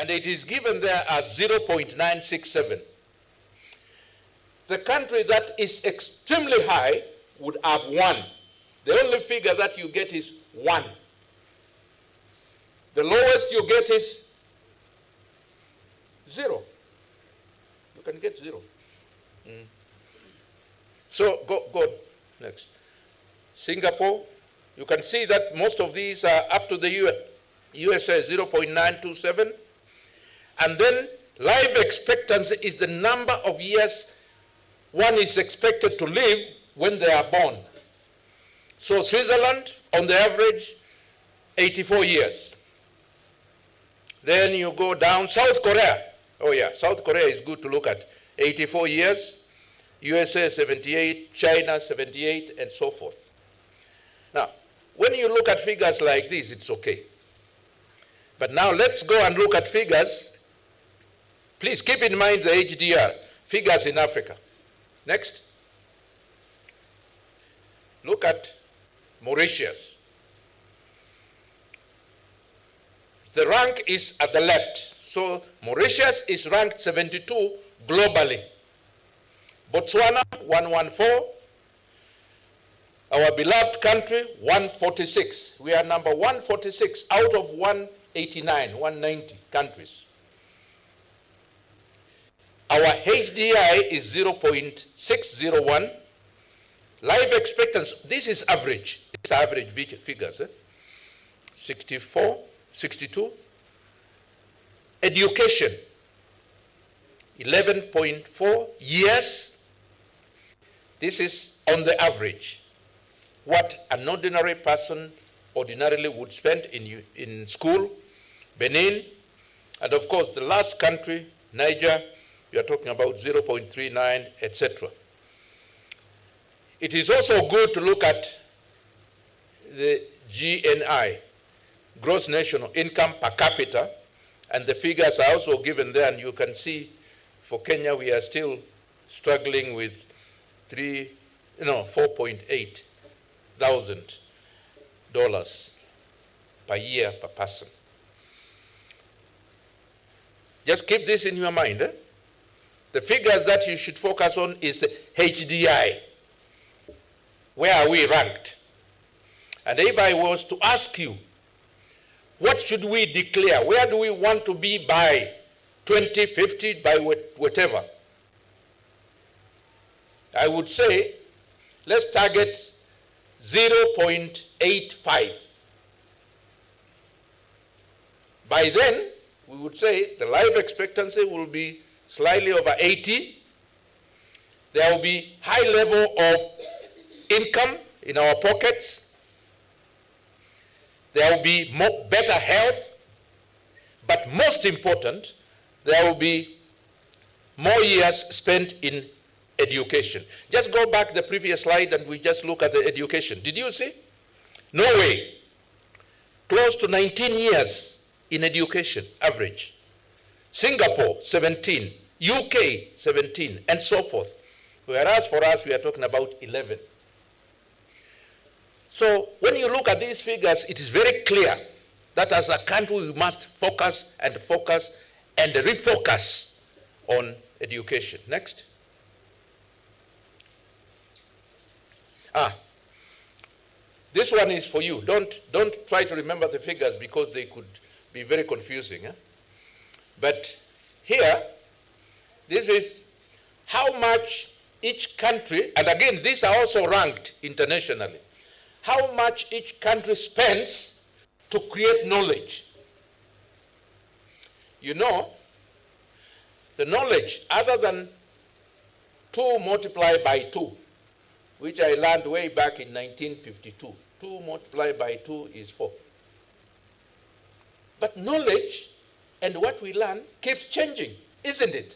and it is given there as 0.967. The country that is extremely high would have 1. The only figure that you get is 1. The lowest you get is 0. You can get 0. So go next. Singapore, you can see that most of these are up to the USA 0.927. And then life expectancy is the number of years one is expected to live when they are born. So Switzerland, on the average, 84 years. Then you go down, South Korea. Oh yeah, South Korea is good to look at. 84 years, USA 78, China 78, and so forth. Now, when you look at figures like this, it's okay. But now let's go and look at figures. Please keep in mind the HDR, figures in Africa. Next. Look at Mauritius. The rank is at the left. So Mauritius is ranked 72 globally. Botswana, 114. Our beloved country, 146. We are number 146 out of 189, 190 countries. Our HDI is 0.601. Life expectancy, this is average. It's average figures. 64, 62. Education, 11.4 years. This is on the average. What an ordinary person ordinarily would spend in school. Benin, and of course the last country, Niger, we are talking about 0.39, etc. It is also good to look at the GNI, gross national income per capita, and the figures are also given there, and you can see for Kenya we are still struggling with $4.8 thousand per year per person. Just keep this in your mind. The figures that you should focus on is the HDI. Where are we ranked? And if I was to ask you, what should we declare? Where do we want to be by 2050, by whatever? I would say, let's target 0.85. By then, we would say the life expectancy will be slightly over 80. There will be high level of income in our pockets. There will be better health. But most important, there will be more years spent in education. Just go back the previous slide and we just look at the education. Did you see? Norway, close to 19 years in education, average. Singapore, 17. UK, 17, and so forth. Whereas for us, we are talking about 11. So when you look at these figures, it is very clear that as a country, we must focus and refocus on education. Next. This one is for you. Don't try to remember the figures because they could be very confusing. But here, this is how much each country, and again, these are also ranked internationally, how much each country spends to create knowledge. You know, the knowledge, other than 2 multiplied by 2, which I learned way back in 1952. 2 multiplied by 2 is 4. But knowledge and what we learn keeps changing, isn't it?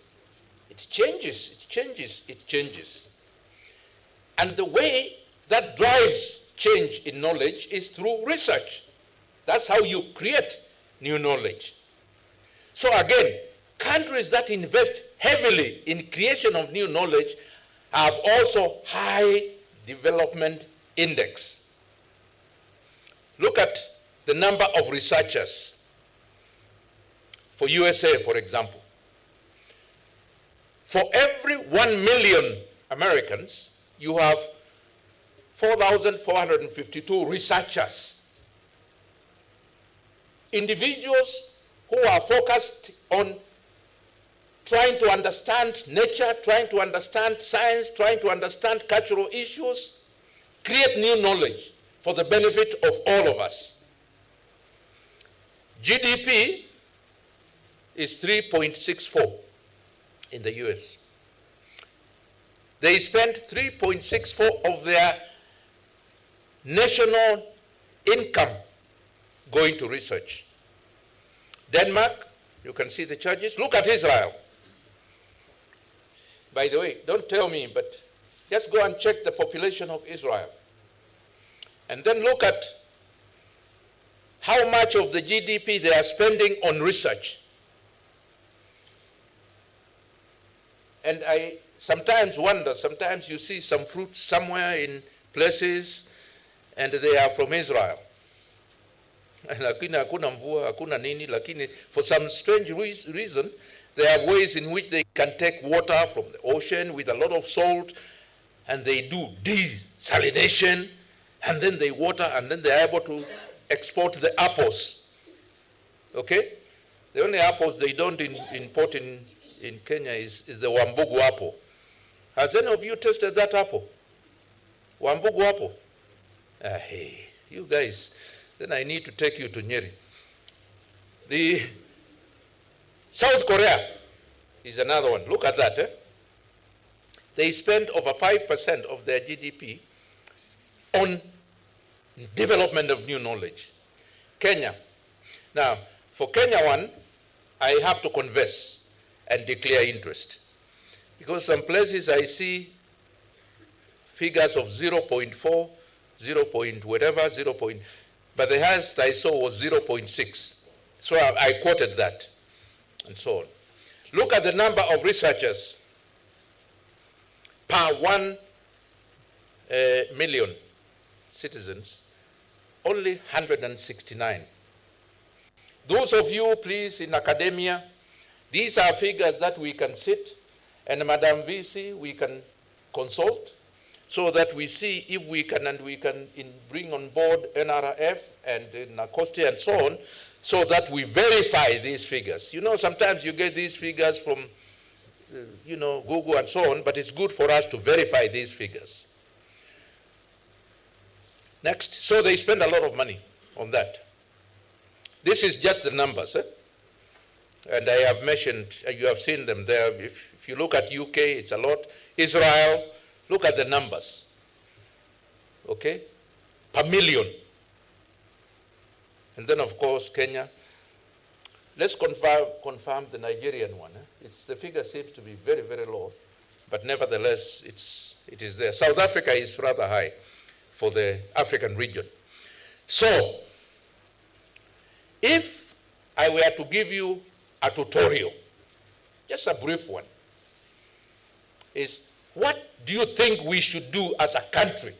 It changes, it changes, it changes. And the way that drives change in knowledge is through research. That's how you create new knowledge. So again, countries that invest heavily in creation of new knowledge have also high development index. Look at the number of researchers. For USA, for example, for every 1 million Americans, you have 4,452 researchers, individuals who are focused on trying to understand nature, trying to understand science, trying to understand cultural issues, create new knowledge for the benefit of all of us. GDP is 3.64 in the US. They spend 3.64 of their national income going to research. Denmark, you can see the charges. Look at Israel. By the way, don't tell me, but just go and check the population of Israel. And then look at how much of the GDP they are spending on research. And I sometimes wonder, sometimes you see some fruits somewhere in places and they are from Israel. Lakini hakuna mvua, hakuna nini, lakini for some strange reason, they have ways in which they can take water from the ocean with a lot of salt, and they do desalination, and then they water, and then they are able to export the apples. Okay? The only apples they don't import in Kenya is the Wambugu apple. Has any of you tasted that apple? Wambugu apple? Hey, you guys, then I need to take you to Nyeri. The South Korea is another one. Look at that. They spend over 5% of their GDP on development of new knowledge. Kenya. Now, for Kenya one, I have to confess and declare interest. Because some places I see figures of 0.4, 0. Whatever, 0. But the highest I saw was 0.6. So I quoted that, and so on. Look at the number of researchers per 1 million citizens, only 169. Those of you, please, in academia, these are figures that we can sit, and Madam VC, we can consult, so that we see if we can, and we can bring on board NRF and NACOSTI and so on, so that we verify these figures. You know, sometimes you get these figures from, Google and so on, but it's good for us to verify these figures. Next, so they spend a lot of money on that. This is just the numbers, and I have mentioned, you have seen them there. If you look at UK, it's a lot. Israel, look at the numbers, okay, per million. And then, of course, Kenya. Let's confirm the Nigerian one. The figure seems to be very, very low, but nevertheless, it is there. South Africa is rather high for the African region. So, if I were to give you a tutorial, just a brief one, is what do you think we should do as a country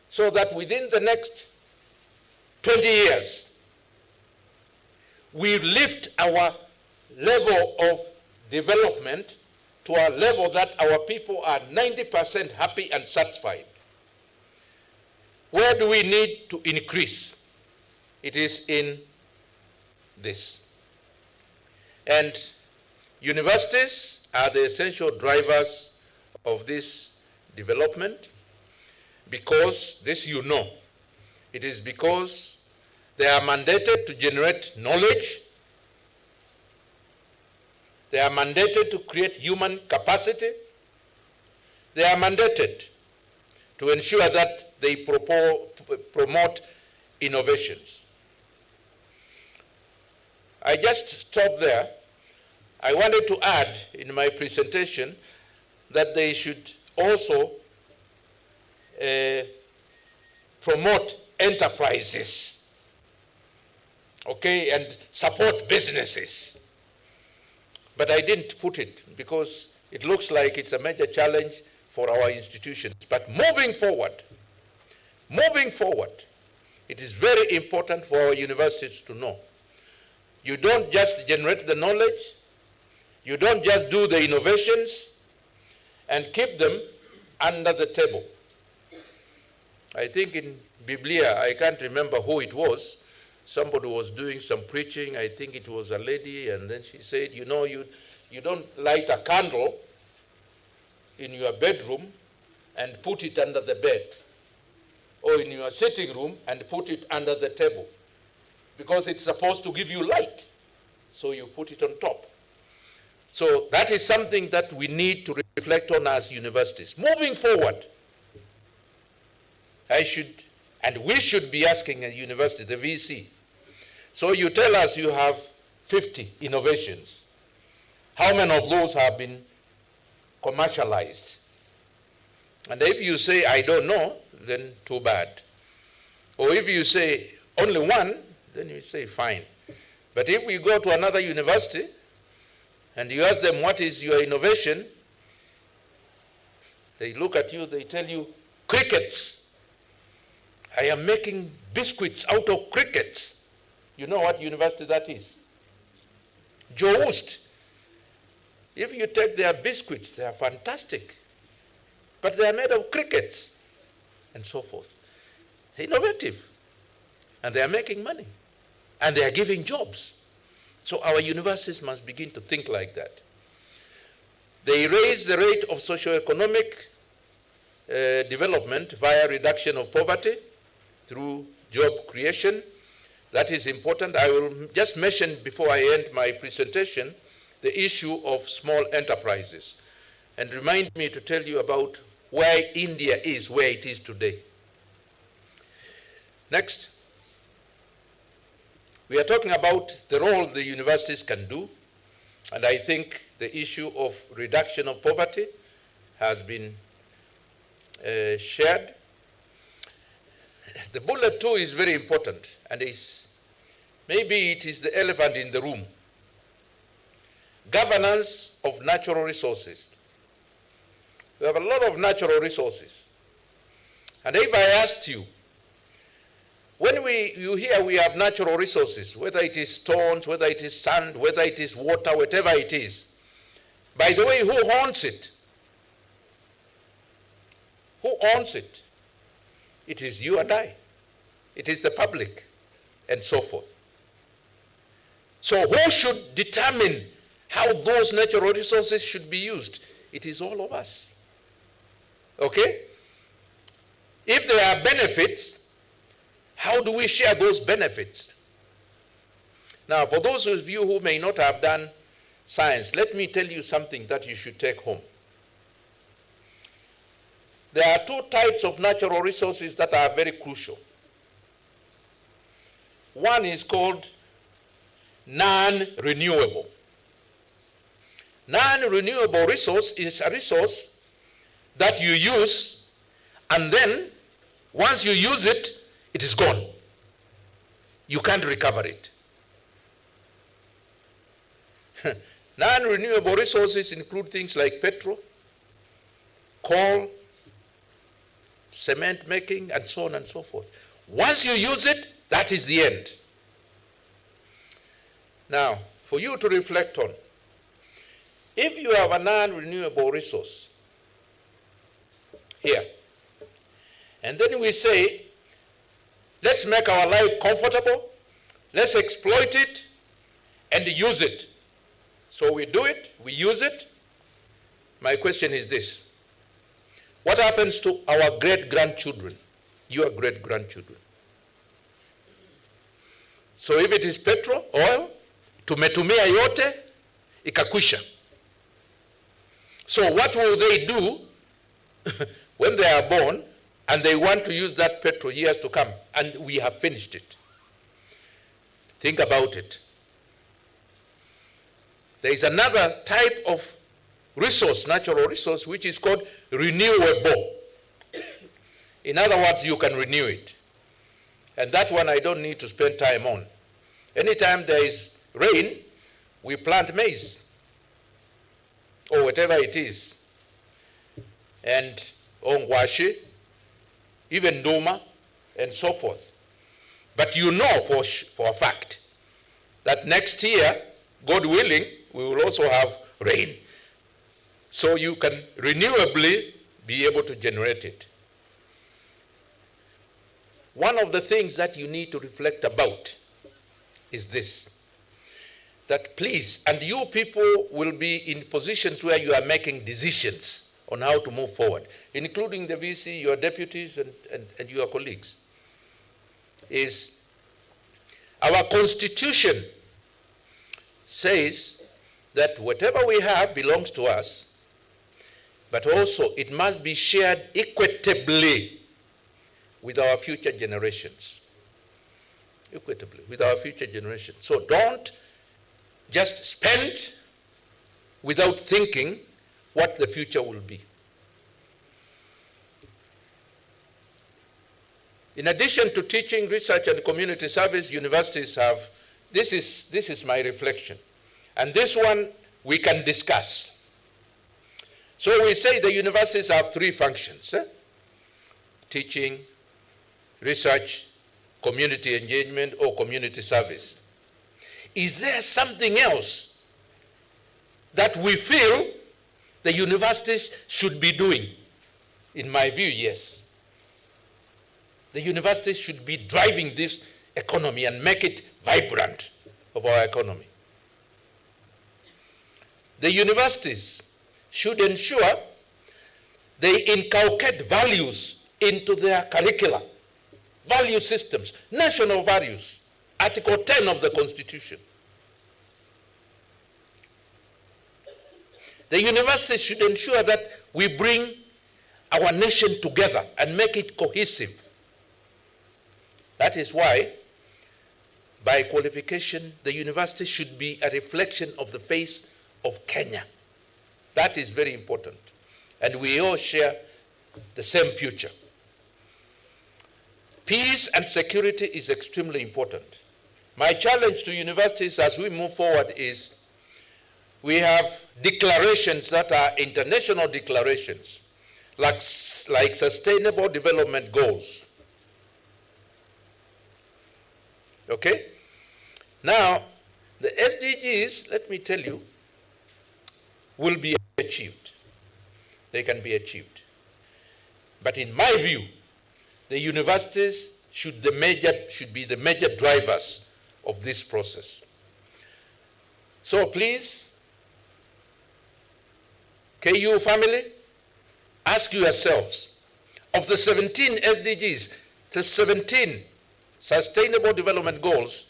so that within the next 20 years, we lift our level of development to a level that our people are 90% happy and satisfied? Where do we need to increase? It is in this. And universities are the essential drivers of this development, because this it is because they are mandated to generate knowledge, they are mandated to create human capacity, they are mandated to ensure that they promote innovations. I just stopped there. I wanted to add in my presentation that they should also promote enterprises, okay, and support businesses. But I didn't put it because it looks like it's a major challenge for our institutions. But moving forward, it is very important for our universities to know You don't just generate the knowledge. You don't just do the innovations and keep them under the table. I think in Biblia, I can't remember who it was, somebody was doing some preaching, I think it was a lady, and then she said, you know, you don't light a candle in your bedroom and put it under the bed, or in your sitting room and put it under the table, because it's supposed to give you light, so you put it on top. So that is something that we need to reflect on as universities. Moving forward, we should be asking a university, the VC. So you tell us you have 50 innovations. How many of those have been commercialized? And if you say, I don't know, then too bad. Or if you say only one, then you say fine. But if we go to another university and you ask them, what is your innovation? They look at you, they tell you, crickets. I am making biscuits out of crickets. You know what university that is? Joost. If you take their biscuits, they are fantastic. But they are made of crickets and so forth. They're innovative. And they are making money. And they are giving jobs. So our universities must begin to think like that. They raise the rate of socioeconomic development via reduction of poverty through job creation. That is important. I will just mention before I end my presentation the issue of small enterprises and remind me to tell you about why India is where it is today. Next. We are talking about the role the universities can do, and I think the issue of reduction of poverty has been shared. The bullet too is very important, and maybe it is the elephant in the room. Governance of natural resources. We have a lot of natural resources. And if I asked you, when you hear we have natural resources, whether it is stones, whether it is sand, whether it is water, whatever it is, by the way, who owns it? Who owns it? It is you and I. It is the public, and so forth. So who should determine how those natural resources should be used? It is all of us. Okay? If there are benefits, how do we share those benefits? Now, for those of you who may not have done science, let me tell you something that you should take home. There are two types of natural resources that are very crucial. One is called non-renewable. Non-renewable resource is a resource that you use, and then once you use it, it is gone. You can't recover it. Non-renewable resources include things like petrol, coal, cement making, and so on and so forth. Once you use it, that is the end. Now, for you to reflect on, if you have a non-renewable resource here, and then we say, let's make our life comfortable, let's exploit it and use it. So we do it, we use it. My question is this: what happens to our great-grandchildren, your great-grandchildren? So if it is petrol, oil, tumetumia yote, ikakwisha. So what will they do when they are born and they want to use that petrol years to come, and we have finished it? Think about it. There is another type of resource, natural resource, which is called renewable. In other words, you can renew it. And that one I don't need to spend time on. Anytime there is rain, we plant maize, or whatever it is, and ongwashi, even doma, and so forth. But you know for a fact that next year, God willing, we will also have rain. So you can renewably be able to generate it. One of the things that you need to reflect about is this, that please, and you people will be in positions where you are making decisions on how to move forward, including the VC, your deputies, and your colleagues, is our Constitution says that whatever we have belongs to us, but also it must be shared equitably with our future generations. Equitably with our future generations. So don't just spend without thinking what the future will be. In addition to teaching, research, and community service, universities have, this is my reflection. And this one we can discuss. So we say the universities have three functions: teaching, research, community engagement, or community service. Is there something else that we feel the universities should be doing? In my view, yes. The universities should be driving this economy and make it vibrant of our economy. The universities should ensure they inculcate values into their curricula, value systems, national values, Article 10 of the Constitution. The universities should ensure that we bring our nation together and make it cohesive. That is why, by qualification, the university should be a reflection of the face of Kenya. That is very important. And we all share the same future. Peace and security is extremely important. My challenge to universities as we move forward is we have declarations that are international declarations, like Sustainable Development Goals. Okay? Now, the SDGs, let me tell you, will be achieved. They can be achieved. But in my view, the universities should be the major drivers of this process. So please, KU family, ask yourselves, of the 17 SDGs, the 17 Sustainable Development Goals,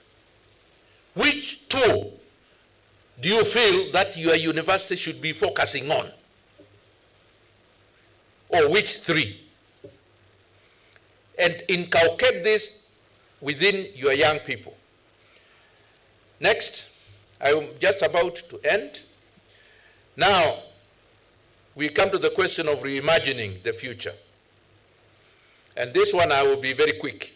which two do you feel that your university should be focusing on? Or which three? And inculcate this within your young people. Next, I'm just about to end. Now, we come to the question of reimagining the future. And this one I will be very quick.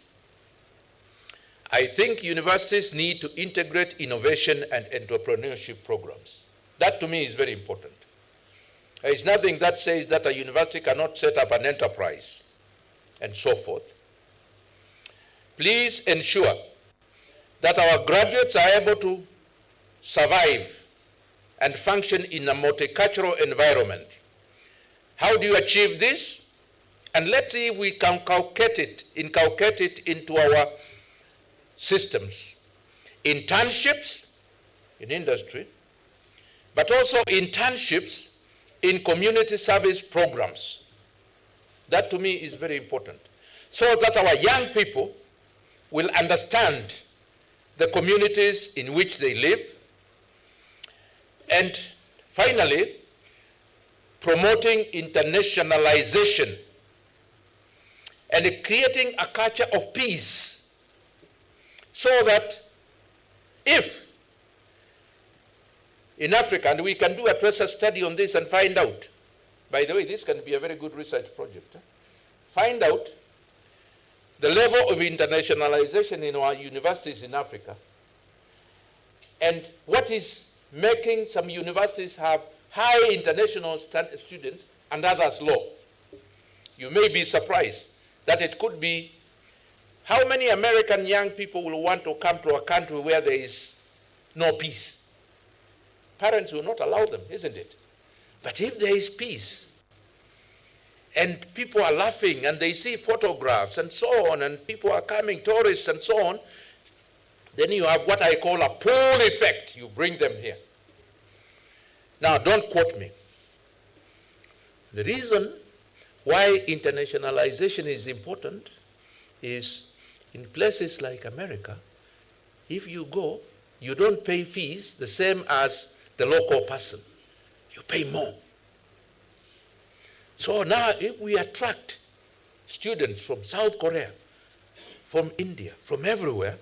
I think universities need to integrate innovation and entrepreneurship programs. That to me is very important. There is nothing that says that a university cannot set up an enterprise and so forth. Please ensure that our graduates are able to survive and function in a multicultural environment. How do you achieve this? And let's see if we can inculcate it into our systems. Internships in industry, but also internships in community service programs. That to me is very important. So that our young people will understand the communities in which they live. And finally, promoting internationalization and creating a culture of peace, so that if in Africa, and we can do a tracer study on this and find out, by the way, this can be a very good research project, find out the level of internationalization in our universities in Africa, and what is making some universities have high international students and others low. You may be surprised that it could be how many American young people will want to come to a country where there is no peace. Parents will not allow them, isn't it? But if there is peace, and people are laughing, and they see photographs and so on, and people are coming, tourists and so on, then you have what I call a pull effect. You bring them here. Now, don't quote me. The reason why internationalization is important is in places like America, if you go, you don't pay fees the same as the local person. You pay more. So now if we attract students from South Korea, from India, from everywhere,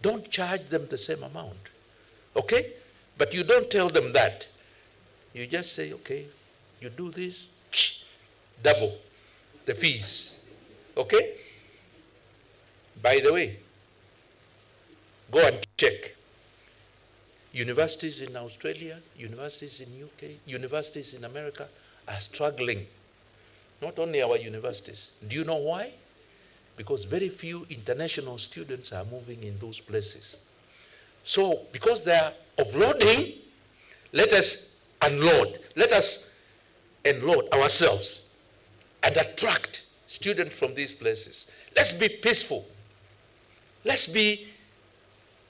don't charge them the same amount, okay? But you don't tell them that. You just say, okay, you do this, double the fees, okay? By the way, go and check. Universities in Australia, universities in UK, universities in America are struggling. Not only our universities. Do you know why? Because very few international students are moving in those places. So, because they are offloading, let us unload. Let us enload ourselves and attract students from these places. Let's be peaceful. Let's be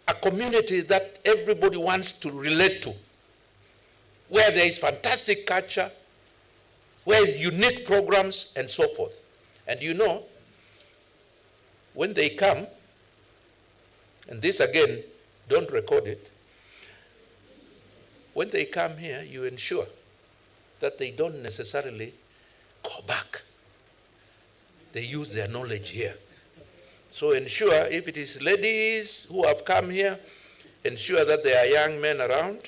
a community that everybody wants to relate to, where there is fantastic culture, where there is unique programs, and so forth. And you know, when they come, and this again, don't record it, when they come here, you ensure that they don't necessarily go back. They use their knowledge here. So ensure, if it is ladies who have come here, ensure that there are young men around.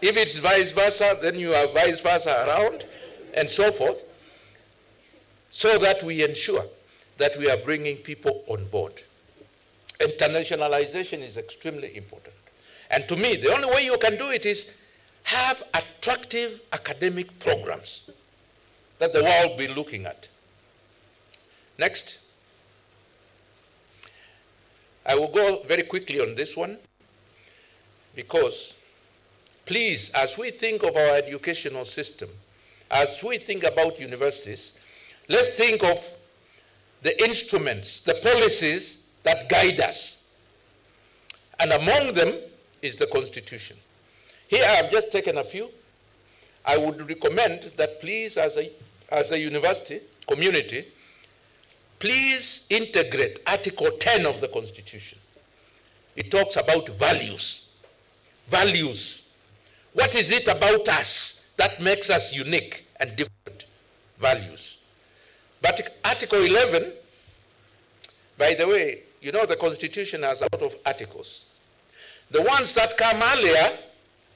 If it's vice versa, then you have vice versa around, and so forth, so that we ensure that we are bringing people on board. Internationalization is extremely important. And to me, the only way you can do it is have attractive academic programs that the world will be looking at. Next. I will go very quickly on this one, because please, as we think of our educational system, as we think about universities, let's think of the instruments, the policies that guide us. And among them is the Constitution. Here I have just taken a few. I would recommend that please, as a university community, please integrate Article 10 of the Constitution. It talks about values. Values. What is it about us that makes us unique and different? Values. But Article 11, by the way, you know the Constitution has a lot of articles. The ones that come earlier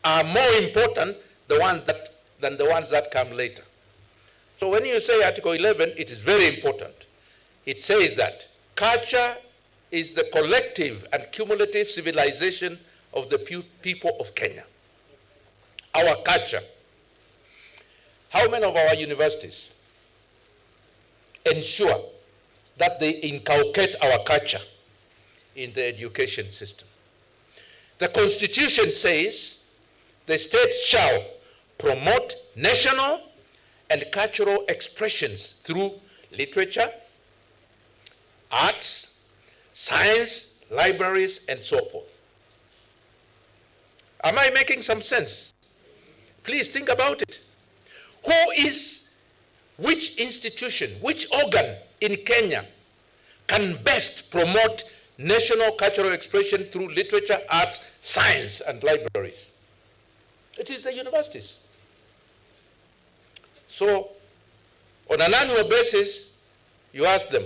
are more important than the ones that come later. So when you say Article 11, it is very important. It says that culture is the collective and cumulative civilization of the people of Kenya. Our culture. How many of our universities ensure that they inculcate our culture in the education system? The Constitution says the state shall promote national and cultural expressions through literature, arts, science, libraries, and so forth. Am I making some sense? Please think about it. Which institution, which organ in Kenya can best promote national cultural expression through literature, arts, science, and libraries? It is the universities. So, on an annual basis, you ask them,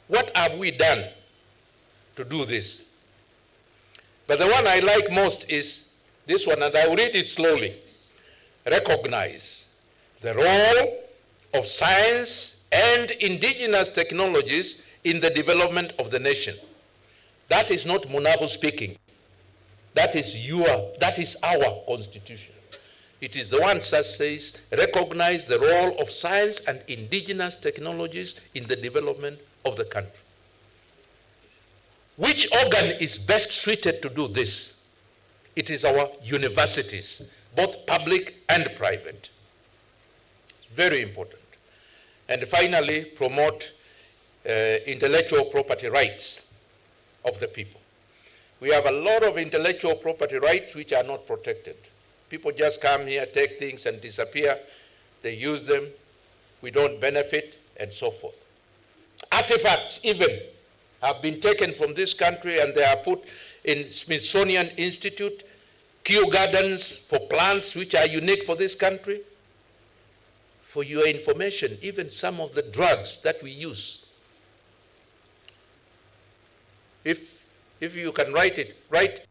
what have we done to do this? But the one I like most is this one, and I will read it slowly. Recognize the role of science and indigenous technologies in the development of the nation. That is not Munavu speaking. That is our Constitution. It is the one that says, recognize the role of science and indigenous technologies in the development of the country. Which organ is best suited to do this? It is our universities, both public and private. Very important. And finally, promote intellectual property rights of the people. We have a lot of intellectual property rights which are not protected. People just come here, take things and disappear. They use them. We don't benefit, and so forth. Artifacts even have been taken from this country and they are put in Smithsonian Institute, Kew Gardens for plants which are unique for this country. For your information, even some of the drugs that we use, if you can write it, write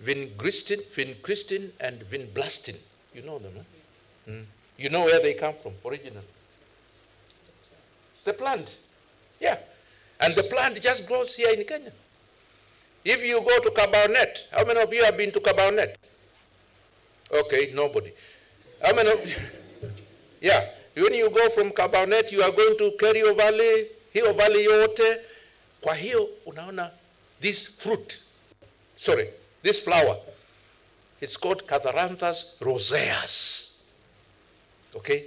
vincristin and vinblastin. You know them, huh? You know where they come from originally. The plant, yeah. And the plant just grows here in Kenya. If you go to Cabernet, how many of you have been to Cabernet? Okay, nobody. How many of you? Yeah, when you go from Cabernet, you are going to Kerio Valley, hiyo valley yote. Kwa hiyo, unaona, this fruit, this flower, it's called Catharanthus roseus. Okay?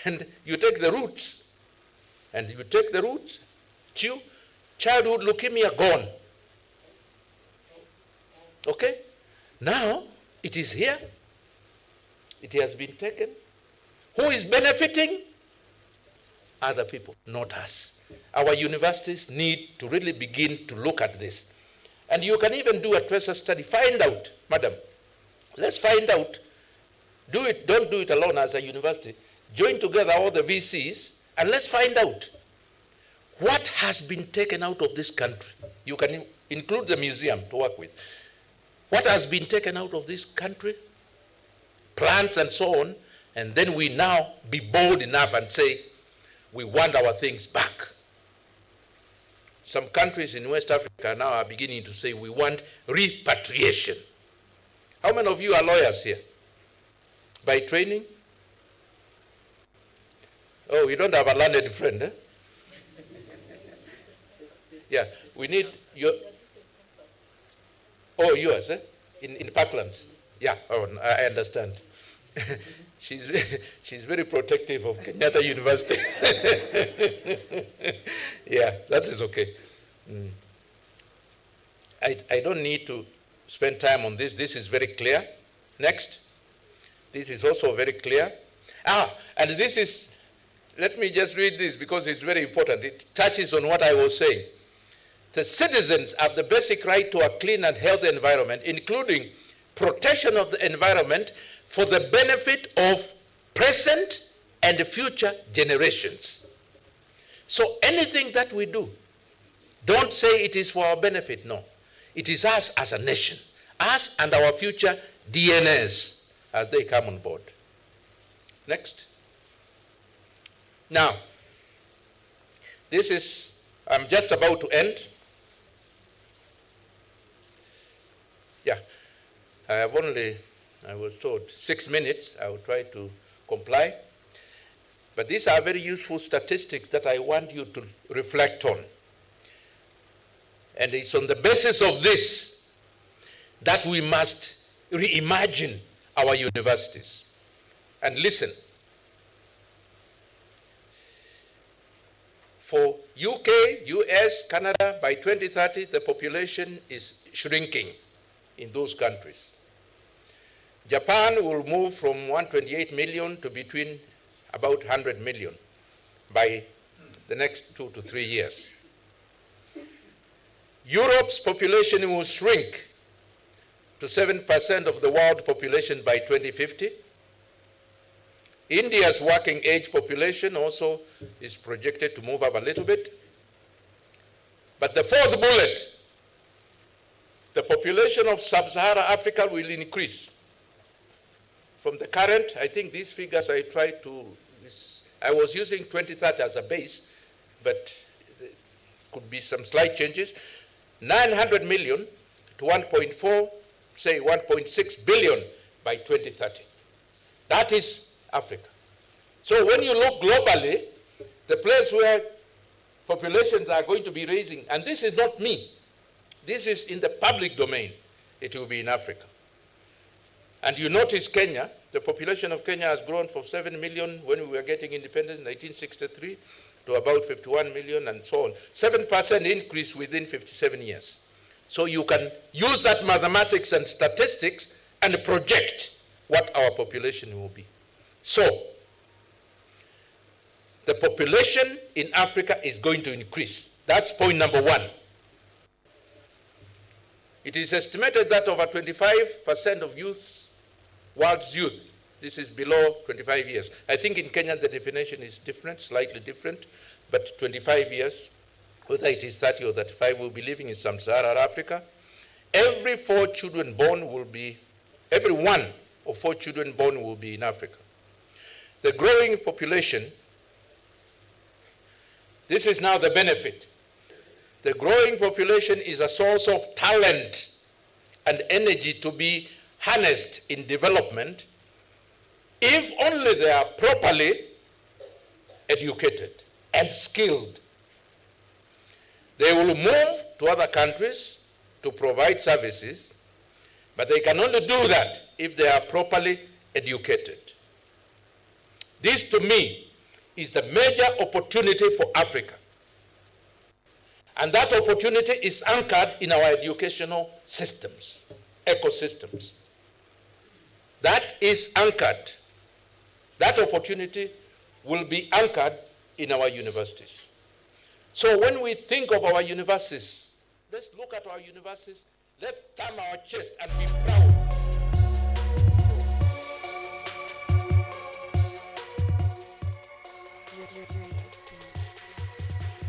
And you take the roots, chew, childhood leukemia gone. Okay? Now, it is here. It has been taken. Who is benefiting? Other people, not us. Our universities need to really begin to look at this. And you can even do a tracer study. Find out, madam. Let's find out. Do it. Don't do it alone as a university. Join together all the VCs and let's find out what has been taken out of this country. You can include the museum to work with. What has been taken out of this country? Plants and so on. And then we now be bold enough and say, we want our things back. Some countries in West Africa now are beginning to say, we want repatriation. How many of you are lawyers here? By training? Oh, you don't have a learned friend, eh? Yeah, we need your... Oh, yours, eh? In Parklands? Yeah, oh, I understand. She's very protective of Kenyatta University. Yeah, that is okay. I don't need to spend time on this. This is very clear. Next. This is also very clear. And this is, let me just read this because it's very important. It touches on what I was saying. The citizens have the basic right to a clean and healthy environment, including protection of the environment for the benefit of present and future generations. So anything that we do, don't say it is for our benefit, no. It is us as a nation, us and our future DNAs as they come on board. Next. Now, this is, I'm just about to end. Yeah, I have only, I was told 6 minutes. I will try to comply. But these are very useful statistics that I want you to reflect on. And it's on the basis of this that we must reimagine our universities. And listen, for UK, US, Canada, by 2030, the population is shrinking in those countries. Japan will move from 128 million to between about 100 million by the next 2 to 3 years. Europe's population will shrink to 7% of the world population by 2050. India's working age population also is projected to move up a little bit. But the fourth bullet, the population of sub-Saharan Africa will increase. From the current, I think these figures I tried to, I was using 2030 as a base, but there could be some slight changes. 900 million to 1.4, say 1.6 billion by 2030. That is Africa. So when you look globally, the place where populations are going to be raising, and this is not me, this is in the public domain, it will be in Africa. And you notice Kenya, the population of Kenya has grown from 7 million when we were getting independence in 1963 to about 51 million and so on. 7% increase within 57 years. So you can use that mathematics and statistics and project what our population will be. So, the population in Africa is going to increase. That's point number one. It is estimated that over 25% of youths, world's youth, this is below 25 years. I think in Kenya the definition is different, slightly different, but 25 years, whether it is 30 or 35, will be living in sub-Saharan Africa. Every one of 4 children born will be in Africa. The growing population, this is now the benefit. The growing population is a source of talent and energy to be harnessed in development if only they are properly educated and skilled. They will move to other countries to provide services, but they can only do that if they are properly educated. This, to me, is a major opportunity for Africa. And that opportunity is anchored in our educational systems, ecosystems. That is anchored. That opportunity will be anchored in our universities. So when we think of our universities, let's look at our universities, let's thumb our chest and be proud.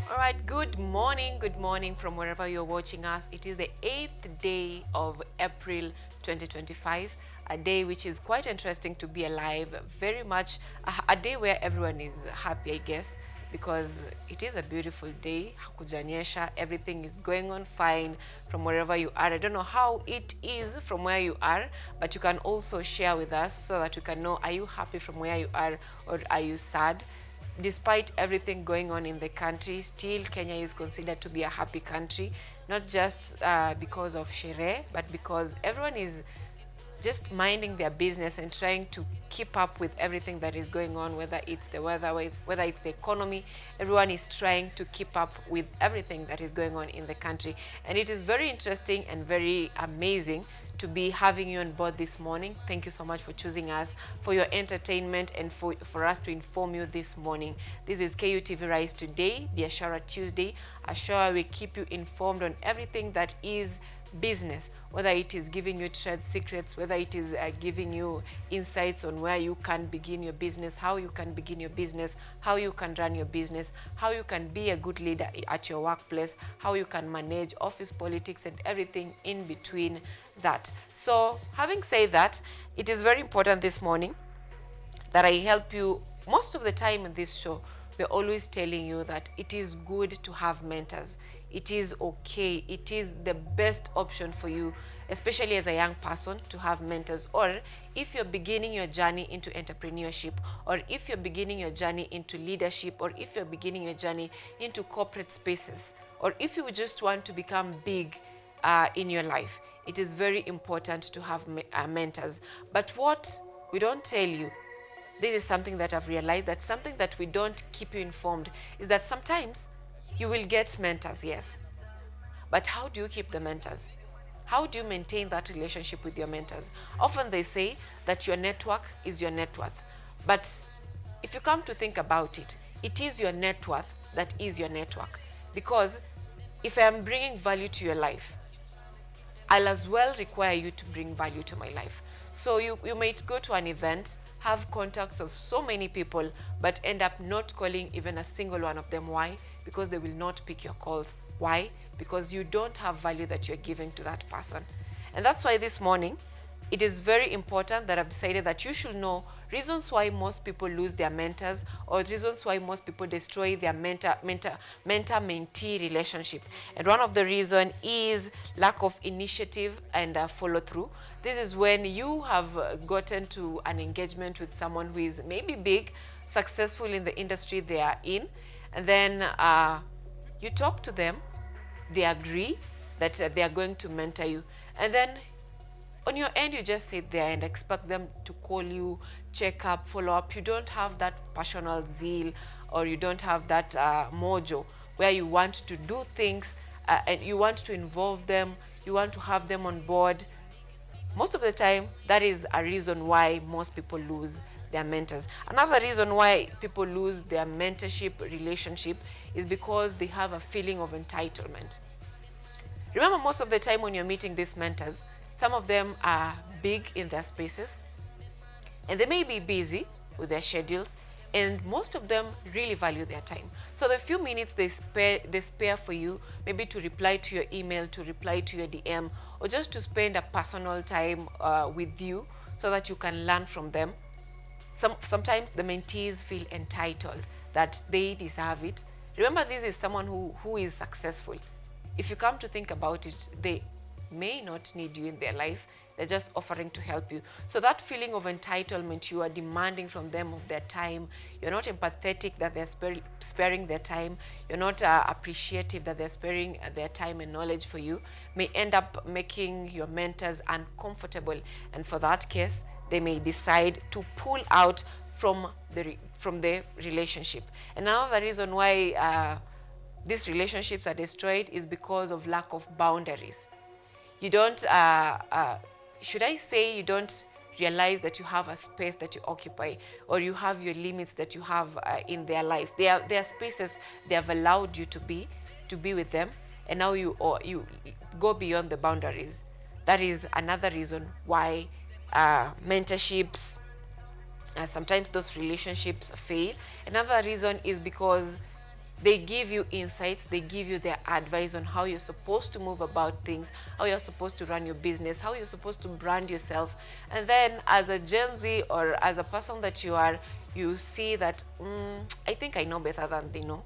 All right, good morning from wherever you're watching us. It is the 8th day of April 2025, a day which is quite interesting to be alive, very much a day where everyone is happy, I guess, because it is a beautiful day. Hakujanyesha, everything is going on fine from wherever you are. I don't know how it is from where you are, but you can also share with us so that we can know, are you happy from where you are or are you sad? Despite everything going on in the country, still Kenya is considered to be a happy country, not just because of sherehe, but because everyone is just minding their business and trying to keep up with everything that is going on, whether it's the weather, whether it's the economy. Everyone is trying to keep up with everything that is going on in the country. And it is very interesting and very amazing to be having you on board this morning. Thank you so much for choosing us, for your entertainment, and for us to inform you this morning. This is KUTV Rise Today, Biashara Tuesday, a show where we keep you informed on everything that is business, whether it is giving you trade secrets, whether it is giving you insights on where you can begin your business, how you can begin your business, how you can run your business, how you can be a good leader at your workplace, how you can manage office politics and everything in between that. So having said that, it is very important this morning that I help you. Most of the time in this show, we're always telling you that it is good to have mentors. It is okay. It is the best option for you, especially as a young person, to have mentors. Or if you're beginning your journey into entrepreneurship, or if you're beginning your journey into leadership, or if you're beginning your journey into corporate spaces, or if you just want to become big in your life, it is very important to have mentors. But what we don't tell you, this is something that I've realized, that something that we don't keep you informed, is that sometimes you will get mentors, yes. But how do you keep the mentors? How do you maintain that relationship with your mentors? Often they say that your network is your net worth. But if you come to think about it, it is your net worth that is your network. Because if I am bringing value to your life, I'll as well require you to bring value to my life. So you might go to an event, have contacts of so many people, but end up not calling even a single one of them. Why? Because they will not pick your calls. Why? Because you don't have value that you're giving to that person. And that's why this morning, it is very important that I've decided that you should know reasons why most people lose their mentors, or reasons why most people destroy their mentor-mentee relationship. And one of the reasons is lack of initiative and follow-through. This is when you have gotten to an engagement with someone who is maybe big, successful in the industry they are in, and then you talk to them, they agree, that they are going to mentor you. And then on your end, you just sit there and expect them to call you, check up, follow up. You don't have that passional zeal, or you don't have that mojo where you want to do things and you want to involve them, you want to have them on board. Most of the time, that is a reason why most people lose their mentors. Another reason why people lose their mentorship relationship is because they have a feeling of entitlement. Remember, most of the time when you're meeting these mentors, some of them are big in their spaces, and they may be busy with their schedules, and most of them really value their time. So the few minutes they spare for you, maybe to reply to your email, to reply to your DM, or just to spend a personal time with you so that you can learn from them. Sometimes the mentees feel entitled, that they deserve it. Remember, this is someone who is successful. If you come to think about it, they may not need you in their life. They're just offering to help you. So that feeling of entitlement, you are demanding from them of their time. You're not empathetic that they're sparing their time. You're not appreciative that they're sparing their time and knowledge for you, may end up making your mentors uncomfortable. And for that case, they may decide to pull out from the relationship. And another reason why these relationships are destroyed is because of lack of boundaries. You don't, should I say, you don't realize that you have a space that you occupy, or you have your limits that you have in their lives. There are spaces they have allowed you to be with them, and now you go beyond the boundaries. That is another reason why mentorships, sometimes those relationships fail. Another reason is because they give you insights, they give you their advice on how you're supposed to move about things, how you're supposed to run your business, how you're supposed to brand yourself. And then as a Gen Z, or as a person that you are, you see that, I think I know better than they know.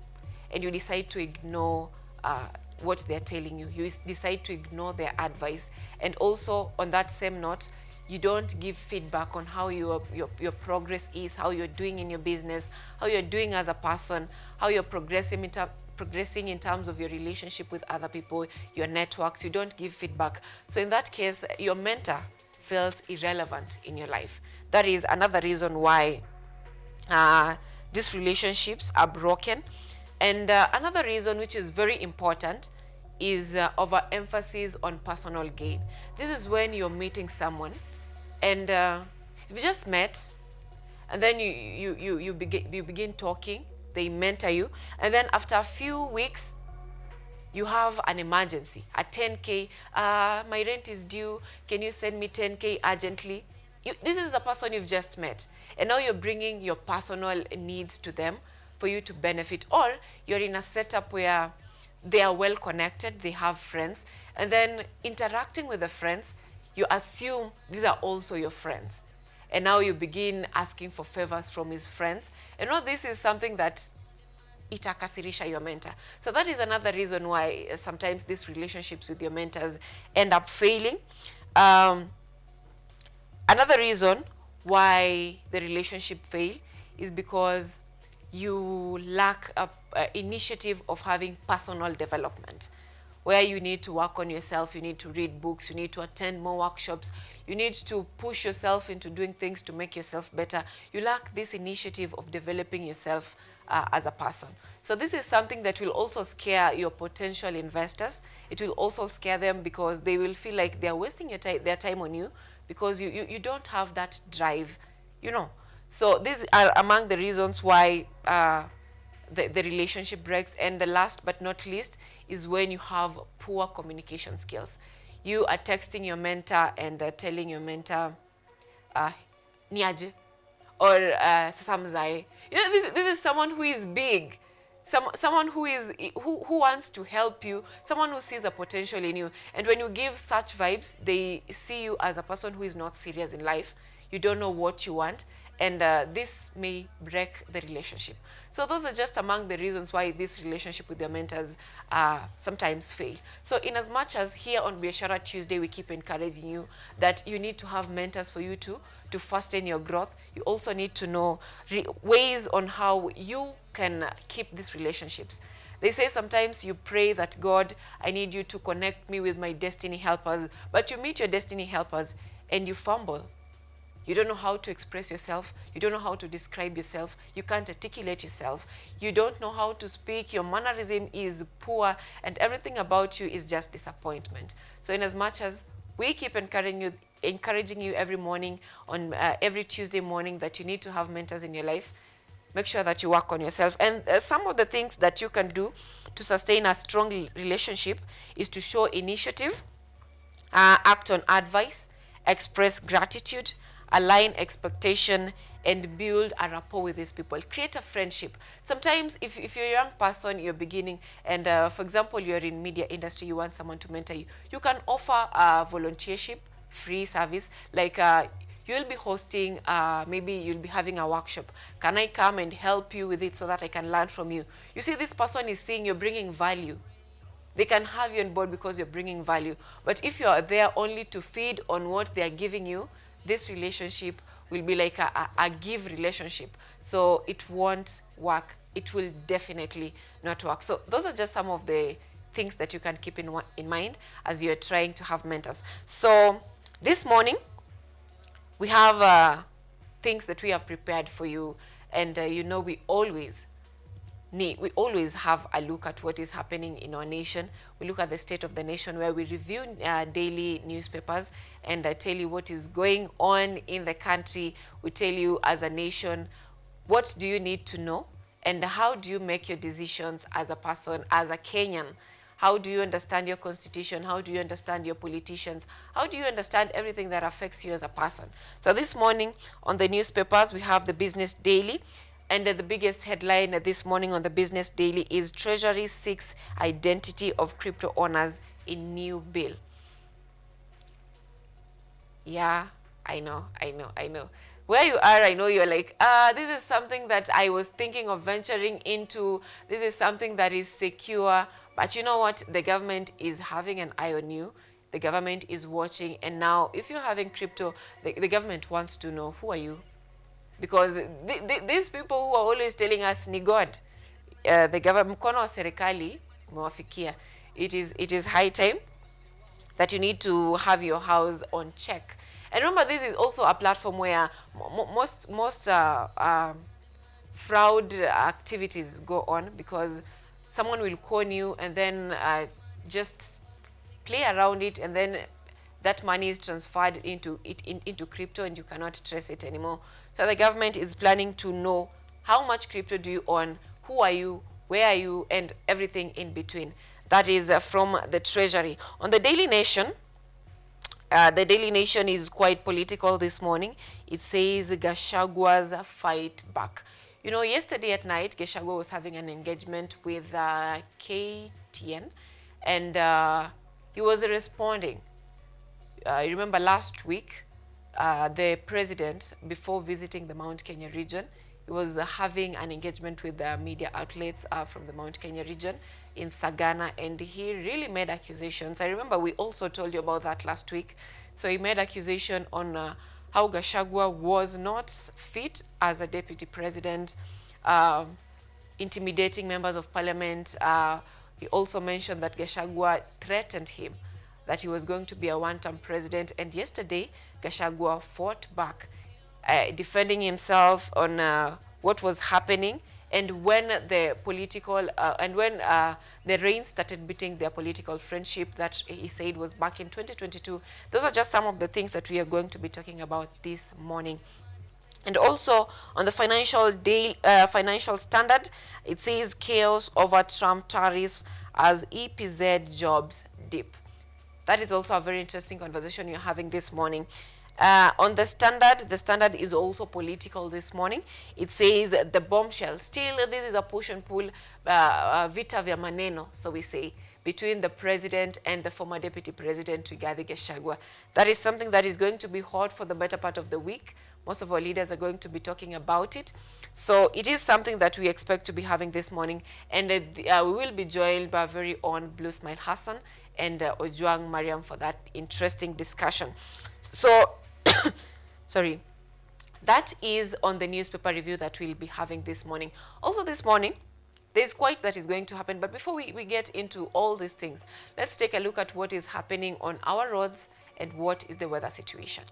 And you decide to ignore what they're telling you. You decide to ignore their advice. And also, on that same note, you don't give feedback on how your progress is, how you're doing in your business, how you're doing as a person, how you're progressing in terms of your relationship with other people, your networks. You don't give feedback. So in that case, your mentor feels irrelevant in your life. That is another reason why these relationships are broken. And another reason, which is very important, is overemphasis on personal gain. This is when you're meeting someone, and you just met, and then you begin talking. They mentor you, and then after a few weeks, you have an emergency, a 10K. My rent is due. Can you send me 10K urgently? This is the person you've just met, and now you're bringing your personal needs to them for you to benefit. Or you're in a setup where they are well connected, they have friends, and then interacting with the friends, you assume these are also your friends. And now you begin asking for favors from his friends. And all this is something that itakasirisha your mentor. So that is another reason why sometimes these relationships with your mentors end up failing. Another reason why the relationship fail is because you lack initiative of having personal development, where you need to work on yourself, you need to read books, you need to attend more workshops, you need to push yourself into doing things to make yourself better. You lack this initiative of developing yourself as a person. So this is something that will also scare your potential investors. It will also scare them because they will feel like they're wasting their time on you because you don't have that drive, you know. So these are among the reasons why the relationship breaks. And the last but not least is when you have poor communication skills. You are texting your mentor and telling your mentor, niaje, or sasamzae. You know, this is someone who is big, someone who wants to help you, someone who sees the potential in you. And when you give such vibes, they see you as a person who is not serious in life. You don't know what you want. And this may break the relationship. So those are just among the reasons why this relationship with your mentors sometimes fail. So in as much as here on Biashara Tuesday, we keep encouraging you that you need to have mentors for you to fasten your growth, you also need to know ways on how you can keep these relationships. They say sometimes you pray that, God, I need you to connect me with my destiny helpers. But you meet your destiny helpers and you fumble. You don't know how to express yourself. You don't know how to describe yourself. You can't articulate yourself. You don't know how to speak. Your mannerism is poor, and everything about you is just disappointment. So in as much as we keep encouraging you every morning, on every Tuesday morning, that you need to have mentors in your life, make sure that you work on yourself. And some of the things that you can do to sustain a strong relationship is to show initiative, act on advice, express gratitude, align expectation, and build a rapport with these people. Create a friendship. Sometimes if you're a young person, you're beginning, and for example, you're in media industry, you want someone to mentor you, you can offer a volunteership, free service, like you'll be hosting, maybe you'll be having a workshop. Can I come and help you with it so that I can learn from you? You see, this person is seeing you're bringing value. They can have you on board because you're bringing value. But if you're there only to feed on what they are giving you, this relationship will be like a give relationship. So it won't work. It will definitely not work. So those are just some of the things that you can keep in mind as you're trying to have mentors. So this morning, we have things that we have prepared for you. And you know, we always have a look at what is happening in our nation. We look at the state of the nation, where we review daily newspapers and tell you what is going on in the country. We tell you as a nation, what do you need to know, and how do you make your decisions as a person, as a Kenyan. How do you understand your constitution? How do you understand your politicians? How do you understand everything that affects you as a person? So this morning on the newspapers, we have the Business Daily. And the biggest headline this morning on the Business Daily is Treasury seeks identity of crypto owners in new bill. Yeah, I know. Where you are, I know you're like, this is something that I was thinking of venturing into. This is something that is secure. But you know what? The government is having an eye on you. The government is watching. And now, if you're having crypto, the government wants to know, who are you? Because these people who are always telling us ni God, the government, mkono wa serikali umewafikia. It is high time that you need to have your house on check. And remember, this is also a platform where most fraud activities go on, because someone will con you and then just play around it, and then that money is transferred into crypto, and you cannot trace it anymore. So the government is planning to know how much crypto do you own, who are you, where are you, and everything in between. That is from the Treasury. On the Daily Nation is quite political this morning. It says Gachagwa's fight back. You know, yesterday at night, Gachagua was having an engagement with KTN, and he was responding. You remember last week, the president, before visiting the Mount Kenya region, he was having an engagement with the media outlets from the Mount Kenya region in Sagana, and he really made accusations. I remember we also told you about that last week. So he made accusation on how Gachagua was not fit as a deputy president, intimidating members of parliament. He also mentioned that Gachagua threatened him, that he was going to be a one-term president. And yesterday, Gachagua fought back, defending himself on what was happening. And when the political, the rain started beating their political friendship that he said was back in 2022, those are just some of the things that we are going to be talking about this morning. And also on the Financial Standard, it says chaos over Trump tariffs as EPZ jobs dip. That is also a very interesting conversation you're having this morning. On the Standard is also political this morning. It says the bombshell. Still, this is a push and pull, vita vya maneno, so we say, between the president and the former deputy president, Rigathi Gachagua. That is something that is going to be hot for the better part of the week. Most of our leaders are going to be talking about it. So it is something that we expect to be having this morning. And we will be joined by our very own Blue Smile Hassan and Ojuang Mariam for that interesting discussion. So, sorry, that is on the newspaper review that we'll be having this morning. Also this morning, there's quite that is going to happen. But before we get into all these things, let's take a look at what is happening on our roads and what is the weather situation.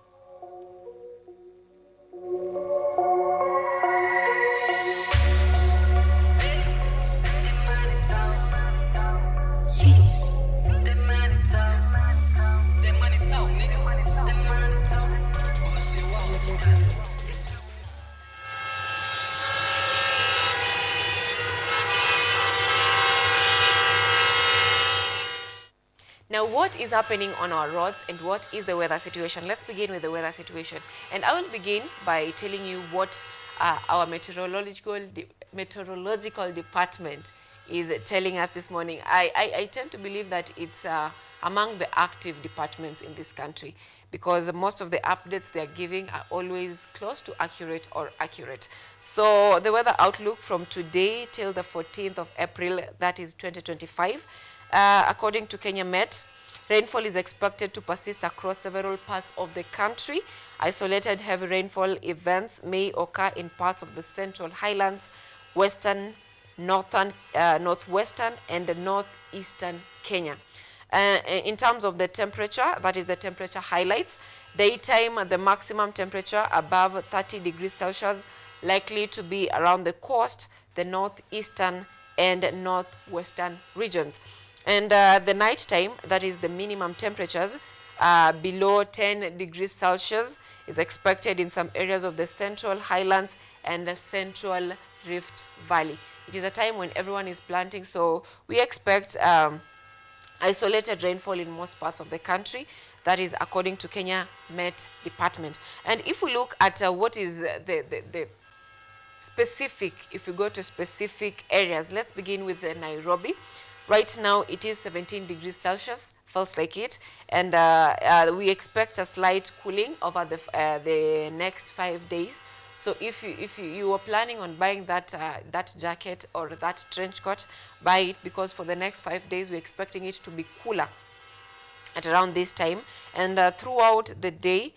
Now, what is happening on our roads and what is the weather situation? Let's begin with the weather situation. And I will begin by telling you what our meteorological department is telling us this morning. I tend to believe that it's among the active departments in this country, because most of the updates they are giving are always close to accurate or accurate. So the weather outlook from today till the 14th of April, that is 2025, according to Kenya Met, rainfall is expected to persist across several parts of the country. Isolated heavy rainfall events may occur in parts of the Central Highlands, Western, Northern, Northwestern, and Northeastern Kenya. In terms of the temperature, that is the temperature highlights. Daytime, the maximum temperature above 30 degrees Celsius, likely to be around the coast, the northeastern and northwestern regions. And the night time, that is the minimum temperatures, below 10 degrees Celsius is expected in some areas of the Central Highlands and the Central Rift Valley. It is a time when everyone is planting, so we expect isolated rainfall in most parts of the country. That is according to Kenya Met Department. And if we look at what is the specific, if we go to specific areas, let's begin with Nairobi. Right now, it is 17 degrees Celsius, feels like it, and we expect a slight cooling over the next 5 days. So if you were planning on buying that jacket or that trench coat, buy it, because for the next 5 days, we're expecting it to be cooler at around this time. And throughout the day,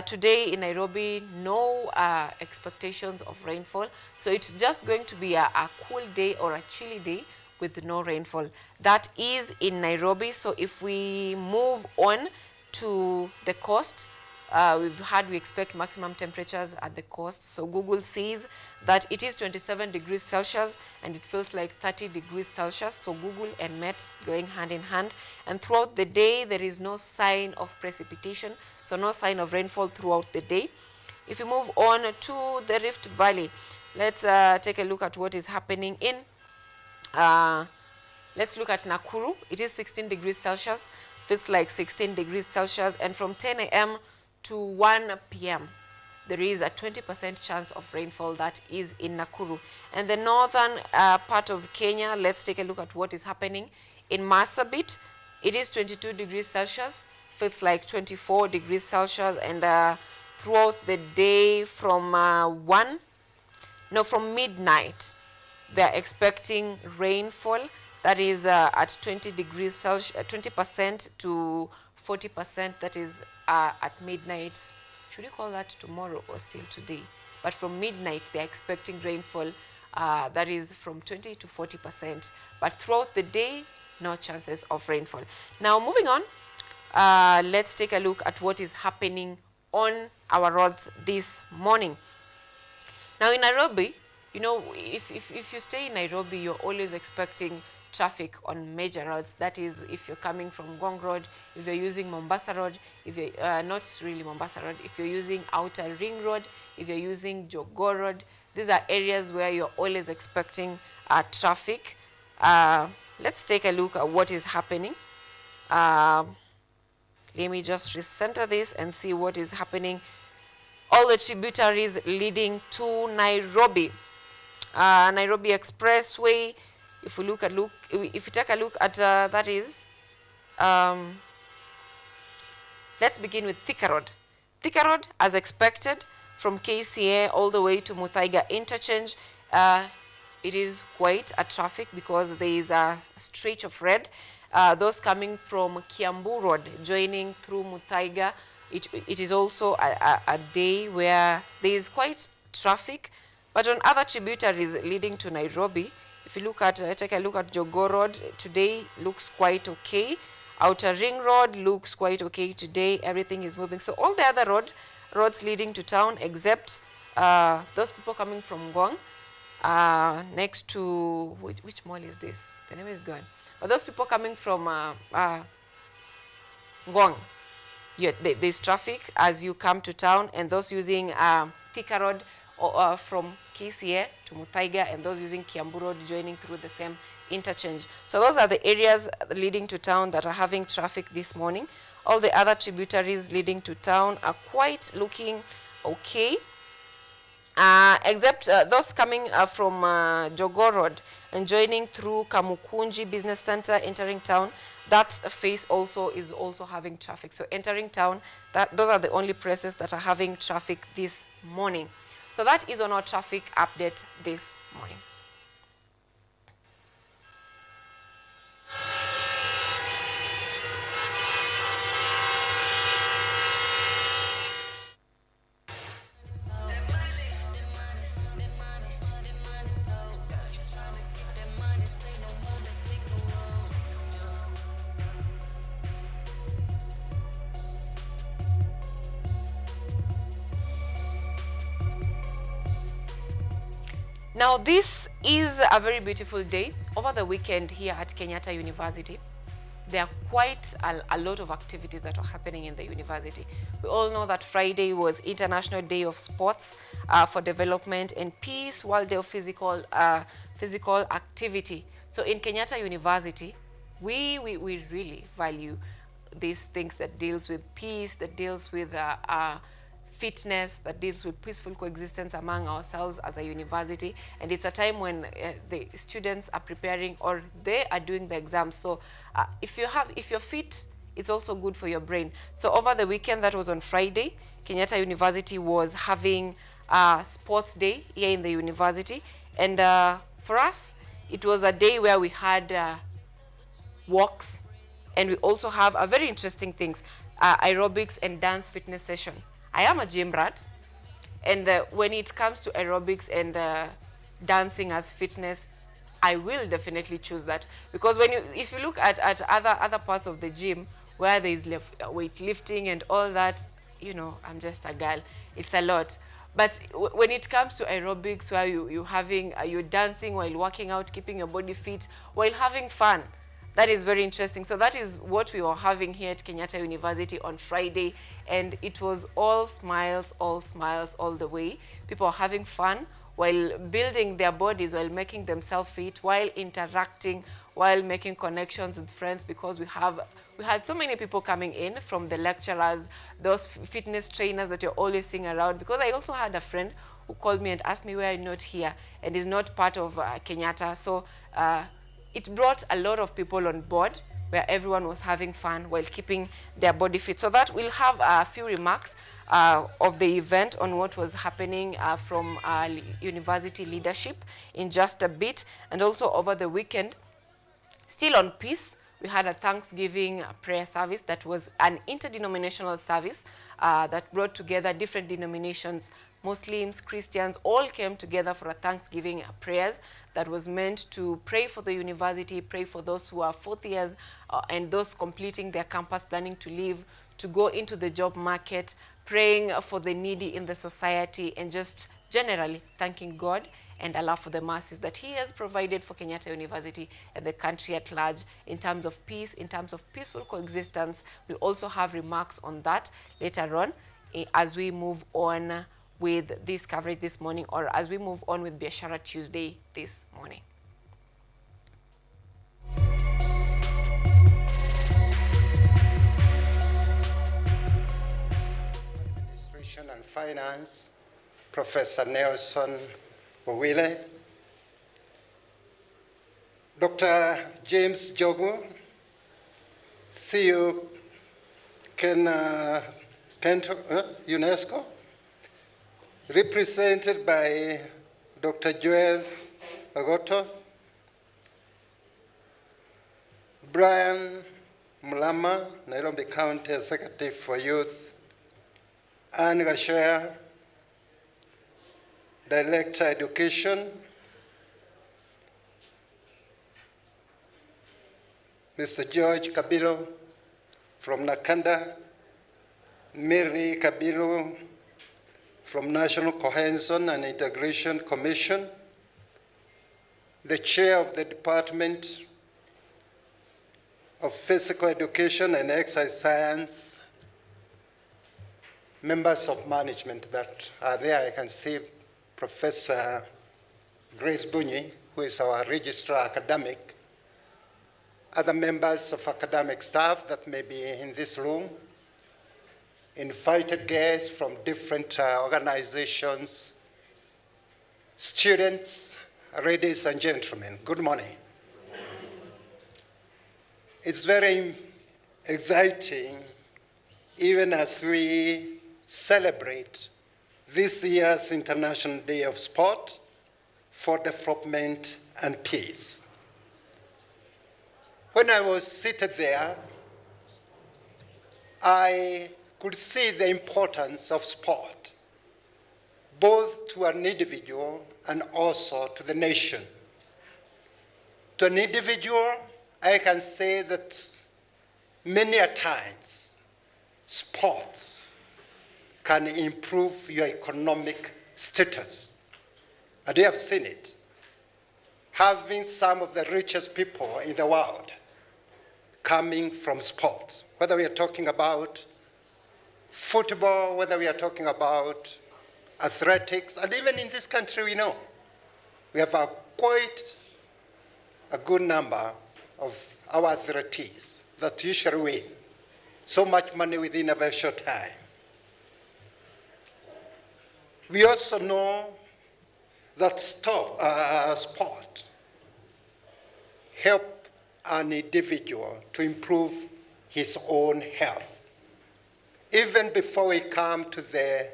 today in Nairobi, no expectations of rainfall. So it's just going to be a cool day or a chilly day with no rainfall. That is in Nairobi. So if we move on to the coast, we expect maximum temperatures at the coast. So Google says that it is 27 degrees Celsius and it feels like 30 degrees Celsius. So Google and Met going hand in hand. And throughout the day, there is no sign of precipitation. So no sign of rainfall throughout the day. If we move on to the Rift Valley, let's take a look at what is happening in let's look at Nakuru. It is 16 degrees Celsius, feels like 16 degrees Celsius, and from 10 a.m. to 1 p.m. there is a 20% chance of rainfall. That is in Nakuru. And the northern part of Kenya, let's take a look at what is happening in Marsabit. It is 22 degrees Celsius, feels like 24 degrees Celsius, and throughout the day from midnight, they're expecting rainfall that is at 20 degrees Celsius, 20% to 40%. That is at midnight. Should you call that tomorrow or still today? But from midnight, they're expecting rainfall that is from 20 to 40%. But throughout the day, no chances of rainfall. Now, moving on, let's take a look at what is happening on our roads this morning. Now, in Nairobi, you know, if you stay in Nairobi, you're always expecting traffic on major roads. That is, if you're coming from Ngong Road, if you're using Mombasa Road, if you're not really Mombasa Road, if you're using Outer Ring Road, if you're using Jogoo Road, these are areas where you're always expecting traffic. Let's take a look at what is happening. Let me just recenter this and see what is happening. All the tributaries leading to Nairobi. Nairobi Expressway. If you take a look at that is, let's begin with Thika Road. Thika Road, as expected, from KCA all the way to Muthaiga interchange, it is quite a traffic because there is a stretch of red. Those coming from Kiambu Road, joining through Muthaiga, it is also a day where there is quite traffic. But on other tributaries leading to Nairobi, if you look at, take a look at Jogoo Road today, looks quite okay. Outer Ring Road looks quite okay today. Everything is moving. So all the other roads leading to town, except those people coming from Ngong, next to, which mall is this? The name is gone. But those people coming from Ngong, there's traffic as you come to town, and those using Thika Road from KCA to Muthaiga, and those using Kiambu Road joining through the same interchange. So those are the areas leading to town that are having traffic this morning. All the other tributaries leading to town are quite looking okay, except those coming from Jogoo Road and joining through Kamukunji Business Center, entering town. That phase also is also having traffic. So entering town, those are the only places that are having traffic this morning. So that is on our traffic update this morning. Now, this is a very beautiful day. Over the weekend here at Kenyatta University, there are quite a lot of activities that are happening in the university. We all know that Friday was International Day of Sports for Development and Peace, World Day of Physical Activity. So in Kenyatta University, we really value these things that deals with peace, that deals with fitness, that deals with peaceful coexistence among ourselves as a university. And it's a time when the students are preparing, or they are doing the exams. So if you're fit, it's also good for your brain. So over the weekend, that was on Friday, Kenyatta University was having sports day here in the university. And for us, it was a day where we had walks, and we also have a very interesting things, aerobics and dance fitness session. I am a gym rat, and when it comes to aerobics and dancing as fitness, I will definitely choose that, because if you look at other parts of the gym where there is weightlifting and all that, you know, I'm just a girl. It's a lot. But when it comes to aerobics, where you're dancing while working out, keeping your body fit while having fun, that is very interesting. So that is what we were having here at Kenyatta University on Friday, and it was all smiles all the way. People are having fun while building their bodies, while making themselves fit, while interacting, while making connections with friends, because we had so many people coming in from the lecturers, those fitness trainers that you're always seeing around. Because I also had a friend who called me and asked me why I'm not here and is not part of Kenyatta. So it brought a lot of people on board, where everyone was having fun while keeping their body fit. So that we'll have a few remarks of the event on what was happening from university leadership in just a bit. And also over the weekend, still on peace, we had a Thanksgiving prayer service that was an interdenominational service that brought together different denominations. Muslims, Christians, all came together for a Thanksgiving prayers that was meant to pray for the university, pray for those who are fourth years and those completing their campus, planning to leave, to go into the job market, praying for the needy in the society, and just generally thanking God and Allah for the mercies that He has provided for Kenyatta University and the country at large in terms of peace, in terms of peaceful coexistence. We'll also have remarks on that later on as we move on with this coverage this morning, or as we move on with Biashara Tuesday this morning. Administration and Finance, Professor Nelson Owile, Dr. James Jogu, CEO, UNESCO, represented by Dr. Joel Agoto, Brian Mulama, Nairobi County Executive for Youth, Anne Gashaya, Director Education, Mr. George Kabilo from Nakanda, Mary Kabilo from National Cohesion and Integration Commission, the Chair of the Department of Physical Education and Exercise Science, members of management that are there. I can see Professor Grace Bunyi, who is our Registrar Academic, other members of academic staff that may be in this room, invited guests from different organizations, students, ladies and gentlemen, good morning. It's very exciting, even as we celebrate this year's International Day of Sport for Development and Peace. When I was seated there, I could see the importance of sport, both to an individual and also to the nation. To an individual, I can say that many a times, sports can improve your economic status. And you have seen it. Having some of the richest people in the world coming from sports, whether we are talking about football, whether we are talking about athletics, and even in this country we know we have quite a good number of our athletes that usually win so much money within a very short time. We also know that sport help an individual to improve his own health. Even before we come to the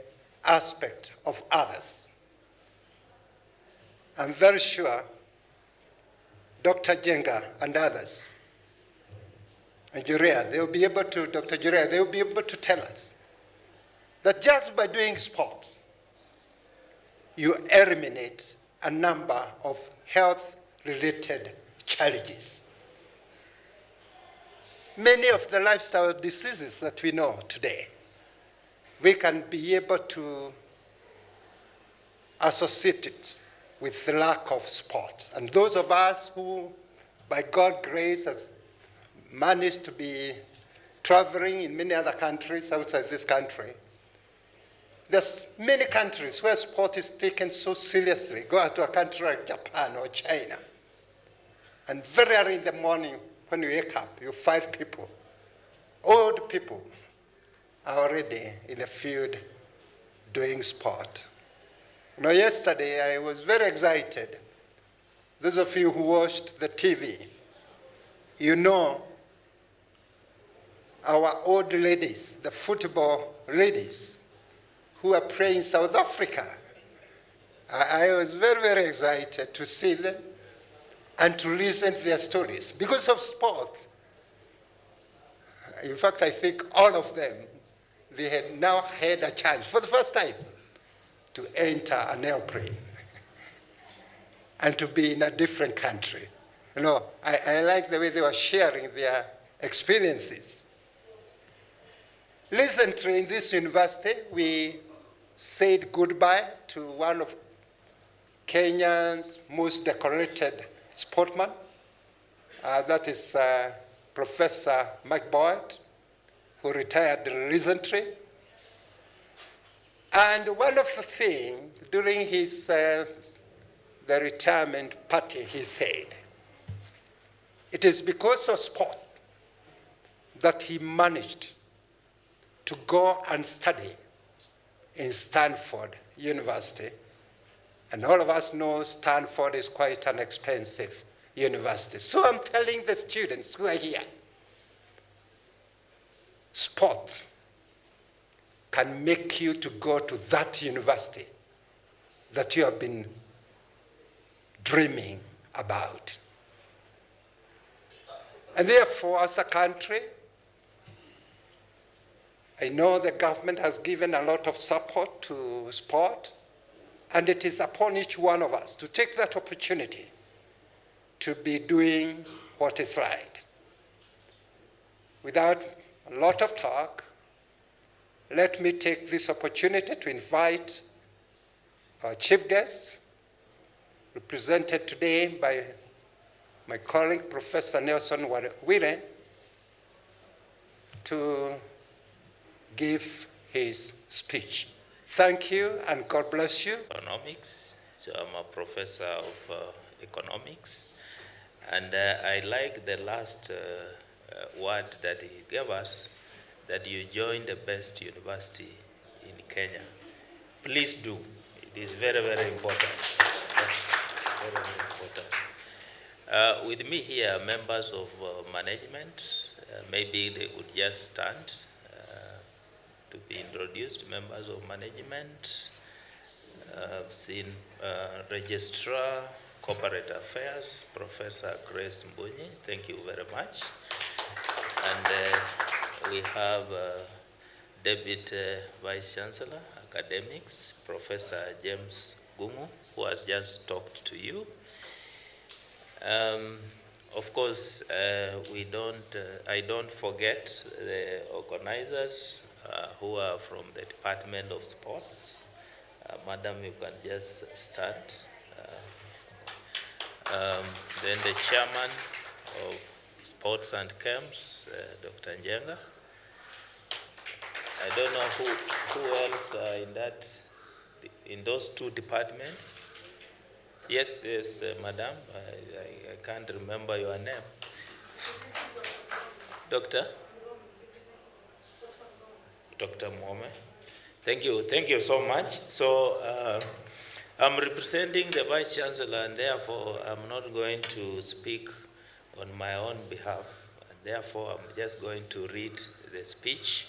aspect of others, I'm very sure Dr. Jenga and others, and Jurea, they'll be able to, Dr. Jurea, they'll be able to tell us that just by doing sports, you eliminate a number of health-related challenges. Many of the lifestyle diseases that we know today, we can be able to associate it with the lack of sport. And those of us who, by God's grace, has managed to be traveling in many other countries outside this country, there's many countries where sport is taken so seriously. Go to a country like Japan or China, and very early in the morning when you wake up, you find people, old people, are already in the field doing sport. You know, yesterday I was very excited. Those of you who watched the TV, you know our old ladies, the football ladies, who are playing in South Africa. I was very, very excited to see them and to listen to their stories because of sport. In fact, I think all of them, they had now had a chance for the first time to enter an airplane and to be in a different country. You know, I like the way they were sharing their experiences. Recently in this university, we said goodbye to one of Kenya's most decorated sportsmen. That is Professor Mike Boyd, who retired recently. And one of the things during his the retirement party, he said, it is because of sport that he managed to go and study in Stanford University. And all of us know Stanford is quite an expensive university. So I'm telling the students who are here, sport can make you to go to that university that you have been dreaming about. And therefore, as a country, I know the government has given a lot of support to sport, and it is upon each one of us to take that opportunity to be doing what is right. without a lot of talk, let me take this opportunity to invite our chief guest, represented today by my colleague, Professor Nelson Wire, to give his speech. Thank you, and God bless you. Economics. So I'm a professor of economics, and I like the last word that he gave us, that you joined the best university in Kenya. Please do. It is very, very important. Very, very important. With me here, members of management, maybe they would just stand to be introduced. Members of management, I've seen Registrar, Corporate Affairs, Professor Grace Mbunyi. Thank you very much. And we have Deputy Vice Chancellor, Academics, Professor James Gungu, who has just talked to you. Of course, I don't forget the organizers who are from the Department of Sports. Madam, you can just start. Then the chairman of Sports and Camps, Dr. Njenga. I don't know who else are in those two departments. Yes, madam. I can't remember your name. Doctor Mwome. Thank you so much. So I'm representing the Vice Chancellor, and therefore I'm not going to speak on my own behalf. And therefore I'm just going to read the speech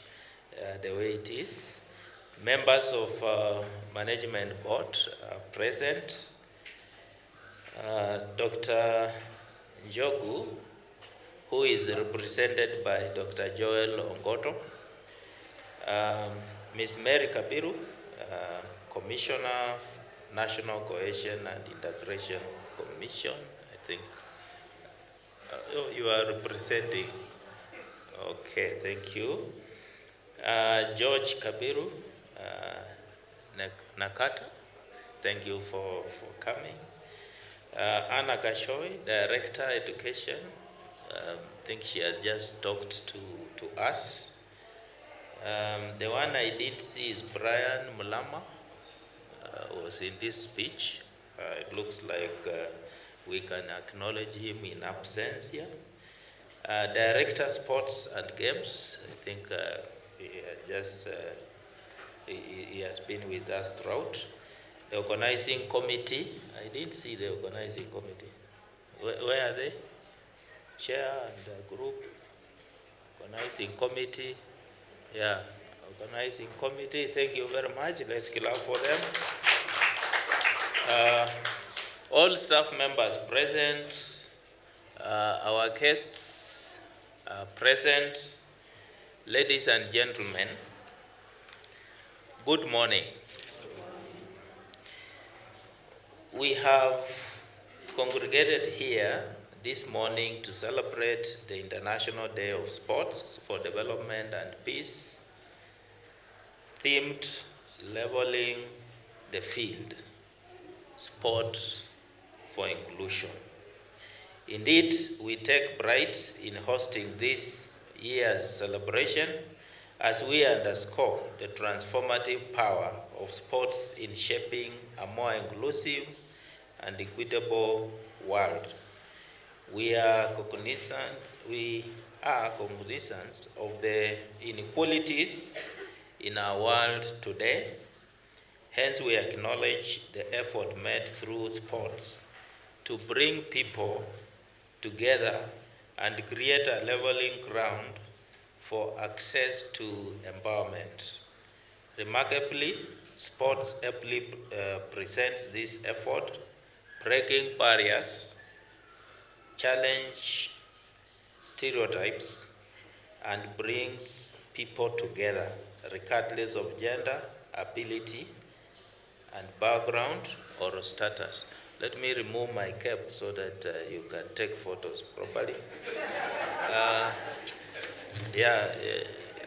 the way it is. Members of Management Board are present. Dr. Njogu, who is represented by Dr. Joel Ongoto. Ms. Mary Kabiru, Commissioner of National Cohesion and Integration Commission, I think. You are representing. Okay, thank you. George Kabiru, Nakata, thank you for coming. Anna Kashoi, Director Education, I think she has just talked to us. The one I didn't see is Brian Mulama, was in this speech. It looks like we can acknowledge him in absence here. Director Sports and Games, I think he has been with us throughout. The organizing committee, I didn't see the organizing committee. Where are they? Chair and group. Organizing committee. Yeah, organizing committee, thank you very much. Let's clap for them. All staff members present, our guests are present. Ladies and gentlemen, good morning. We have congregated here this morning to celebrate the International Day of Sports for Development and Peace, themed Leveling the Field, Sport for Inclusion. Indeed, we take pride in hosting this year's celebration as we underscore the transformative power of sports in shaping a more inclusive and equitable world. We are cognizant of the inequalities in our world today. Hence, we acknowledge the effort made through sports to bring people together and create a leveling ground for access to empowerment. Remarkably, sports aptly presents this effort, breaking barriers, challenge stereotypes, and brings people together, regardless of gender, ability, and background or status. Let me remove my cap so that you can take photos properly.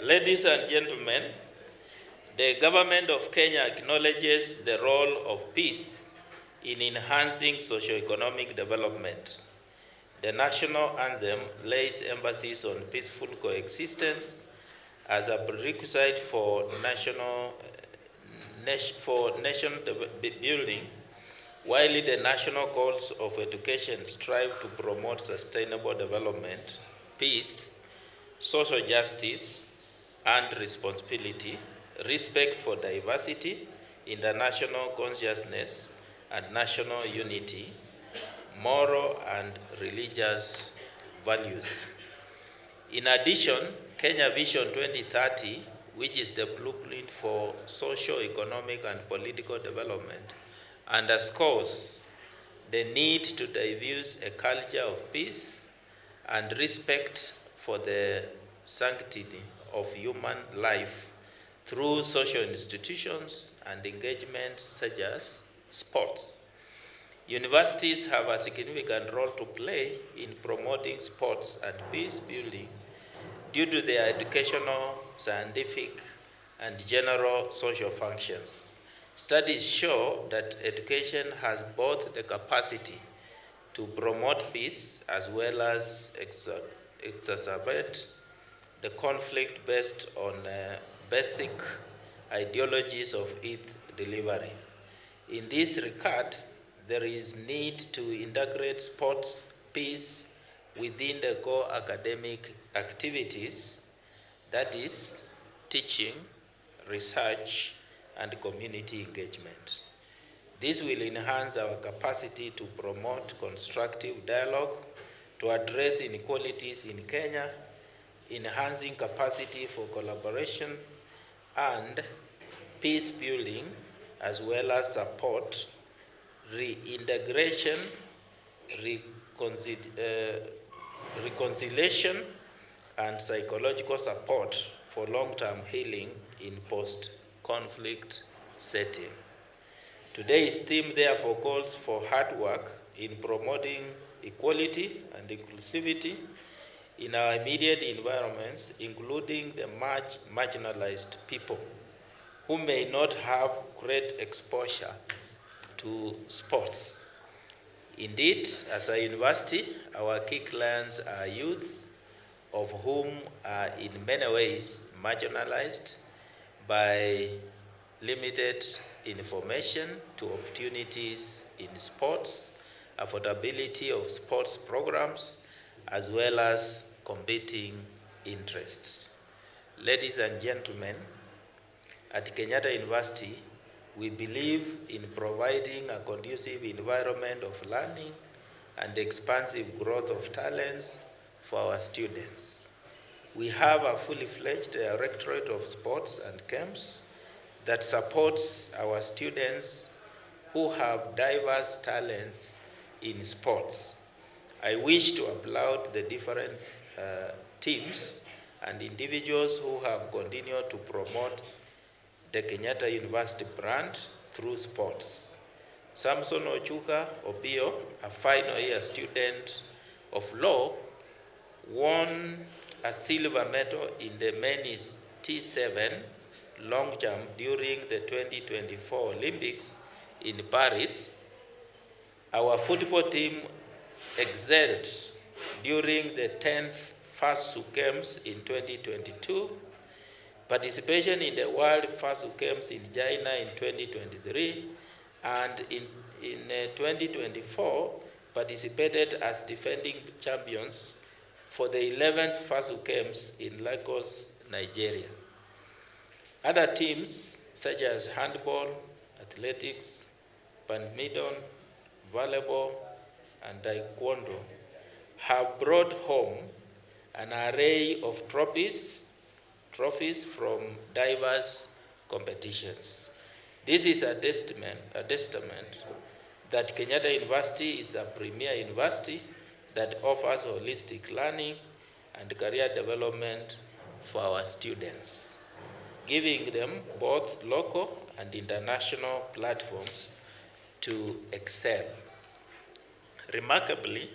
Ladies and gentlemen, the government of Kenya acknowledges the role of peace in enhancing socio-economic development. The national anthem lays emphasis on peaceful coexistence as a prerequisite for nation building, while the national goals of education strive to promote sustainable development, peace, social justice and responsibility, respect for diversity, international consciousness and national unity, moral and religious values. In addition, Kenya Vision 2030, which is the blueprint for socio-economic and political development, underscores the need to diffuse a culture of peace and respect for the sanctity of human life through social institutions and engagements such as sports. Universities have a significant role to play in promoting sports and peace building due to their educational, scientific, and general social functions. Studies show that education has both the capacity to promote peace as well as exacerbate the conflict based on basic ideologies of its delivery. In this regard, there is need to integrate sports peace within the core academic activities, that is, teaching, research, and community engagement. This will enhance our capacity to promote constructive dialogue, to address inequalities in Kenya, enhancing capacity for collaboration and peace building, as well as support reintegration, reconciliation, and psychological support for long-term healing in post-conflict setting. Today's theme therefore calls for hard work in promoting equality and inclusivity in our immediate environments, including the much marginalized people who may not have great exposure to sports. Indeed, as a university, our key clients are youth, of whom are in many ways marginalized by limited information to opportunities in sports, affordability of sports programs, as well as competing interests. Ladies and gentlemen, at Kenyatta University, we believe in providing a conducive environment of learning and expansive growth of talents for our students. We have a fully fledged Directorate of Sports and Camps that supports our students who have diverse talents in sports. I wish to applaud the different teams and individuals who have continued to promote the Kenyatta University brand through sports. Samson Ochuka Opio, a final year student of law, won a silver medal in the men's T7 long jump during the 2024 Olympics in Paris. Our football team excelled during the 10th FASU Games in 2022, participation in the World FASU Games in China in 2023, and in 2024 participated as defending champions for the 11th FASU Games in Lagos, Nigeria. Other teams such as handball, athletics, badminton, volleyball, and taekwondo have brought home an array of trophies from diverse competitions. This is a testament that Kenyatta University is a premier university that offers holistic learning and career development for our students, giving them both local and international platforms to excel. Remarkably,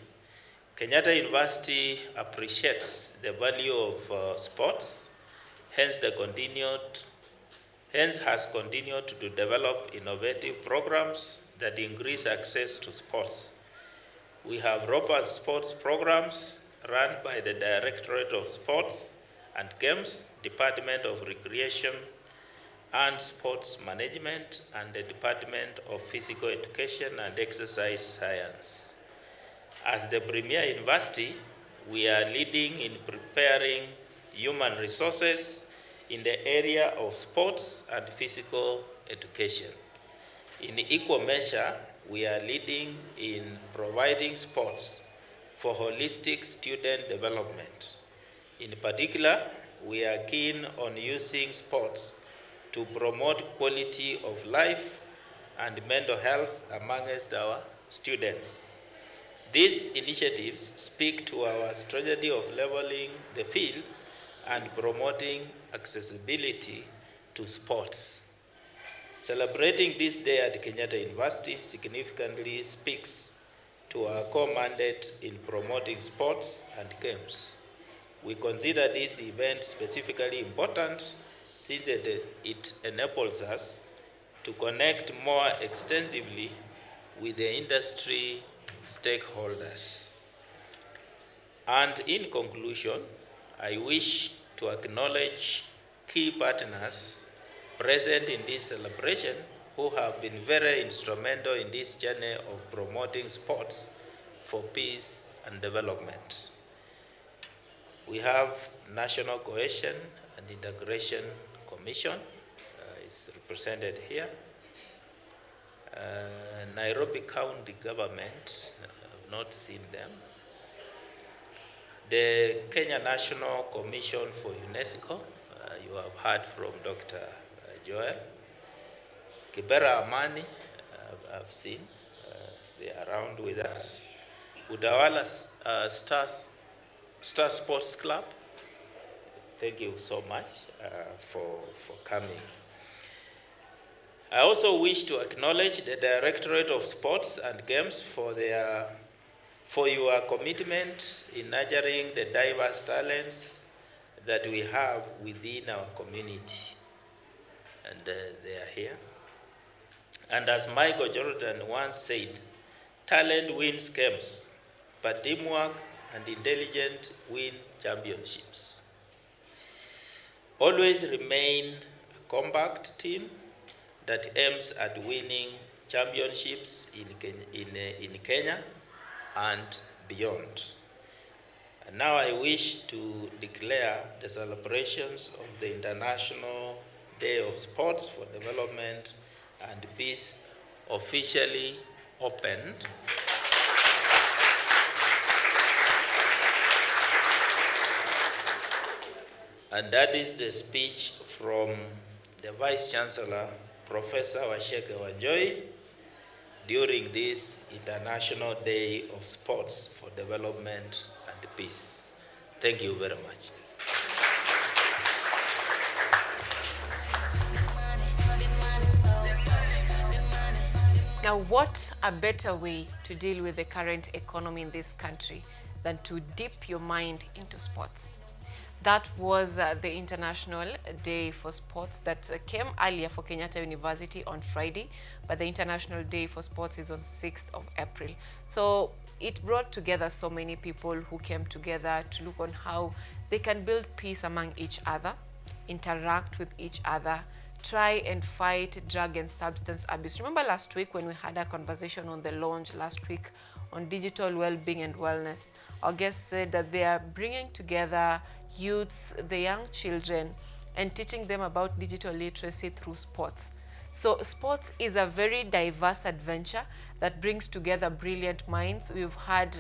Kenyatta University appreciates the value of sports, hence has continued to develop innovative programs that increase access to sports. We have robust sports programs run by the Directorate of Sports and Games, Department of Recreation and Sports Management, and the Department of Physical Education and Exercise Science. As the premier university, we are leading in preparing human resources in the area of sports and physical education. In equal measure, we are leading in providing sports for holistic student development. In particular, we are keen on using sports to promote quality of life and mental health amongst our students. These initiatives speak to our strategy of leveling the field and promoting accessibility to sports. Celebrating this day at Kenyatta University significantly speaks to our core mandate in promoting sports and games. We consider this event specifically important since it enables us to connect more extensively with the industry stakeholders. And in conclusion, I wish to acknowledge key partners present in this celebration who have been very instrumental in this journey of promoting sports for peace and development. We have National Cohesion and Integration Commission, is represented here. Nairobi County Government, I've not seen them. The Kenya National Commission for UNESCO, you have heard from Dr. Joel. Kibera Amani, I've seen, they are around with us. Udawala Star Sports Club, thank you so much for coming. I also wish to acknowledge the Directorate of Sports and Games for your commitment in nurturing the diverse talents that we have within our community. And they are here. And as Michael Jordan once said, talent wins games, but teamwork and intelligence win championships. Always remain a compact team that aims at winning championships in Kenya and beyond. And now I wish to declare the celebrations of the International Day of Sports for Development and Peace officially opened. And that is the speech from the Vice Chancellor, Professor Washeke Wanjohi, during this International Day of Sports for Development and Peace. Thank you very much. Now, what a better way to deal with the current economy in this country than to dip your mind into sports? That was the International Day for Sports that came earlier for Kenyatta University on Friday, but the International Day for Sports is on 6th of April. So it brought together so many people who came together to look on how they can build peace among each other, interact with each other, try and fight drug and substance abuse. Remember last week when we had a conversation on the launch last week on digital well-being and wellness, our guest said that they are bringing together youths, the young children, and teaching them about digital literacy through sports. So sports is a very diverse adventure that brings together brilliant minds. We've had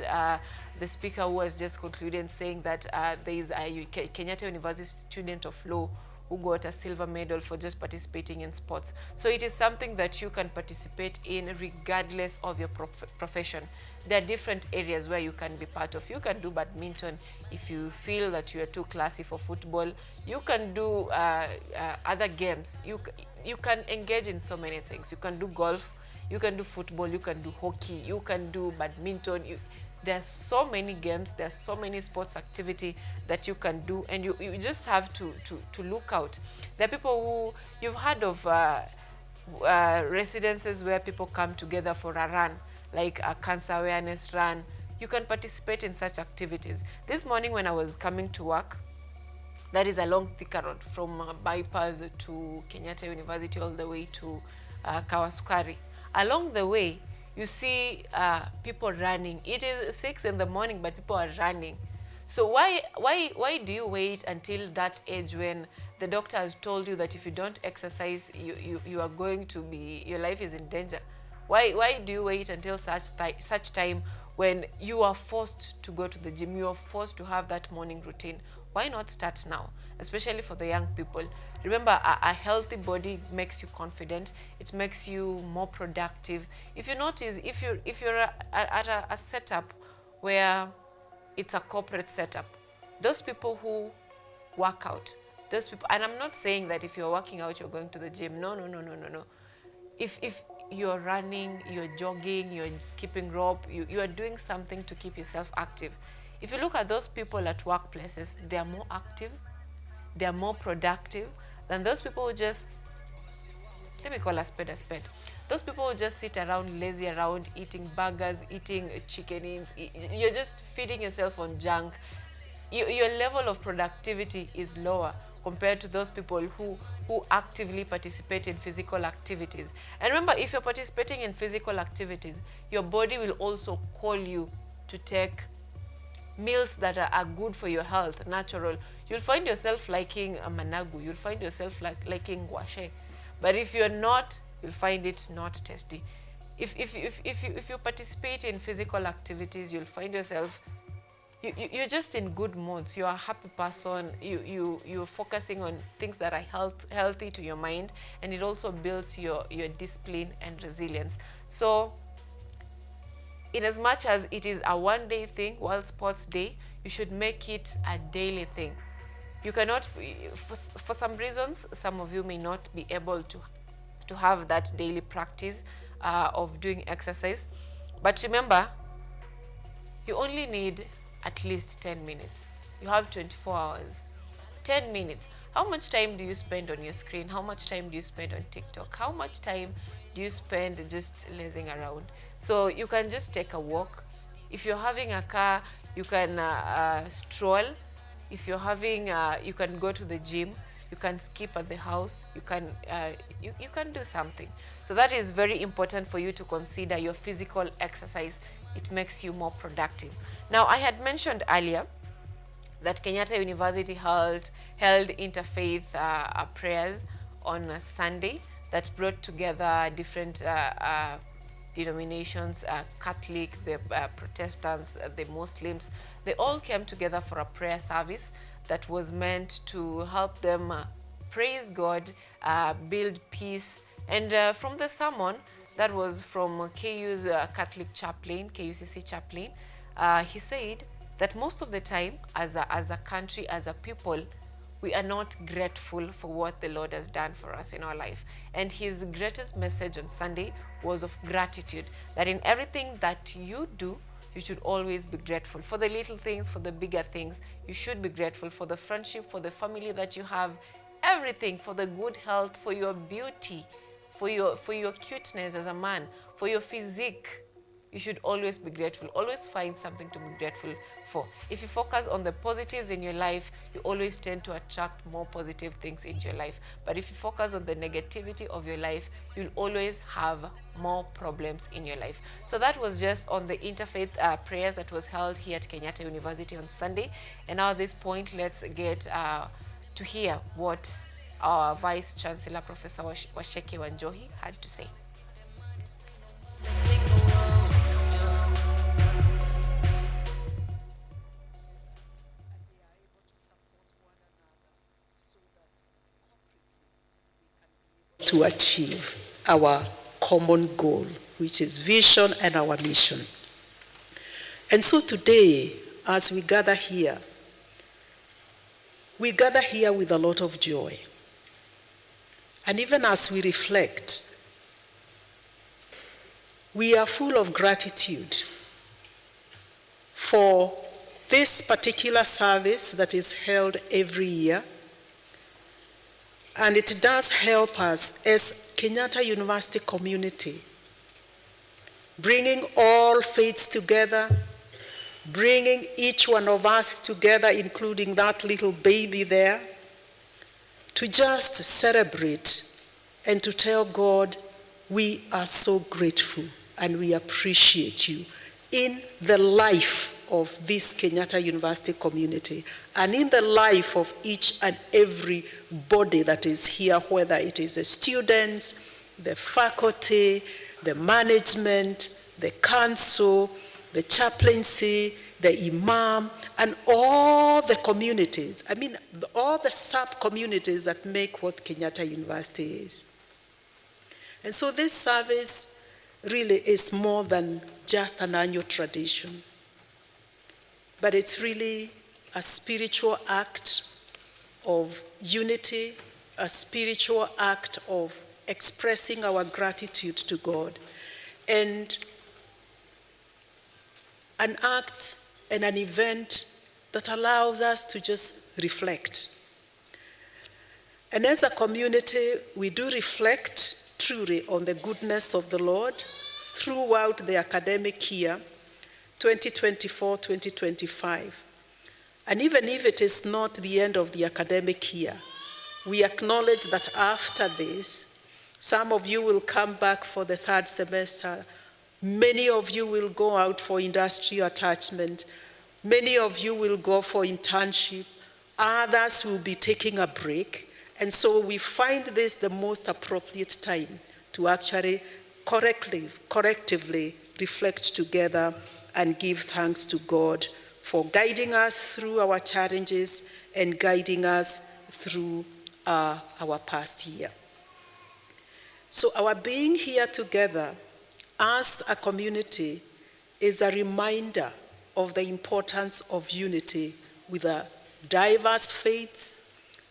the speaker who has just concluded saying that there is a Kenyatta University student of law who got a silver medal for just participating in sports. So it is something that you can participate in regardless of your profession. There are different areas where you can be part of. You can do badminton if you feel that you are too classy for football. You can do other games. You can engage in so many things. You can do golf, you can do football, you can do hockey, you can do badminton. There are so many games, there are so many sports activity that you can do, and you just have to look out. There are people who, you've heard of residences where people come together for a run, like a cancer awareness run. You can participate in such activities. This morning when I was coming to work, that is along Thika Road from Bypass to Kenyatta University all the way to Kawasukari. Along the way, you see people running. It is 6 in the morning, but people are running. So why do you wait until that age when the doctor has told you that if you don't exercise, you are going to be, your life is in danger? Why do you wait until such time when you are forced to go to the gym, you are forced to have that morning routine? Why not start now, especially for the young people? Remember, a healthy body makes you confident. It makes you more productive. If you notice, if you're at a setup where it's a corporate setup, those people who work out, those people, and I'm not saying that if you're working out, you're going to the gym. No. If you're running, you're jogging, you're skipping rope, you are doing something to keep yourself active. If you look at those people at workplaces, they are more active, they are more productive than those people who just, let me call a spade a spade. Those people who just sit around, lazy around, eating burgers, eating chicken wings. You're just feeding yourself on junk. Your level of productivity is lower compared to those people who actively participate in physical activities. And remember, if you're participating in physical activities, your body will also call you to take meals that are good for your health, natural. You'll find yourself liking a managu. You'll find yourself liking guashe. But if you're not, you'll find it not tasty. If you participate in physical activities, you'll find yourself, you're just in good moods. You're a happy person. You're focusing on things that are healthy to your mind, and it also builds your discipline and resilience. So in as much as it is a one-day thing, World Sports Day, you should make it a daily thing. You cannot, for some reasons, some of you may not be able to have that daily practice of doing exercise. But remember, you only need at least 10 minutes. You have 24 hours. 10 minutes. How much time do you spend on your screen? How much time do you spend on TikTok? How much time do you spend just lazing around? So you can just take a walk. If you're having a car, you can stroll. If you're having, you can go to the gym. You can skip at the house. You can do something. So that is very important for you to consider your physical exercise. It makes you more productive. Now, I had mentioned earlier that Kenyatta University held interfaith prayers on a Sunday that brought together different denominations, Catholic, the Protestants, the Muslims. They all came together for a prayer service that was meant to help them praise God, build peace. And from the sermon, that was from KU's Catholic chaplain, KUCC chaplain, he said that most of the time, as a country, as a people, we are not grateful for what the Lord has done for us in our life. And his greatest message on Sunday was of gratitude, that in everything that you do, you should always be grateful. For the little things, for the bigger things, you should be grateful. For the friendship, for the family that you have, everything, for the good health, for your beauty, for your cuteness as a man, for your physique. You should always be grateful. Always find something to be grateful for. If you focus on the positives in your life, you always tend to attract more positive things into your life. But if you focus on the negativity of your life, you'll always have more problems in your life. So that was just on the interfaith prayers that was held here at Kenyatta University on Sunday. And now at this point, let's get to hear what our Vice Chancellor, Professor Washeke Wanjohi, had to say. To achieve our common goal, which is vision and our mission. And so today, as we gather here with a lot of joy. And even as we reflect, we are full of gratitude for this particular service that is held every year. And it does help us as Kenyatta University community, bringing all faiths together, bringing each one of us together, including that little baby there, to just celebrate and to tell God, we are so grateful and we appreciate you in the life of this Kenyatta University community and in the life of each and every body that is here, whether it is the students, the faculty, the management, the council, the chaplaincy, the imam, and all the communities. I mean, all the sub-communities that make what Kenyatta University is. And so this service really is more than just an annual tradition, but it's really a spiritual act of unity, a spiritual act of expressing our gratitude to God, and an act and an event that allows us to just reflect. And as a community, we do reflect truly on the goodness of the Lord throughout the academic year, 2024-2025. And even if it is not the end of the academic year, we acknowledge that after this, some of you will come back for the third semester. Many of you will go out for industrial attachment. Many of you will go for internship. Others will be taking a break. And so we find this the most appropriate time to actually correctively reflect together and give thanks to God for guiding us through our challenges and guiding us through our past year. So our being here together as a community is a reminder of the importance of unity with our diverse faiths,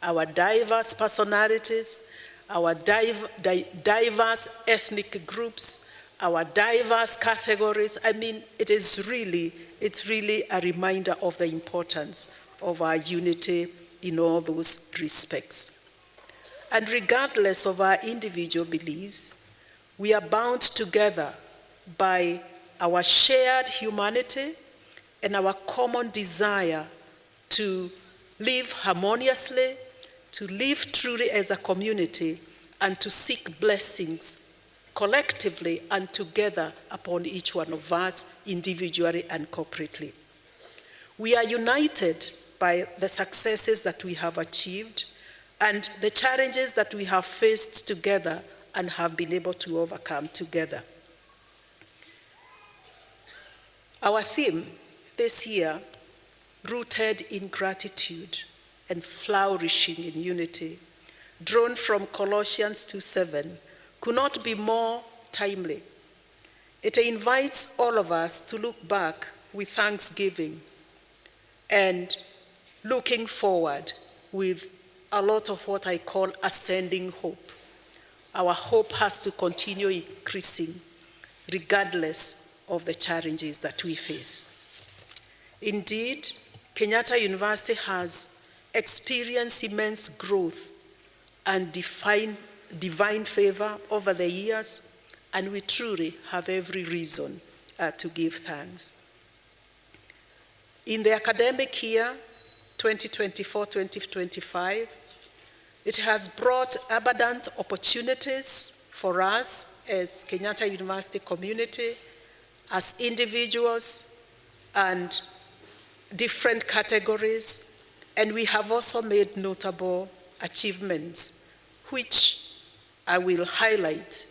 our diverse personalities, our diverse ethnic groups, our diverse categories. I mean, it's really a reminder of the importance of our unity in all those respects. And regardless of our individual beliefs, we are bound together by our shared humanity and our common desire to live harmoniously, to live truly as a community, and to seek blessings collectively and together upon each one of us, individually and corporately. We are united by the successes that we have achieved and the challenges that we have faced together and have been able to overcome together. Our theme this year, rooted in gratitude and flourishing in unity, drawn from Colossians 2:7, could not be more timely. It invites all of us to look back with thanksgiving and looking forward with a lot of what I call ascending hope. Our hope has to continue increasing regardless of the challenges that we face. Indeed, Kenyatta University has experienced immense growth and divine favor over the years, and we truly have every reason to give thanks. In the academic year 2024-2025, it has brought abundant opportunities for us as Kenyatta University community, as individuals and different categories, and we have also made notable achievements, which I will highlight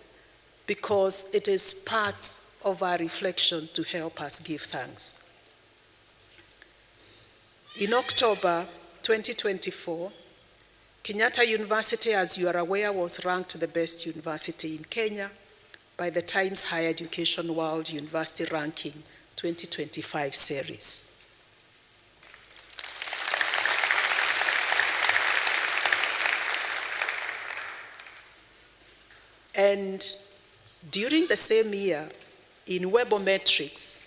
because it is part of our reflection to help us give thanks. In October 2024, Kenyatta University, as you are aware, was ranked the best university in Kenya by the Times Higher Education World University Ranking 2025 series. And during the same year, in Webometrics,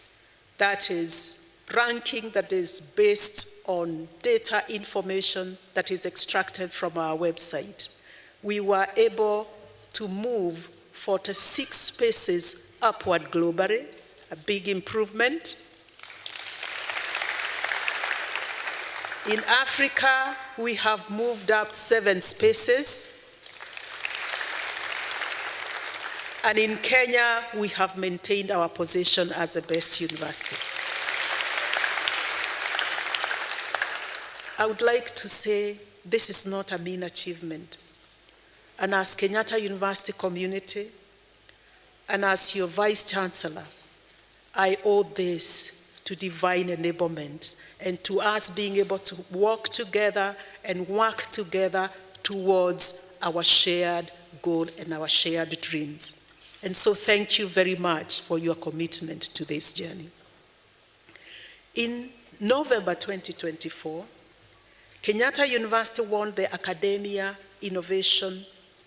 that is ranking that is based on data information that is extracted from our website. We were able to move 46 spaces upward globally, a big improvement. In Africa, we have moved up 7 spaces. And in Kenya, we have maintained our position as the best university. I would like to say this is not a mean achievement. And as Kenyatta University community, and as your Vice Chancellor, I owe this to divine enablement and to us being able to walk together and work together towards our shared goal and our shared dreams. And so thank you very much for your commitment to this journey. In November 2024, Kenyatta University won the Academia Innovation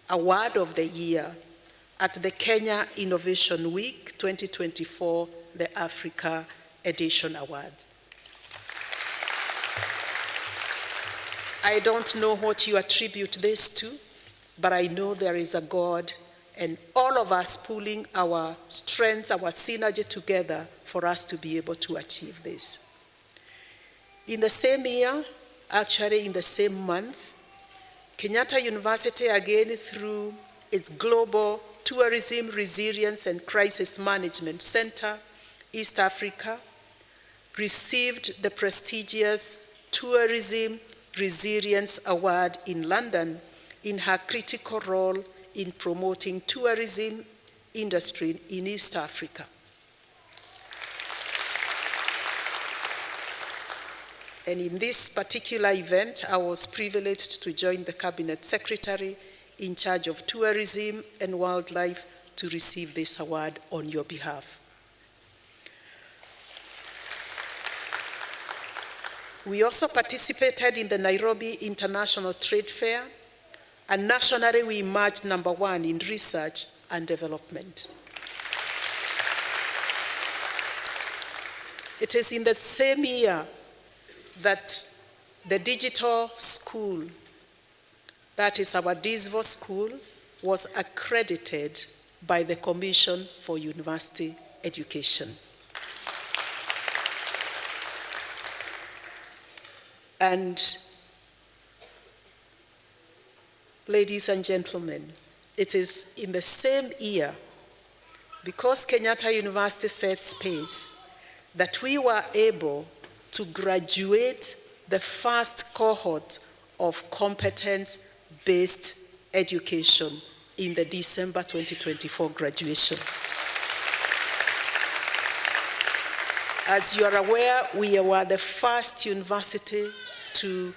Award of the Year at the Kenya Innovation Week 2024, the Africa Edition Awards. I don't know what you attribute this to, but I know there is a God, and all of us pulling our strengths, our synergy together for us to be able to achieve this. In the same year, actually in the same month, Kenyatta University, again through its Global Tourism Resilience and Crisis Management Center, East Africa, received the prestigious Tourism Resilience Award in London in her critical role in promoting tourism industry in East Africa. And in this particular event, I was privileged to join the Cabinet Secretary in charge of tourism and wildlife to receive this award on your behalf. We also participated in the Nairobi International Trade Fair, and nationally we emerged #1 in research and development. It is in the same year that the digital school, that is our DISVO school, was accredited by the Commission for University Education. And ladies and gentlemen, it is in the same year, because Kenyatta University sets pace, that we were able to graduate the first cohort of competence-based education in the December 2024 graduation. As you are aware, we were the first university to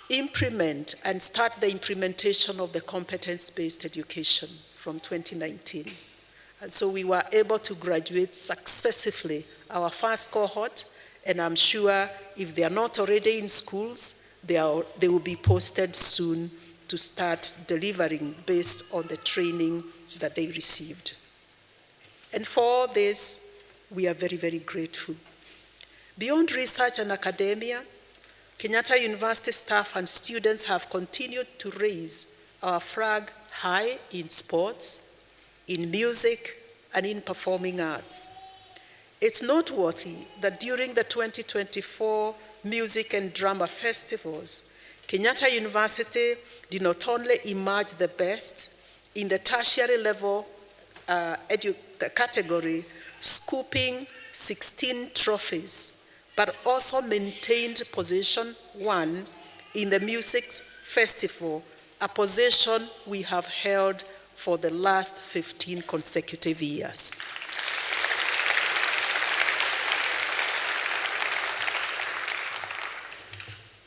implement and start the implementation of the competence-based education from 2019. And so we were able to graduate successively our first cohort, and I'm sure if they are not already in schools, they will be posted soon to start delivering based on the training that they received. And for this, we are very, very grateful. Beyond research and academia, Kenyatta University staff and students have continued to raise our flag high in sports, in music, and in performing arts. It's noteworthy that during the 2024 Music and Drama Festivals, Kenyatta University did not only emerge the best in the tertiary level category, scooping 16 trophies, but also maintained position 1 in the music festival, a position we have held for the last 15 consecutive years.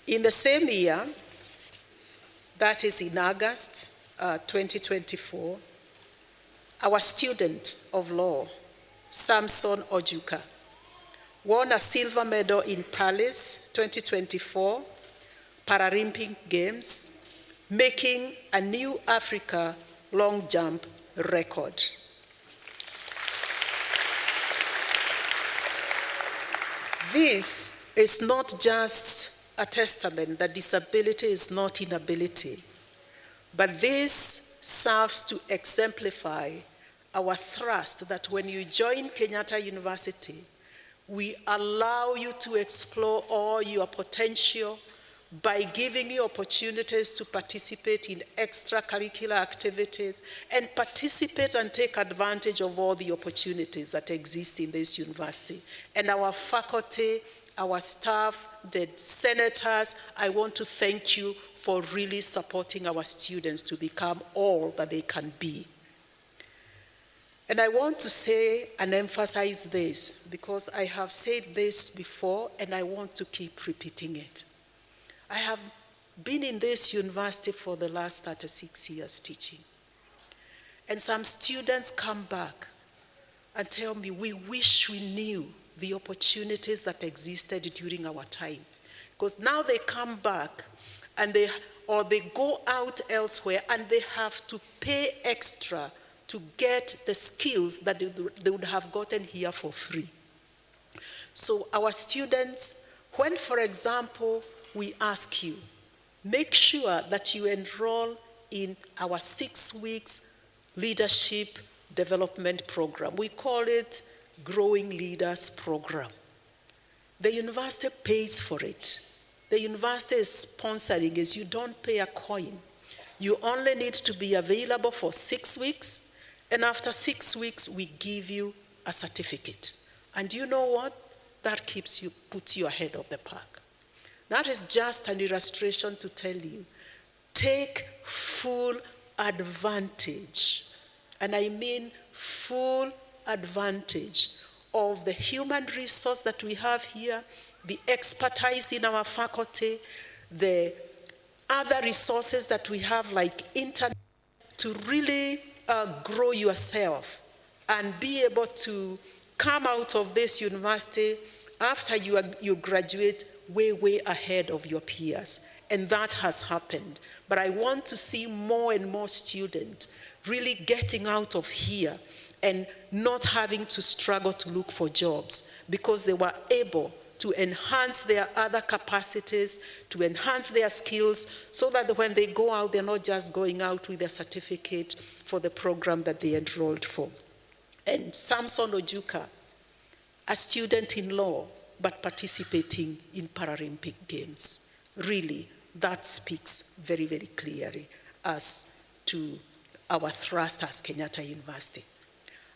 In the same year, that is in August 2024, our student of law, Samson Ojuka, won a silver medal in Paris 2024 Paralympic Games, making a new Africa long jump record. This is not just a testament that disability is not inability, but this serves to exemplify our thrust that when you join Kenyatta University, we allow you to explore all your potential by giving you opportunities to participate in extracurricular activities and participate and take advantage of all the opportunities that exist in this university. And our faculty, our staff, the senators, I want to thank you for really supporting our students to become all that they can be. And I want to say and emphasize this because I have said this before and I want to keep repeating it. I have been in this university for the last 36 years teaching. And some students come back and tell me, we wish we knew the opportunities that existed during our time. Because now they come back and they go out elsewhere and they have to pay extra to get the skills that they would have gotten here for free. So our students, when, for example, we ask you, make sure that you enroll in our 6 weeks leadership development program. We call it Growing Leaders Program. The university pays for it. The university is sponsoring it. You don't pay a coin. You only need to be available for 6 weeks, and after 6 weeks, we give you a certificate. And you know what? That puts you ahead of the pack. That is just an illustration to tell you, take full advantage, and I mean full advantage of the human resource that we have here, the expertise in our faculty, the other resources that we have like internet to really grow yourself and be able to come out of this university after you graduate way ahead of your peers. And that has happened. But I want to see more and more students really getting out of here and not having to struggle to look for jobs because they were able to enhance their other capacities, to enhance their skills, so that when they go out, they're not just going out with a certificate for the program that they enrolled for. And Samson Ojuka, a student in law, but participating in Paralympic Games. Really, that speaks very clearly as to our thrust as Kenyatta University.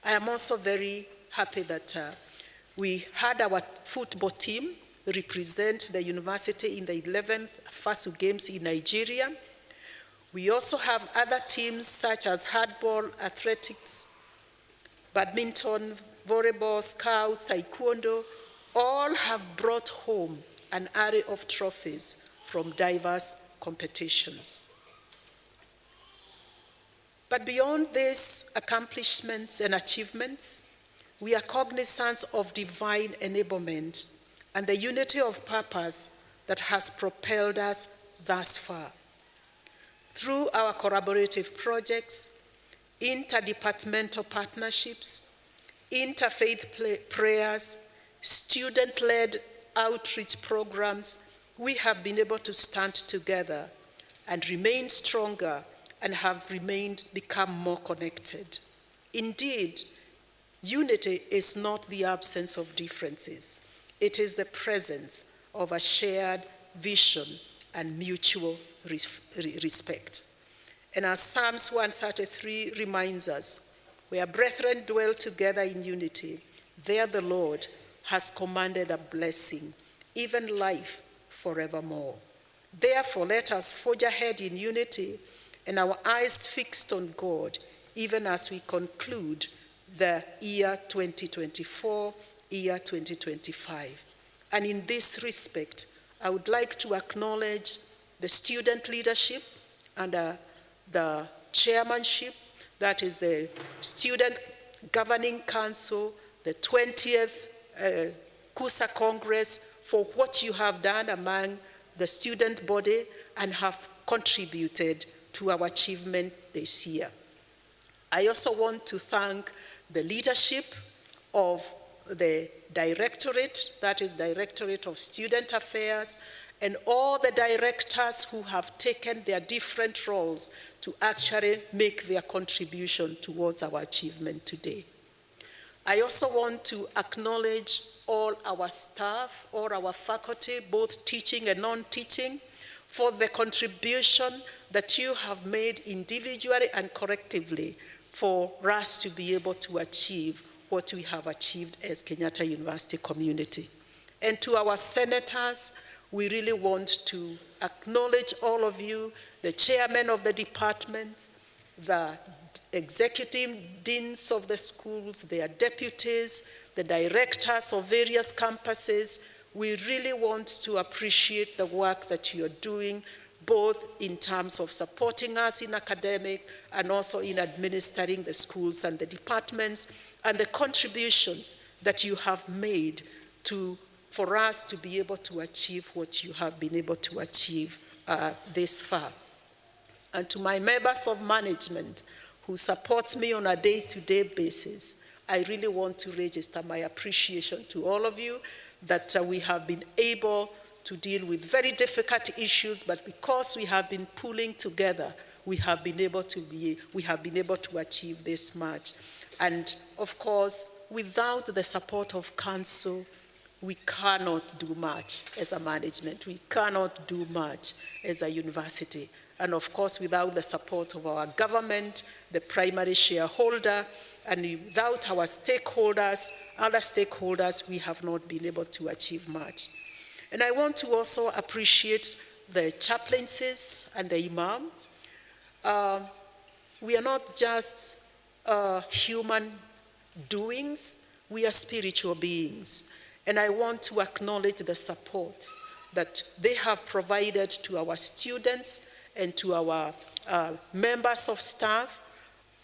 I am also very happy that we had our football team represent the university in the 11th FASU Games in Nigeria. We also have other teams such as handball, athletics, badminton, volleyball, scouts, taekwondo, all have brought home an array of trophies from diverse competitions. But beyond these accomplishments and achievements, we are cognizant of divine enablement and the unity of purpose that has propelled us thus far. Through our collaborative projects, interdepartmental partnerships, interfaith prayers, student-led outreach programs, we have been able to stand together and remain stronger and have become more connected. Indeed, unity is not the absence of differences. It is the presence of a shared vision and mutual respect. And as Psalms 133 reminds us, where brethren dwell together in unity, there the Lord has commanded a blessing, even life forevermore. Therefore, let us forge ahead in unity and our eyes fixed on God, even as we conclude the year 2024, year 2025. And in this respect, I would like to acknowledge the student leadership under the chairmanship, that is the Student Governing Council, the 20th KUSA Congress, for what you have done among the student body and have contributed to our achievement this year. I also want to thank the leadership of the directorate, that is Directorate of Student Affairs, and all the directors who have taken their different roles to actually make their contribution towards our achievement today. I also want to acknowledge all our staff, all our faculty, both teaching and non-teaching, for the contribution that you have made individually and collectively for us to be able to achieve what we have achieved as Kenyatta University community. And to our senators, we really want to acknowledge all of you, the chairmen of the departments, the executive deans of the schools, their deputies, the directors of various campuses. We really want to appreciate the work that you're doing, both in terms of supporting us in academic and also in administering the schools and the departments, and the contributions that you have made for us to be able to achieve what you have been able to achieve this far. And to my members of management who support me on a day-to-day basis, I really want to register my appreciation to all of you that we have been able to deal with very difficult issues, but because we have been pulling together, we have been able to achieve this much. And of course, without the support of council, we cannot do much as a management. We cannot do much as a university. And of course, without the support of our government, the primary shareholder, and without our stakeholders, other stakeholders, we have not been able to achieve much. And I want to also appreciate the chaplaincies and the imam. We are not just human doings, we are spiritual beings. And I want to acknowledge the support that they have provided to our students and to our members of staff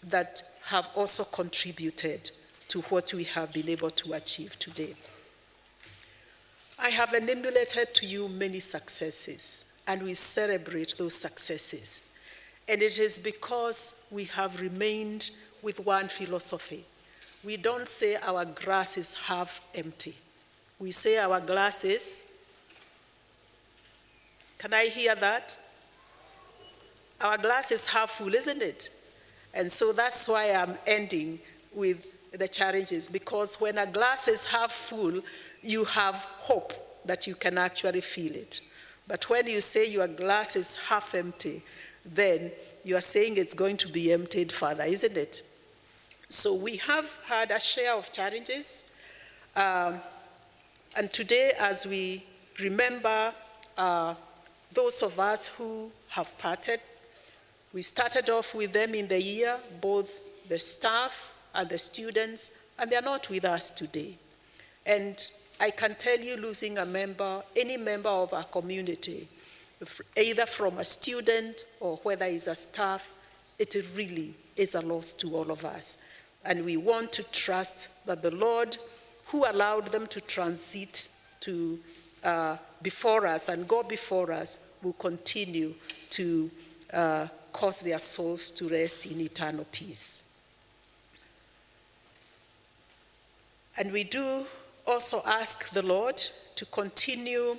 that have also contributed to what we have been able to achieve today. I have enumerated to you many successes, and we celebrate those successes. And it is because we have remained with one philosophy. We don't say our glass is half empty. We say our glass is, can I hear that? Our glass is half full, isn't it? And so that's why I'm ending with the challenges, because when a glass is half full, you have hope that you can actually feel it. But when you say your glass is half empty, then you are saying it's going to be emptied further, isn't it? So we have had a share of challenges. And today, as we remember those of us who have parted, we started off with them in the year, both the staff and the students, and they're not with us today. And I can tell you, losing a member, any member of our community, either from a student or whether it's a staff, it really is a loss to all of us. And we want to trust that the Lord, who allowed them to transit to before us and go before us, will continue to cause their souls to rest in eternal peace. And we do also ask the Lord to continue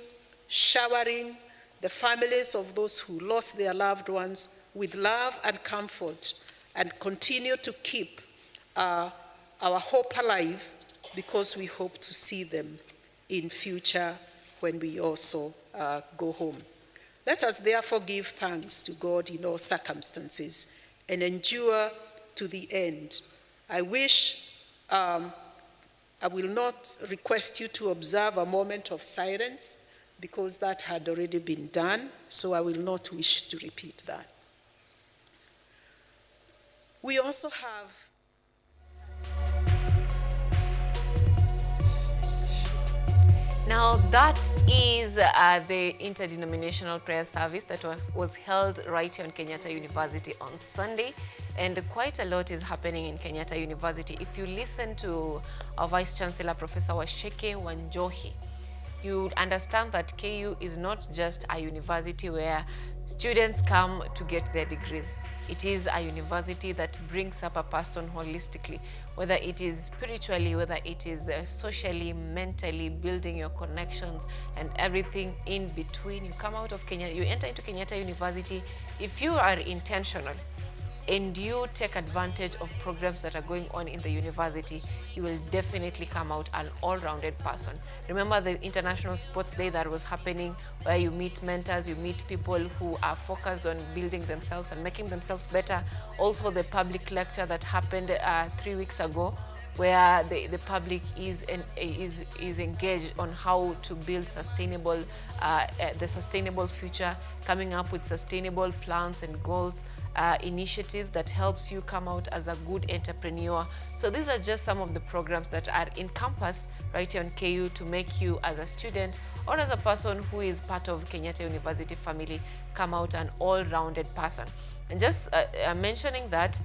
showering the families of those who lost their loved ones with love and comfort, and continue to keep our hope alive, because we hope to see them in future when we also go home. Let us therefore give thanks to God in all circumstances and endure to the end. I will not request you to observe a moment of silence, because that had already been done, so I will not wish to repeat that. We also have Now that is the interdenominational prayer service that was held right here on Kenyatta University on Sunday, and quite a lot is happening in Kenyatta University. If you listen to our Vice Chancellor, Professor Washeke Wanjohi, you understand that KU is not just a university where students come to get their degrees. It is a university that brings up a person holistically, whether it is spiritually, whether it is socially, mentally, building your connections and everything in between. You come out of Kenya, you enter into Kenyatta University. If you are intentional and you take advantage of programs that are going on in the university, you will definitely come out an all-rounded person. Remember the International Sports Day that was happening, where you meet mentors, you meet people who are focused on building themselves and making themselves better. Also the public lecture that happened 3 weeks ago, where the public is engaged on how to build sustainable, the sustainable future, coming up with sustainable plans and goals, initiatives that helps you come out as a good entrepreneur. So these are just some of the programs that are in campus right here on KU to make you as a student or as a person who is part of Kenyatta University family come out an all-rounded person. And just mentioning that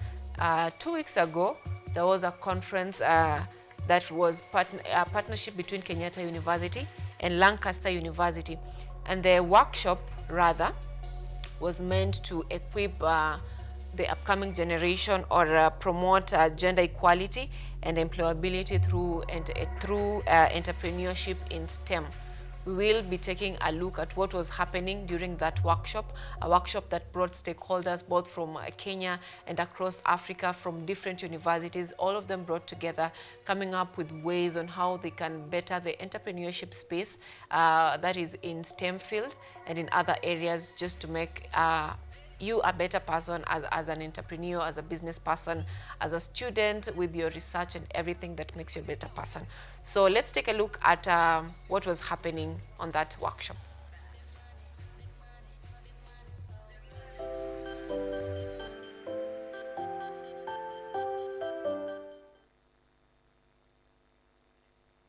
2 weeks ago, there was a conference that was a partnership between Kenyatta University and Lancaster University. And the workshop, rather, was meant to equip the upcoming generation or promote gender equality and employability through entrepreneurship in STEM. We will be taking a look at what was happening during that workshop, a workshop that brought stakeholders both from Kenya and across Africa from different universities, all of them brought together, coming up with ways on how they can better the entrepreneurship space that is in STEM field and in other areas, just to make you a better person as an entrepreneur, as a business person, as a student with your research and everything that makes you a better person. So let's take a look at what was happening on that workshop.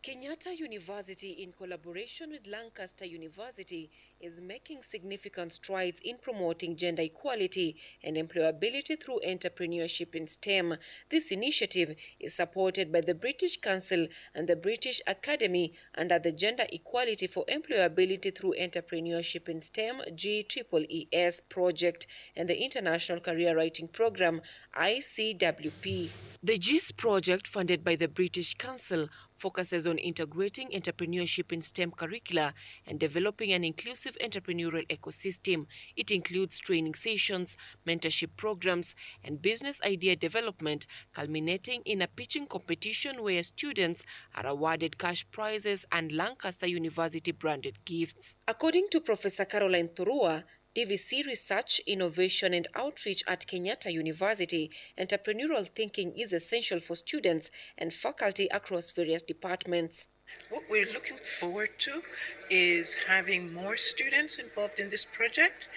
Kenyatta University, in collaboration with Lancaster University, is making significant strides in promoting gender equality and employability through entrepreneurship in STEM. This initiative is supported by the British Council and the British Academy under the Gender Equality for Employability through Entrepreneurship in STEM GEEES project and the International Career Writing Program ICWP. The GEES project, funded by the British Council, focuses on integrating entrepreneurship in STEM curricula and developing an inclusive entrepreneurial ecosystem. It includes training sessions, mentorship programs, and business idea development, culminating in a pitching competition where students are awarded cash prizes and Lancaster University branded gifts. According to Professor Caroline Thurua, DVC Research, Innovation and Outreach at Kenyatta University, entrepreneurial thinking is essential for students and faculty across various departments. What we're looking forward to is having more students involved in this project,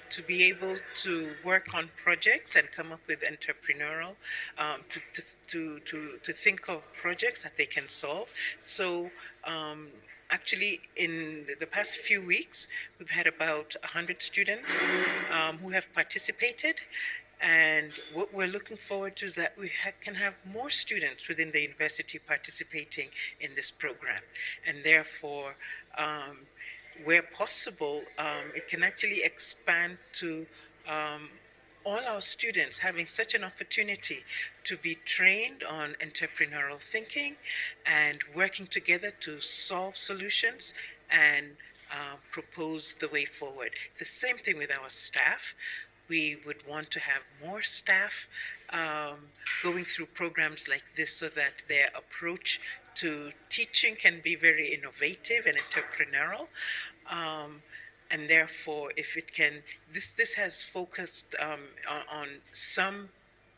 to be able to work on projects and come up with entrepreneurial, to think of projects that they can solve. So actually, in the past few weeks, we've had about 100 students who have participated. And what we're looking forward to is that we can have more students within the university participating in this program. And therefore, where possible, it can actually expand to all our students having such an opportunity to be trained on entrepreneurial thinking and working together to solve solutions and propose the way forward. The same thing with our staff. We would want to have more staff going through programs like this so that their approach to teaching can be very innovative and entrepreneurial. And therefore, if it can, this has focused on some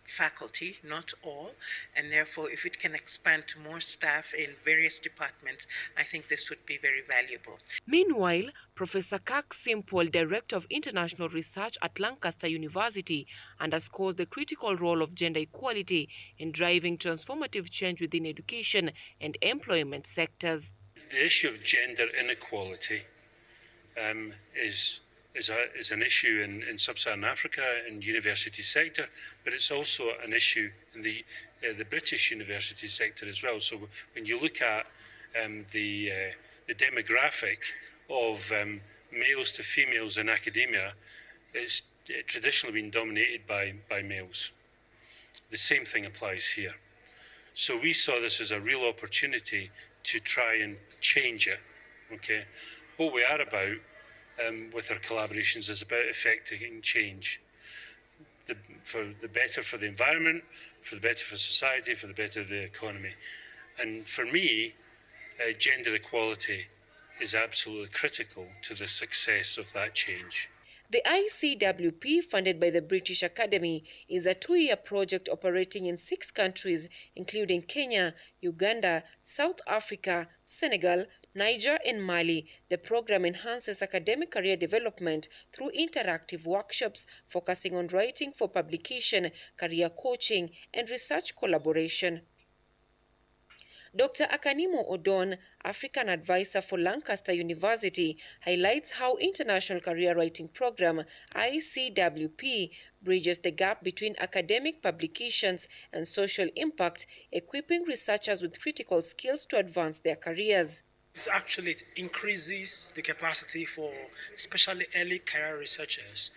faculty, not all, and therefore if it can expand to more staff in various departments, I think this would be very valuable. Meanwhile, Professor Kirk Simple, Director of International Research at Lancaster University, underscores the critical role of gender equality in driving transformative change within education and employment sectors. The issue of gender inequality is an issue in sub-Saharan Africa and university sector, but it's also an issue in the British university sector as well. So when you look at the demographic of males to females in academia, it's traditionally been dominated by males. The same thing applies here. So we saw this as a real opportunity to try and change it. Okay, what we are about with our collaborations is about effecting change. For the better for the environment, for the better for society, for the better of the economy. And for me, gender equality is absolutely critical to the success of that change. The ICWP, funded by the British Academy, is a 2-year project operating in 6 countries, including Kenya, Uganda, South Africa, Senegal, Niger, and Mali. The program enhances academic career development through interactive workshops focusing on writing for publication, career coaching, and research collaboration. Dr. Akanimo Odon, African advisor for Lancaster University, highlights how International Career Writing Program, ICWP, bridges the gap between academic publications and social impact, equipping researchers with critical skills to advance their careers. It increases the capacity for especially early career researchers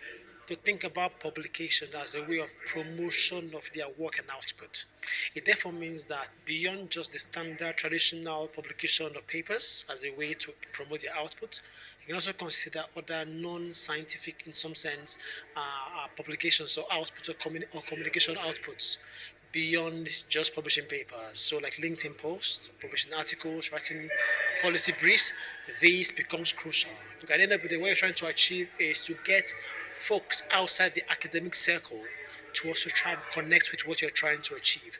to think about publication as a way of promotion of their work and output. It therefore means that beyond just the standard traditional publication of papers as a way to promote their output, you can also consider other non-scientific, in some sense, publications or output or communication outputs beyond just publishing papers. So like LinkedIn posts, publishing articles, writing policy briefs, this becomes crucial. Because at the end of the day, what you're trying to achieve is to get folks outside the academic circle to also try and connect with what you're trying to achieve,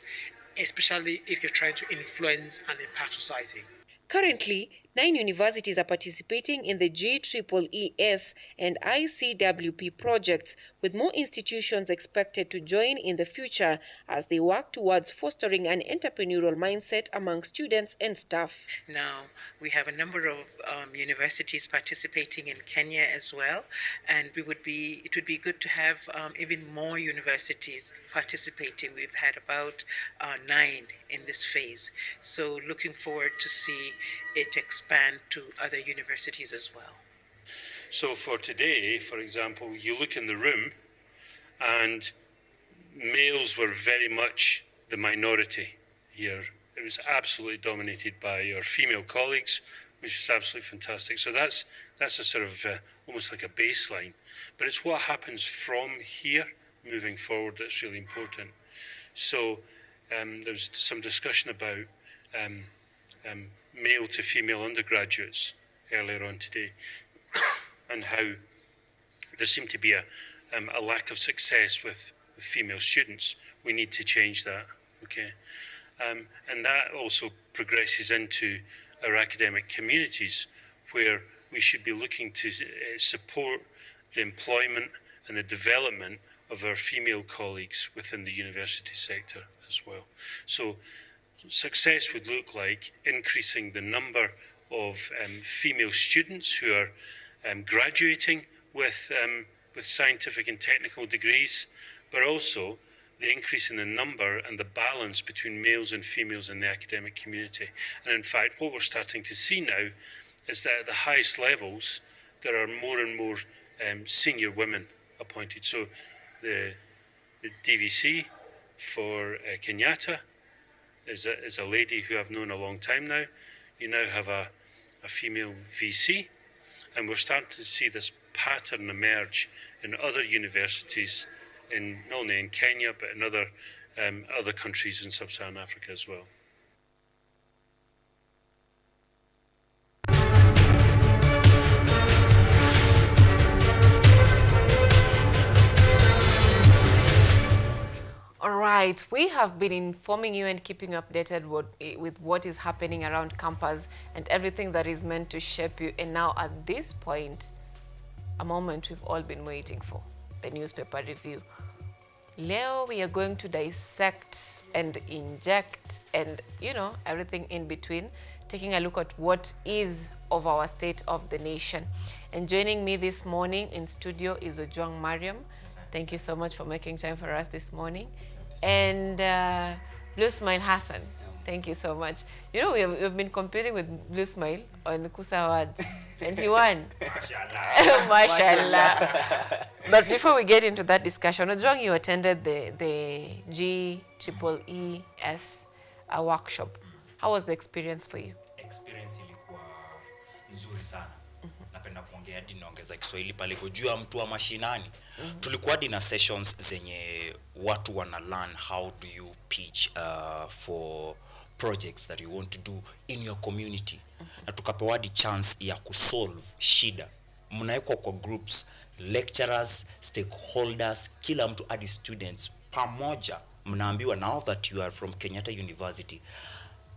especially if you're trying to influence and impact society. Currently, 9 universities are participating in the GEEES and ICWP projects, with more institutions expected to join in the future as they work towards fostering an entrepreneurial mindset among students and staff. Now, we have a number of universities participating in Kenya as well, and it would be good to have even more universities participating. We've had about 9 in this phase, so looking forward to see it expand to other universities as well. So for today, for example, you look in the room and males were very much the minority here. It was absolutely dominated by our female colleagues, which is absolutely fantastic. So that's a sort of almost like a baseline. But it's what happens from here moving forward that's really important. So there's some discussion about male to female undergraduates earlier on today and how there seemed to be a lack of success with female students. We need to change that, okay? And that also progresses into our academic communities, where we should be looking to support the employment and the development of our female colleagues within the university sector as well. So success would look like increasing the number of female students who are graduating with scientific and technical degrees, but also the increase in the number and the balance between males and females in the academic community. And in fact, what we're starting to see now is that at the highest levels, there are more and more senior women appointed. So the DVC for Kenyatta is a lady who I've known a long time now. You now have a female VC, and we're starting to see this pattern emerge in other universities, not only in Kenya, but in other countries in sub-Saharan Africa as well. All right, we have been informing you and keeping you updated with what is happening around campus and everything that is meant to shape you. And now at this point, a moment we've all been waiting for, the newspaper review. Leo, we are going to dissect and inject and, everything in between, taking a look at what is of our state of the nation. And joining me this morning in studio is Ojwang Mariam. Thank you so much for making time for us this morning. And Blue Smile Hassan. Thank you so much. We've been competing with Blue Smile on Kusa Awards, and he won. Mashallah. But before we get into that discussion, Ojwang, you attended the GEEES workshop. How was the experience for you? Experience ilikuwa nzuri sana. Napenda kuongea hadi naongeza Kiswahili pale kujua mtu wa mashinani. Tulikuwa hadi na sessions zenye watu wana learn how do you pitch for projects that you want to do in your community. Na tukapewa hadi chance ya kusolve shida. Mnaekwa kwa groups, lecturers, stakeholders, kila mtu hadi students pamoja. Mnaambiwa now that you are from Kenyatta University,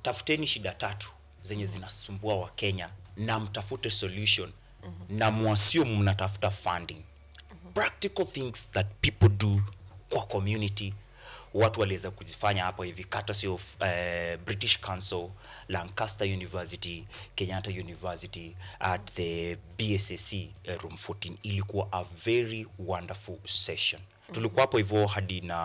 tafuteni shida 3 zenye zinasumbua wa Kenya na mtafute solution na mwasio mnatafuta funding. Practical things that people do kwa community. Watu waliweza kujifanya hapo hivi courtesy of British Council, Lancaster University, Kenyatta University at the BSSC room 14. Ilikuwa a very wonderful session. Tulikuwa hapo hivyo hadi na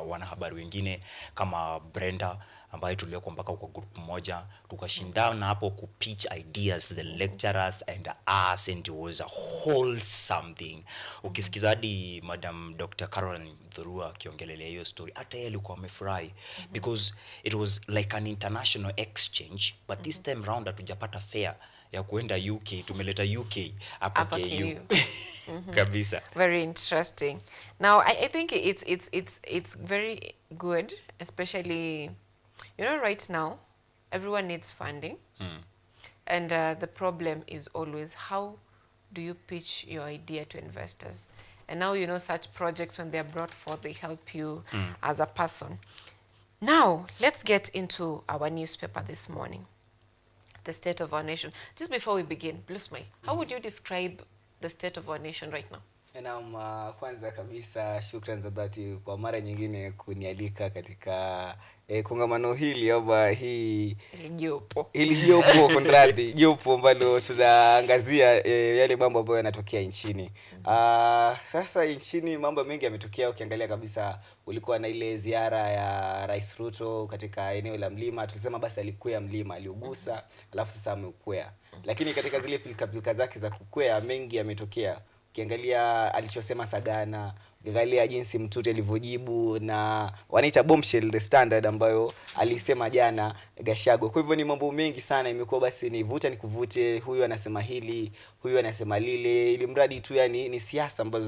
wanahabari wengine kama Brenda ambaye tulikuwa mpaka kwa group moja, tukashindana hapo ku pitch ideas, the lecturers and us, and it was a whole something. Ukisikiza hadi Madam Dr. Caroline Dhurua akiongelelea hiyo story, hata yeye alikuwa amefurahi because it was like an international exchange, but this time round hatujapata fare ya kuenda UK, tumeleta UK hapa KU. Kabisa. Very interesting. Now, I think it's very good, especially, you know, right now, everyone needs funding. And the problem is always, how do you pitch your idea to investors? And now, you know, such projects, when they're brought forth, they help you as a person. Now, let's get into our newspaper this morning, the state of our nation. Just before we begin, Blue Smile, how would you describe the state of our nation right now? Kwanza kabisa shukrani za dhati kwa mara nyingine kunialika katika kongamano hili ama hii jopo kunradhi jopo ambalo tunaangazia yale mambo ambayo yanatokea nchini. Sasa nchini mambo mengi yametokea. Ukiangalia kabisa ulikuwa na ile ziara ya Rais Ruto katika eneo la mlima. Tulisema basi alikwea mlima, aliugusa, alafu sasa ameukwea. Lakini katika zile pilika zake za kukwea mengi yametokea. Ukiangalia alichosema Sagana, ukiangalia jinsi Mturi alivyojibu, na wanaita bombshell the standard ambayo alisema jana Gachagua. Kwa hivyo ni mambo mengi sana, imekuwa basi ni vuta nikuvute, huyu anasema hili, huyu anasema lile, ili mradi tu yani ni siasa ambazo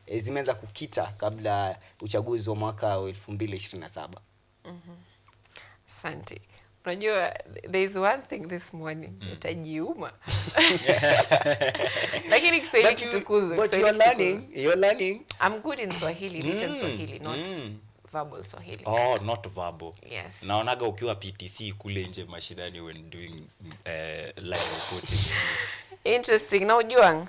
zimeanza kukita kabla uchaguzi wa mwaka wa 2027. Asante. Unajua, there is one thing this morning, utajiuma. Lakini Kiswahili kitukuzwe. But you're learning. I'm good in Swahili, written Swahili, not verbal Swahili. Oh, not verbal. Yes. Naonaga ukiwa PTC kule nje mashindani when doing live reporting. Interesting. Now, Juang,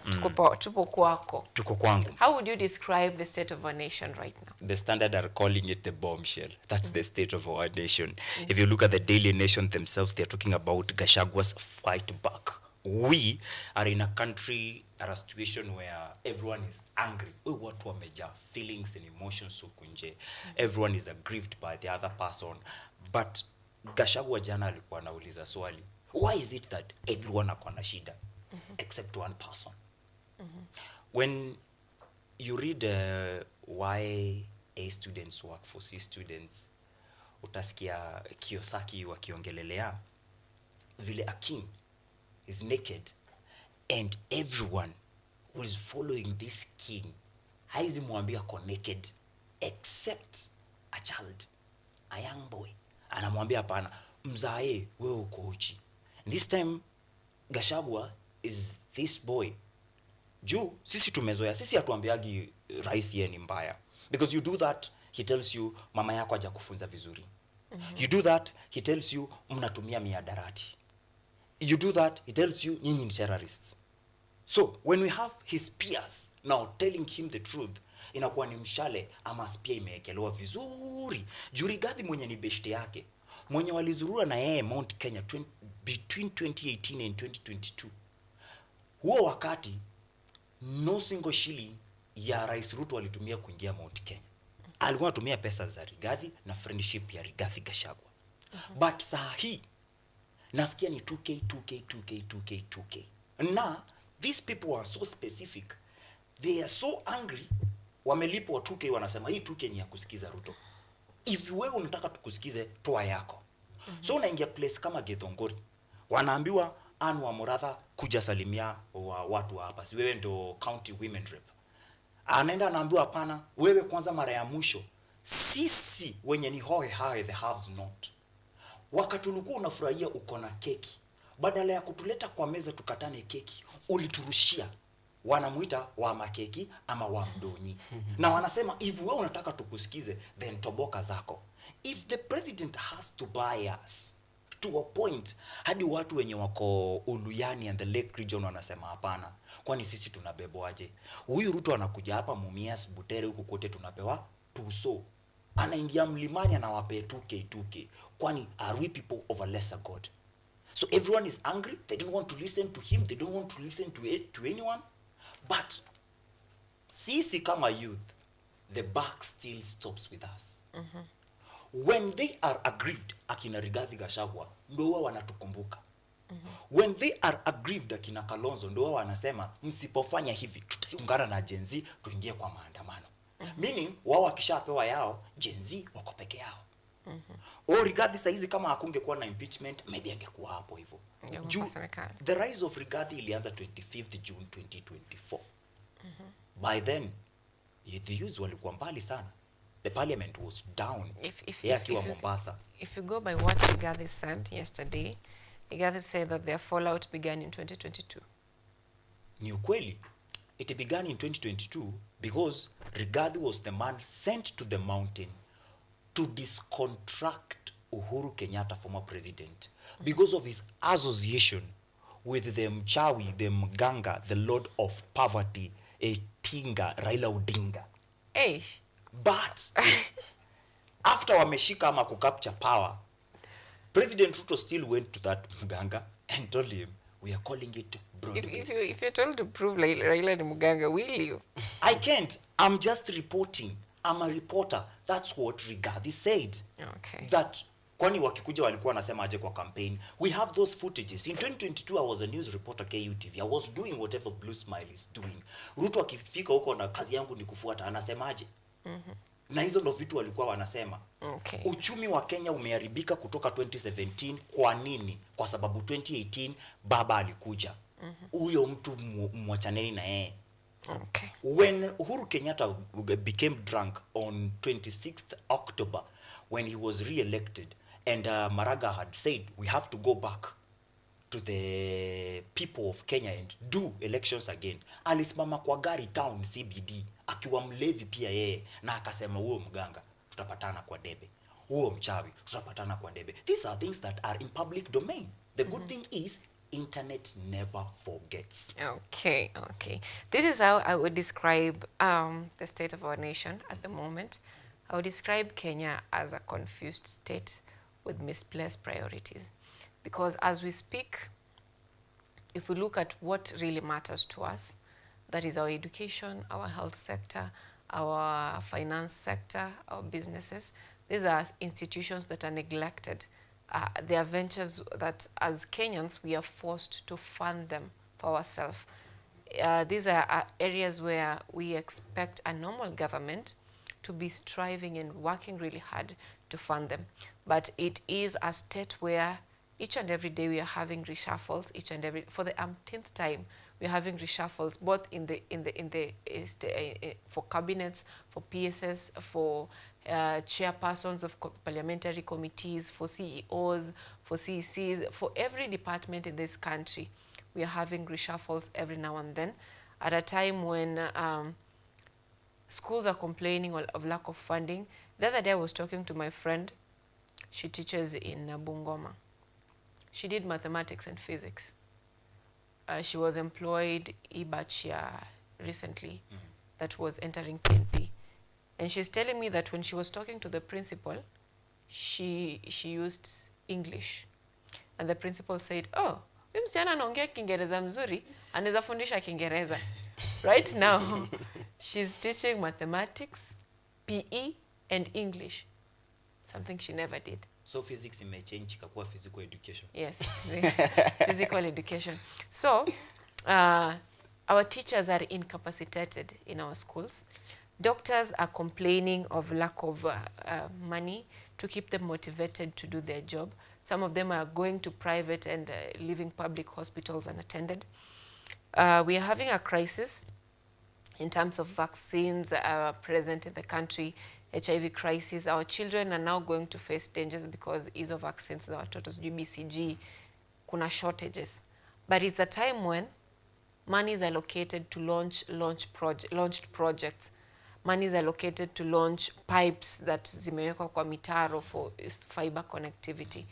tupo kwako. Tuko kwangu. How would you describe the state of our nation right now? The Standard are calling it the bombshell. That's the state of our nation. If you look at the Daily Nation themselves, they're talking about Gachagua's fight back. We are in a country, a situation where everyone is angry. Watu wameja feelings and emotions huku nje. Everyone is aggrieved by the other person. But Gachagua jana alikuwa anauliza swali. Why is it that everyone akona na shida except one person? When you read why A students work for C students, utasikia Kiyosaki wakiongelelea vile a king is naked and everyone who is following this king haizi mwambia ako naked except a child, a young boy. Anamwambia hapana, mzae wewe uko uchi. This time Gachagua is this boy. Juu sisi tumezoea, sisi hatuambiagi rais yeye ni mbaya. Because you do that, he tells you mama yako hajakufunza vizuri. You do that, he tells you mnatumia miadarati. You do that, he tells you nyinyi ni terrorists. So when we have his peers now telling him the truth, inakuwa ni mshale ama spia imeekelewa vizuri. Juri Gathi mwenye ni beshte yake, mwenye walizurura na yeye Mount Kenya between 2018 and 2022. Huo wakati no single shilling ya Rais Ruto alitumia kuingia Mount Kenya. Alikuwa anatumia pesa za Rigathi na friendship ya Rigathi Gachagua. But saa hii nasikia ni 2K. Na these people are so specific. They are so angry, wamelipwa 2K, wanasema hii 2K ni ya kusikiza Ruto. If wewe unataka tukusikize, toa yako. So unaingia place kama Githongori, wanaambiwa Anne wa Muratha kuja salimia wa watu hapa, si wewe ndo county women rep. Anaenda anaambiwa hapana, wewe kwanza mara ya mwisho, sisi wenye ni hoe hae the haves not. Wakati ulikuwa unafurahia uko na keki, badala ya kutuleta kwa meza tukatane keki, uliturushia. Wanamuita wa makeki ama wa mdonyi. Na wanasema if wewe unataka tukusikize, then toboka zako. If the president has to buy us to a point, hadi watu wenye wako Uluyani and the Lake region wanasema hapana, kwani sisi tunabebwaje? Huyu Ruto anakuja hapa Mumias, Butere, huku kote tunapewa tuso. Anaingia mlimani anawapea 2K. Kwani are we people of a lesser God? So everyone is angry, they don't want to listen to him, they don't want to listen to anyone. But sisi kama youth, the buck still stops with us. When they are aggrieved, akina Rigathi Gachagua, ndo wao wanatukumbuka. When they are aggrieved, akina Kalonzo, ndo wao wanasema msipofanya hivi tutaiungana na Gen Z tuingie kwa maandamano. Meaning wao wakishapewa yao, Gen Z wako peke yao. Rigathi saizi kama hakungekuwa na impeachment, maybe angekuwa hapo hivyo. The rise of Rigathi ilianza 25th June 2024. By then, the youths walikuwa mbali sana. The parliament was down. If you go by what Rigathi said yesterday, Rigathi said that their fallout began in 2022. Ni ukweli. It began in 2022 because Rigathi was the man sent to the mountain to discontract Uhuru Kenyatta, former president, because of his association with the Mchawi, the Mganga, the Lord of Poverty, Tinga, Raila Odinga. But after wameshika ama kukapture power, President Ruto still went to that Mganga and told him, we are calling it broad-based. If you're told to prove Raila ni Mganga, will you? I can't. I'm just reporting. I'm a reporter. That's what Rigathi said. Okay. That kwani wakikuja walikuwa wanasema aje kwa campaign. We have those footages. In 2022, I was a news reporter KUTV. I was doing whatever Blue Smile is doing. Ruto akifika huko na kazi yangu ni kufuata, anasemaje? Na hizo ndo vitu walikuwa wanasema. Okay. Uchumi wa Kenya umeharibika kutoka 2017. Kwa nini? Kwa sababu 2018 baba alikuja. Huyo mtu mwachaneni na yeye. Okay. When Uhuru Kenyatta became drunk on 26th October, when he was re-elected, and Maraga had said, we have to go back to the people of Kenya and do elections again. Alisimama kwa gari town CBD, akiwa mlevi pia yeye, na akasema huo Mganga, tutapatana kwa debe. Huo Mchawi, tutapatana kwa debe. These are things that are in public domain. The good thing is, internet never forgets. Okay. This is how I would describe the state of our nation at the moment. I would describe Kenya as a confused state with misplaced priorities. Because as we speak, if we look at what really matters to us, that is our education, our health sector, our finance sector, our businesses, these are institutions that are neglected. They are ventures that as Kenyans, we are forced to fund them for ourselves. These are areas where we expect a normal government to be striving and working really hard to fund them. But it is a state where each and every day we are having reshuffles. For the umpteenth time, we are having reshuffles, both for cabinets, for PSS, for chairpersons of parliamentary committees, for CEOs, for CECs, for every department in this country. We are having reshuffles every now and then at a time when schools are complaining of lack of funding. The other day I was talking to my friend. She teaches in Bungoma. She did mathematics and physics. She was employed Ibachia recently that was entering PNP. And she's telling me that when she was talking to the principal, she used English. And the principal said, oh, huyu msichana anaongea Kiingereza mzuri, anaweza fundisha Kiingereza. Right now, she's teaching mathematics, PE, and English. Something she never did. So physics may change ikakuwa physical education. Yes, physical education. So, Our teachers are incapacitated in our schools. Doctors are complaining of lack of money to keep them motivated to do their job. Some of them are going to private and leaving public hospitals unattended. We are having a crisis in terms of vaccines present in the country, HIV crisis. Our children are now going to face dangers because hizo vaccines za watoto BCG, kuna shortages. But it's a time when money is allocated to launched projects. Money is allocated to launch pipes that zimewekwa kwa mitaro for fiber connectivity.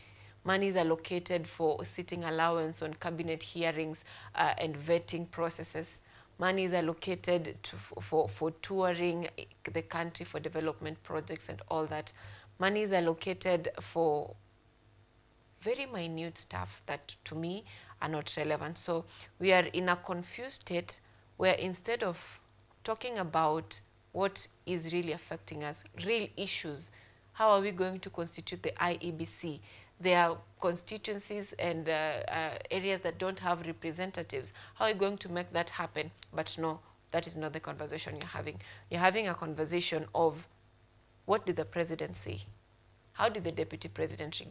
Money is allocated for sitting allowance on cabinet hearings and vetting processes. Money is allocated for touring the country for development projects and all that. Money is allocated for very minute stuff that to me are not relevant. So we are in a confused state where instead of talking about what is really affecting us, real issues, how are we going to constitute the IEBC? There are constituencies and areas that don't have representatives. How are you going to make that happen? But no, that is not the conversation you're having. You're having a conversation of what did the president say? How did the deputy president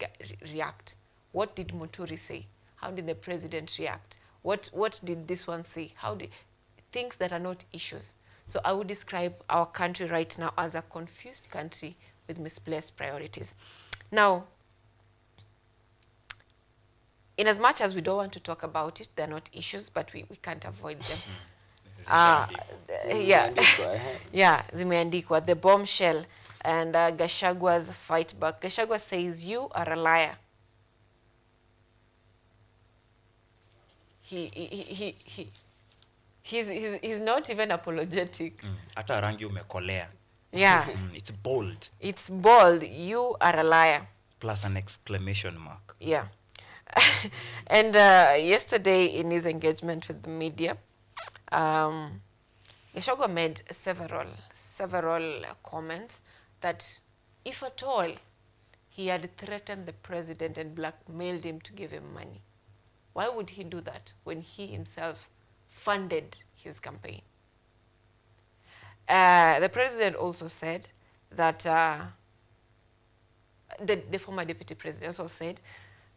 react? What did Muturi say? How did the president react? What did this one say? How did things that are not issues? So I would describe our country right now as a confused country with misplaced priorities. Now, in as much as we don't want to talk about it, they're not issues, but we can't avoid them. Yeah, zimeandikwa, the bombshell and Gachagwa's fight back. Gachagua says, you are a liar. He's not even apologetic. Hata rangi umekolea. Yeah. It's bold. It's bold. You are a liar. Plus an exclamation mark. Yeah. And yesterday in his engagement with the media, Gachagua made several comments that if at all he had threatened the president and blackmailed him to give him money, why would he do that when he himself funded his campaign? The president also said that, the former deputy president also said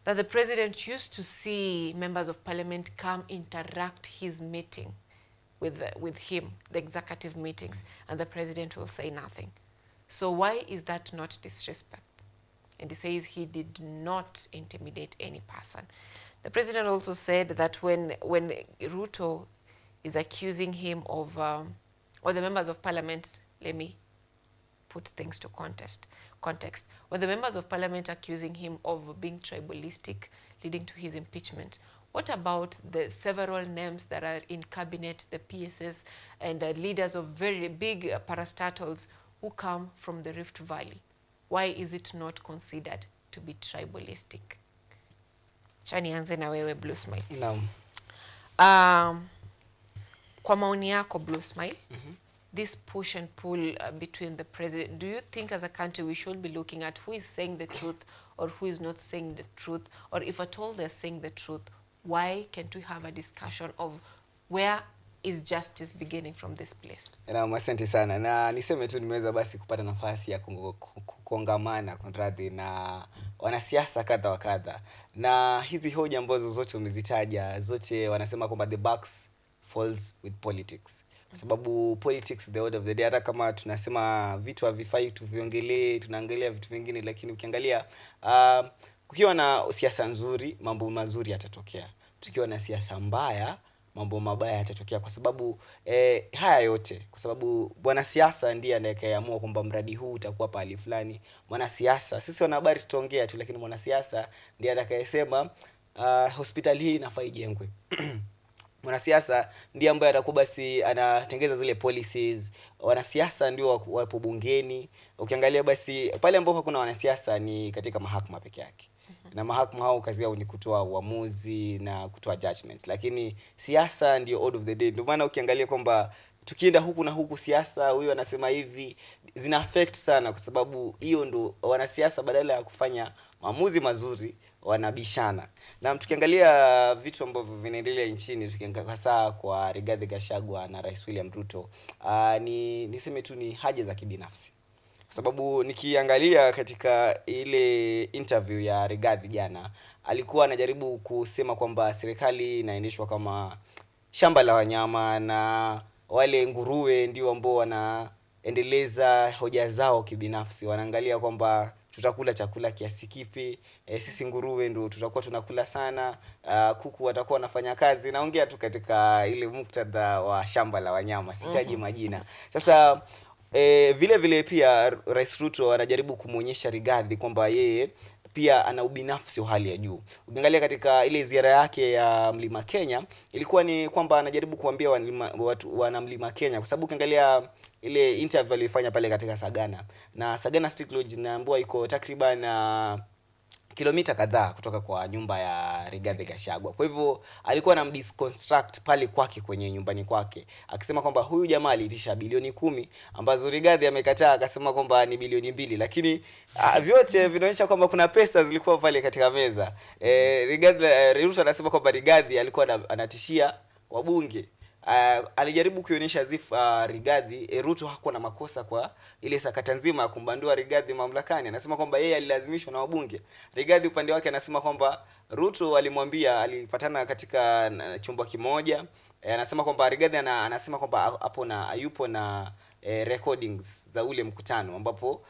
that the president used to see members of parliament come interact his meeting with him, the executive meetings, and the president will say nothing. So why is that not disrespect? And he says he did not intimidate any person. The president also said that when Ruto is accusing him of, or the members of parliament, let me put things to context. When the members of parliament are accusing him of being tribalistic, leading to his impeachment, what about the several names that are in cabinet, the PSS, and leaders of very big parastatals who come from the Rift Valley? Why is it not considered to be tribalistic? Chanianze na wewe Blue Smile. Naam. Kwa maoni yako Blue Smile, this push and pull between the president, do you think as a country we should be looking at who is saying the truth or who is not saying the truth? Or if at all they're saying the truth, why can't we have a discussion of where is justice beginning from this place? Na asante sana. Na niseme tu nimeweza basi kupata nafasi ya kongamana konradhi na wanasiasa kadha wa kadha. Na hizi hoja ambazo zote umezitaja, zote wanasema kwamba the buck falls with politics. Kwa sababu politics the word of the day, hata kama tunasema vitu havifai tuviongelee, tunaangalia vitu vingine, lakini ukiangalia kukiwa na siasa nzuri, mambo mazuri yatatokea. Tukiwa na siasa mbaya, mambo mabaya yatatokea, kwa sababu haya yote, kwa sababu bwana siasa ndiye anayeamua kwamba mradi huu utakuwa pale fulani. Mwana siasa, sisi wana habari tutaongea tu, lakini mwana siasa ndiye atakayesema hospitali hii inafaa ijengwe. Mwanasiasa ndiye ambaye atakuwa basi anatengeza zile policies. Wanasiasa ndio wapo bungeni. Ukiangalia basi pale ambapo hakuna wanasiasa ni katika mahakama peke yake. Na mahakama hao kazi yao ni kutoa uamuzi na kutoa judgments. Lakini siasa ndio order of the day. Ndio maana ukiangalia kwamba tukienda huku na huku siasa, huyu anasema hivi, zina affect sana, kwa sababu hiyo ndo wanasiasa badala ya kufanya maamuzi mazuri wanabishana. Na tukiangalia vitu ambavyo vinaendelea nchini, tukiangalia hasa kwa Rigathi Gachagua na Rais William Ruto, niseme tu ni haja za kibinafsi. Kwa sababu nikiangalia katika ile interview ya Rigathi jana, alikuwa anajaribu kusema kwamba serikali inaendeshwa kama shamba la wanyama na wale nguruwe ndio ambao wanaendeleza hoja zao kibinafsi. Wanaangalia kwamba tutakula chakula kiasi kipi, sisi nguruwe ndio tutakuwa tunakula sana, kuku watakuwa wanafanya kazi. Naongea tu katika ile muktadha wa shamba la wanyama, sitaji majina. Sasa vile vile pia Rais Ruto anajaribu kumuonyesha Rigathi kwamba yeye pia ana ubinafsi wa hali ya juu. Ukiangalia katika ile ziara yake ya Mlima Kenya, ilikuwa ni kwamba anajaribu kuambia watu wana Mlima Kenya, kwa sababu ukiangalia ile interview alifanya pale katika Sagana, na Sagana Street Lodge naambiwa iko takriban kilomita kadhaa kutoka kwa nyumba ya Rigathi Gachagua. Kwa hivyo alikuwa anamdisconstruct pale kwake kwenye nyumbani kwake, akisema kwamba huyu jamaa aliitisha bilioni 10 ambazo Rigathi amekataa, akasema kwamba ni bilioni 2, lakini vyote vinaonyesha kwamba kuna pesa zilikuwa pale katika meza. Ruto anasema kwamba Rigathi alikuwa anatishia wabunge. Alijaribu kuonyesha Rigathi Ruto hakuwa na makosa kwa ile sakata nzima ya kumbandua Rigathi mamlakani. Anasema kwamba yeye alilazimishwa na wabunge. Rigathi upande wake anasema kwamba Ruto alimwambia, alipatana katika chumba kimoja. Anasema kwamba Rigathi anasema kwamba yupo na recordings za ule mkutano ambapo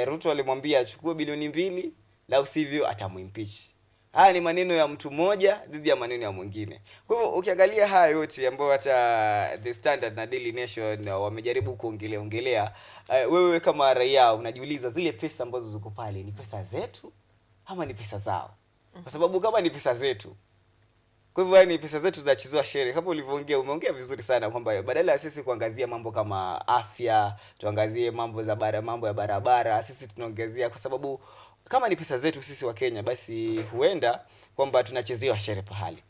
Ruto alimwambia achukue bilioni 2, la usivyo atamuimpeach. Haya ni maneno ya mtu mmoja dhidi ya maneno ya mwingine. Kwa hivyo ukiangalia haya yote ambayo hata The Standard na Daily Nation wamejaribu kuongelea, wewe kama raia unajiuliza zile pesa ambazo ziko pale ni pesa zetu ama ni pesa zao? Kwa sababu kama ni pesa zetu, kwa hivyo ni pesa zetu za chizwa shere. Kama ulivyoongea, umeongea vizuri sana kwamba badala ya sisi kuangazia mambo kama afya, tuangazie mambo ya barabara, sisi tunaongezea, kwa sababu kama ni pesa zetu sisi wa Kenya, basi huenda kwamba tunachezewa shere pahali.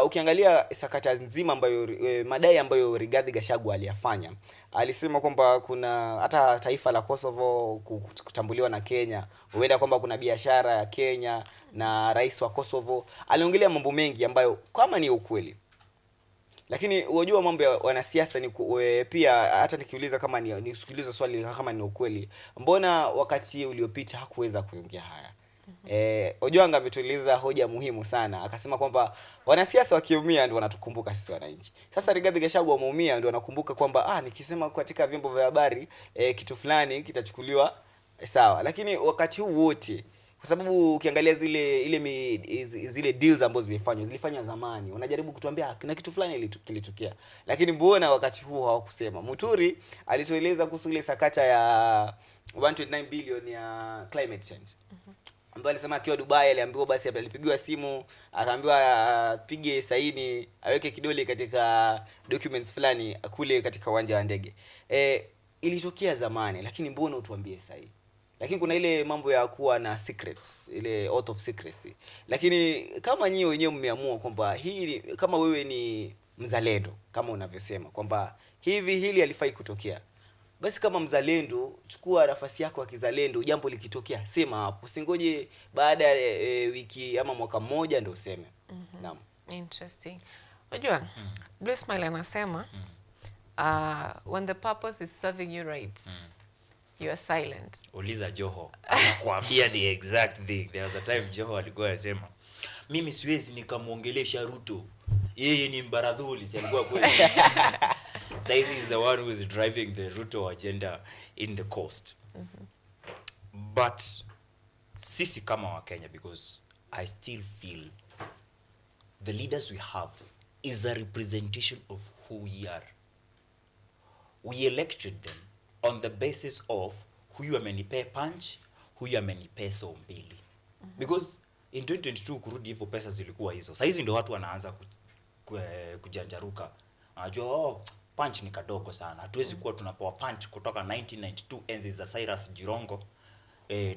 Ukiangalia sakata nzima ambayo madai ambayo Rigathi Gachagua aliyafanya, alisema kwamba kuna hata taifa la Kosovo kutambuliwa na Kenya, huenda kwamba kuna biashara ya Kenya na rais wa Kosovo. Aliongelea mambo mengi ambayo kama ni ukweli, lakini unajua mambo ya wanasiasa ni pia, hata nikiuliza kama nisikiliza swali kama ni ukweli, mbona wakati uliopita hakuweza kuongea haya? Ojwanga ametueleza hoja muhimu sana, akasema kwamba wanasiasa wakiumia ndio wanatukumbuka sisi wananchi. Sasa Rigathi Gachagua wameumia ndio wanakumbuka kwamba nikisema katika vyombo vya habari kitu fulani kitachukuliwa sawa, lakini wakati huu wote, kwa sababu ukiangalia zile deals ambazo zilifanywa zamani, wanajaribu kutuambia kuna kitu fulani kilitokea, lakini mbona wakati huu hawakusema? Muturi alitueleza kuhusu ile sakata ya 129 billion ya climate change, ambaye alisema akiwa Dubai aliambiwa, basi alipigiwa simu akaambiwa apige saini, aweke kidole katika documents fulani kule katika uwanja wa ndege. Ilitokea zamani, lakini mbona utuambie sasa hivi? Lakini kuna ile mambo ya kuwa na secrets, ile oath of secrecy. Lakini kama nyinyi wenyewe mmeamua kwamba kama wewe ni mzalendo, kama unavyosema kwamba hili halifai kutokea, basi kama mzalendo chukua nafasi yako ya kizalendo, jambo likitokea sema hapo, usingoje baada ya wiki ama mwaka mmoja ndio useme. Naam. Interesting. Unajua, Blue Smile anasema when the purpose is serving you right, you are silent. Uliza Joho, anakuambia the exact thing. There was a time Joho alikuwa anasema, mimi siwezi nikamuongelesha Ruto, yeye ni mbaradhuli. Si alikuwa kweli? Saizi is the one who is driving the Ruto agenda in the coast. But sisi kama wa Kenya, because I still feel the leaders we have is a representation of who we are. We elected them on the basis of huyu amenipea punch, huyu amenipea so mbili. Because in 2022 kurudi hivyo pesa zilikuwa hizo. Sasa hizi ndio watu wanaanza kujanjaruka. Anajua punch ni kadogo sana. Hatuwezi kuwa tunapewa punch kutoka 1992 enzi za Cyrus Jirongo,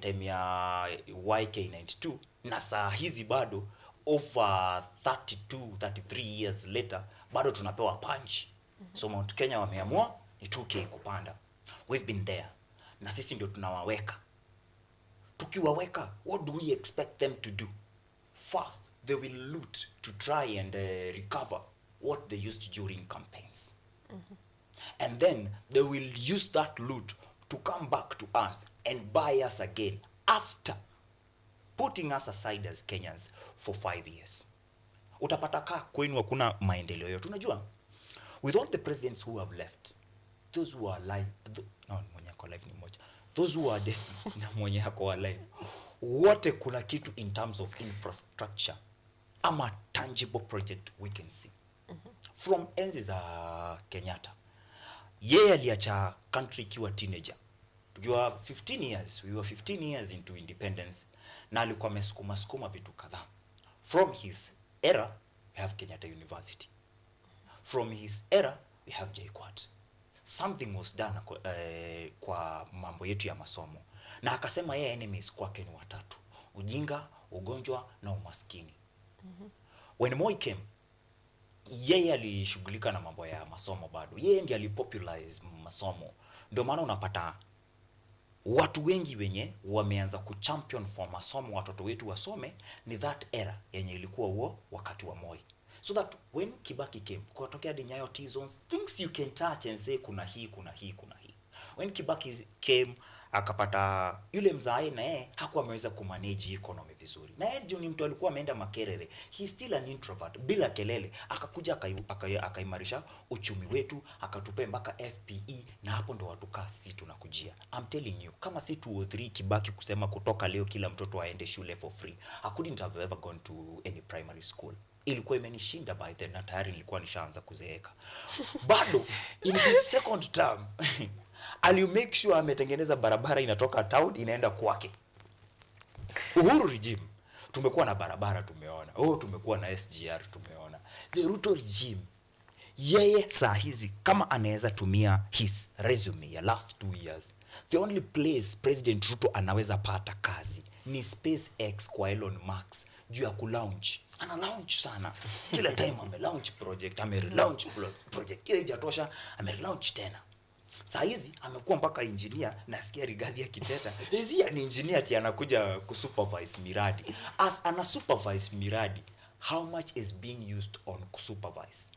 time ya YK92, na saa hizi bado over 33 years later bado tunapewa punch. So Mount Kenya wameamua ni 2K kupanda. We've been there. Na sisi ndio tunawaweka. Tukiwaweka, what do we expect them to do? First, they will loot to try and recover what they used during campaigns. And then they will use that loot to come back to us and buy us again after putting us aside as Kenyans for 5 years. Utapata kaa kwenu hakuna maendeleo yote. Unajua, with all the presidents who have left, those who are alive, mwenye ako alive ni mmoja, those who are dead na mwenye ako alive, wote kuna kitu in terms of infrastructure ama tangible project we can see. From enzi za Kenyatta, yeye aliacha country kiwa teenager. Tukiwa 15 years, we were 15 years into independence, na alikuwa amesukuma vitu kadhaa. From his era, we have Kenyatta University. From his era, we have JKUAT. Something was done kwa mambo yetu ya masomo. Na akasema yeye enemies kwake ni watatu: ujinga, ugonjwa na umaskini. When Moi came, yeye alishughulika na mambo ya masomo bado. Yeye ndiye alipopularize masomo. Ndio maana unapata watu wengi wenye wameanza kuchampion for masomo, watoto wetu wasome, ni that era yenye ilikuwa huo wakati wa Moi. So that when Kibaki came, kutokea Nyayo T-zones, things you can touch and say kuna hii. When Kibaki came, akapata yule mzae na yeye hakuwa ameweza kumanage economy vizuri. Na yeye juu ni mtu alikuwa ameenda Makerere. He still an introvert, bila kelele. Akakuja akaimarisha uchumi wetu, akatupe mpaka FPE, na hapo ndo watu kasi tunakujia. I'm telling you, kama si 2 or 3 Kibaki kusema kutoka leo kila mtoto aende shule for free, I couldn't have ever gone to any primary school. Ilikuwa imenishinda by then, na tayari nilikuwa nishaanza kuzeeka. Bado in his second term ali make sure ametengeneza barabara inatoka town inaenda kwake. Uhuru regime tumekuwa na barabara tumeona. Tumekuwa na SGR tumeona. The Ruto regime, yeye saa hizi kama anaweza tumia his resume ya last 2 years, the only place President Ruto anaweza pata kazi ni SpaceX kwa Elon Musk juu ya kulaunch. Ana launch sana. Kila time ame-launch project, ame-relaunch project. Ile haijatosha, ame-launch tena. Saa hizi amekuwa mpaka engineer, nasikia Rigathi akiteta. Hizi ni engineer ati anakuja kusupervise miradi. As ana supervise miradi, how much is being used on kusupervise?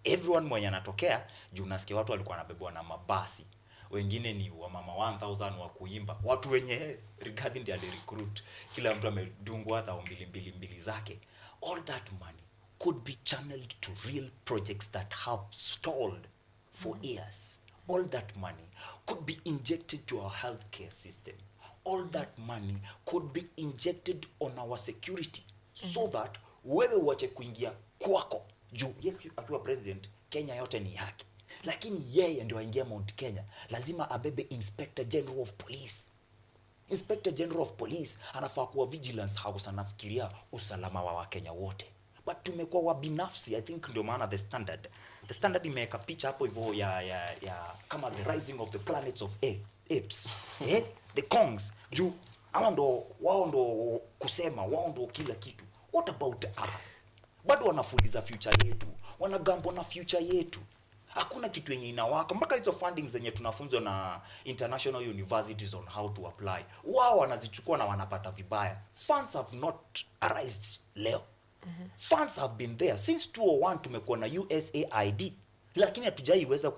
Everyone mwenye anatokea, juu nasikia watu walikuwa wanabebwa na mabasi. Wengine ni wa mama 1000 wa kuimba. Watu wenye Rigathi ndiye alirecruit. Kila mtu amedungwa hata 2 zake. All that money could be channeled to real projects that have stalled for years. All that money could be injected to our healthcare system. All that money could be injected on our security, so that wewe wache kuingia kwako. Juu yeye akiwa president, Kenya yote ni haki. Lakini yeye ndio aingia Mount Kenya, lazima abebe Inspector General of Police. Inspector General of Police anafaa kuwa vigilance house, anafikiria usalama wa Wakenya wote. But tumekuwa wabinafsi. I think ndio maana the standard imeweka picha hapo hivyo ya kama the rising of the planets of apes. The Kongs, juu wao ndo kusema, wao ndo kila kitu. What about us? Bado wanafuliza future yetu, wanagambo na future yetu. Hakuna kitu yenye inawaka. Mpaka hizo funding zenye tunafunzwa na international universities on how to apply, wao wanazichukua na wanapata vibaya. Funds have not arisen leo. Funds have been there since 2001. Tumekuwa na USAID, lakini hatujaiweza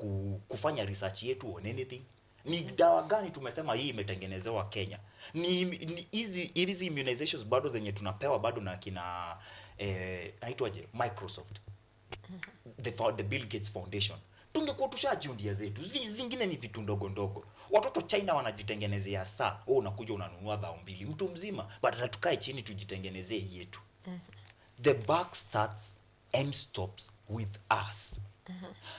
kufanya research yetu on anything. Ni dawa gani tumesema hii imetengenezewa Kenya? Ni hizi immunizations bado zenye tunapewa bado na kina naitwaje, Microsoft, the Bill Gates Foundation. Tungekuwa tushajiundia zetu. Zingine ni vitu ndogo. Watoto China wanajitengenezea saa, unakuja unanunua 2,000 mtu mzima, but hatukae chini tujitengenezee yetu. The buck starts and stops with us.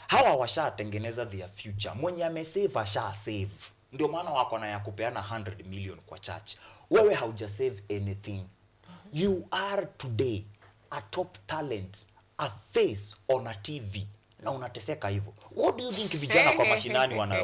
Hawa washatengeneza their future. Mwenye amesave asha save. Ndio maana wako na ya kupeana 100 million kwa church. Wewe hauja save anything. You are today a top talent, a face on a TV, na unateseka hivyo. What do you think vijana kwa mashinani wana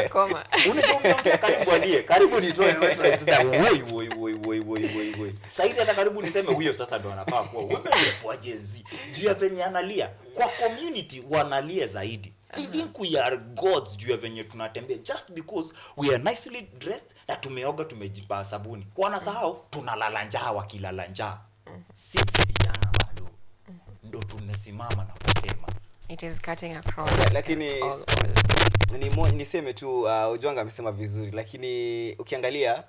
Koma. Unaongea karibu nitoe reference sasa. Woi. Saizi hata karibu niseme huyo sasa ndo anafaa kuwa wewe kwa Gen Z. Juu ya venye analia kwa community, wanalia zaidi. They think we are gods juu ya venye tunatembea just because we are nicely dressed na tumeoga tumejipa sabuni. Wanasahau tunalala njaa, wakilala njaa Sisi vijana bado ndo tunasimama na kusema It is cutting across. Yeah, lakini all. niseme tu Ojwanga amesema vizuri, lakini ukiangalia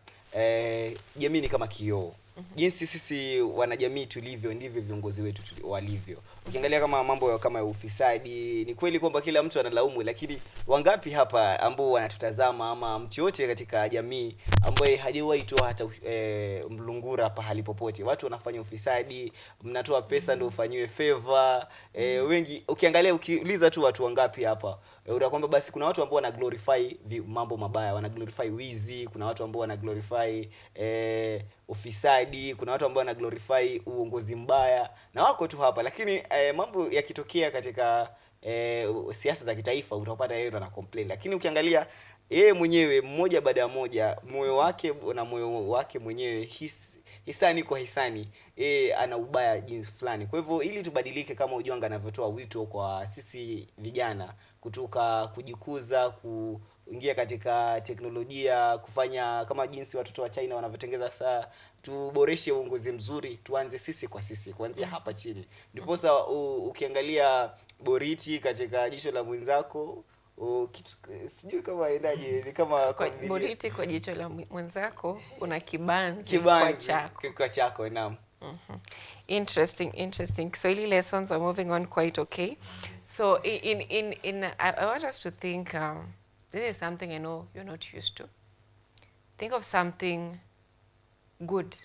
jamii ni kama kioo. Jinsi sisi wanajamii tulivyo ndivyo viongozi wetu walivyo. Ukiangalia kama mambo kama ya ufisadi, ni kweli kwamba kila mtu analaumu, lakini wangapi hapa ambao wanatutazama ama mtu yote katika jamii ambaye hajawahi toa hata mlungura pahali popote? Watu wanafanya ufisadi, mnatoa pesa ndio ufanyiwe favor. Wengi ukiangalia, ukiuliza tu watu wangapi hapa, utakwamba basi kuna watu ambao wana glorify mambo mabaya, wana glorify wizi, kuna watu ambao wana glorify ufisadi, kuna watu ambao wana glorify uongozi mbaya, na wako tu hapa. Lakini mambo yakitokea katika siasa za kitaifa utapata yeye ndo ana complain. Lakini ukiangalia yeye mwenyewe mmoja baada ya moja, moyo wake mwenyewe hisani kwa hisani, ana ubaya jinsi fulani. Kwa hivyo ili tubadilike, kama Ojwanga anavyotoa wito kwa sisi vijana kutoka kujikuza, kuingia katika teknolojia, kufanya kama jinsi watoto wa China wanavyotengeza saa, tuboreshe uongozi mzuri, tuanze sisi kwa sisi, kuanzia hapa chini. Ndiposa ukiangalia boriti katika jicho la mwenzako, sijui kama endaje, ni kama boriti kwa jicho la mwenzako, una kibanzi kwa chako. Naam. Interesting. Kiswahili lessons are moving on quite okay. So I want us to think, this is something I know you're not used to. Think of something good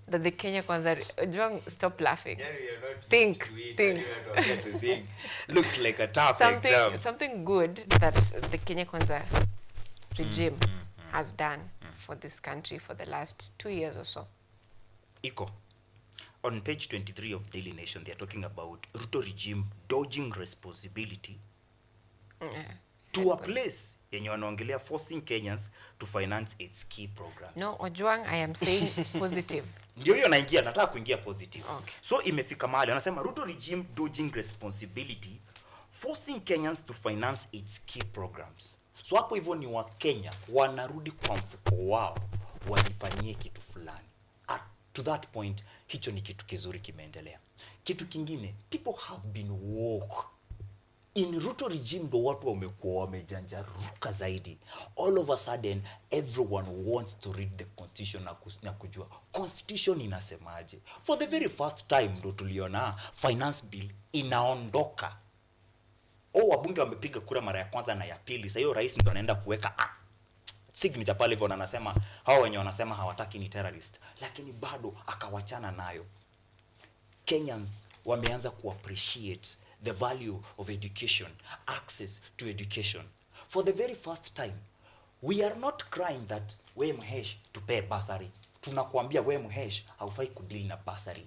that the Kenya Kwanza. Stop laughing. Think. Looks like a tough exam. Something good that the Kenya Kwanza regime has done for this country for the last 2 years or so. Iko. On page 23 of Daily Nation, they are talking about Ruto regime dodging responsibility to a place yenye wanaongelea forcing Kenyans to finance its key programs. No, Ojwang, I am saying positive. Ndio hiyo naingia, nataka kuingia positive. Okay. So imefika mahali wanasema Ruto regime dodging responsibility, forcing Kenyans to finance its key programs. So hapo hivyo ni wa Kenya wanarudi kwa mfuko wao wajifanyie kitu fulani. To that point, hicho ni kitu kizuri kimeendelea. Kitu kingine, people have been woke. In Ruto regime ndo watu wamekuwa wamejanjaruka zaidi. All of a sudden, everyone wants to read the constitution na kujua constitution inasemaje. For the very first time ndo tuliona finance bill inaondoka. Wabunge wamepiga kura mara ya kwanza na ya pili. Sasa hiyo rais ndo anaenda kuweka signature pale hivyo, anasema hao wenye wanasema hawataki ni terrorist, lakini bado akawachana nayo. Kenyans wameanza kuappreciate the value of education, access to education. For the very first time, we are not crying that we Mhesh tupe bursary. Tunakuambia we Mhesh haufai kudeal na bursary.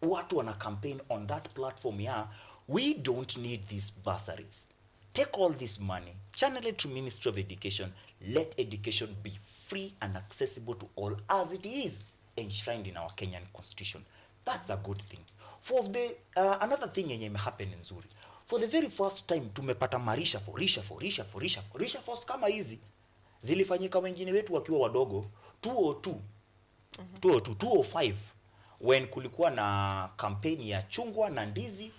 Watu wana campaign on that platform ya we don't need these bursaries. Take all this money, channel it to Ministry of Education, let education be free and accessible to all as it is enshrined in our Kenyan constitution. That's a good thing. For the another thing yenye imehappen nzuri, for the very first time tumepata marisha for kama hizi zilifanyika wengine wetu wakiwa wadogo 205 when kulikuwa na kampeni ya chungwa na ndizi,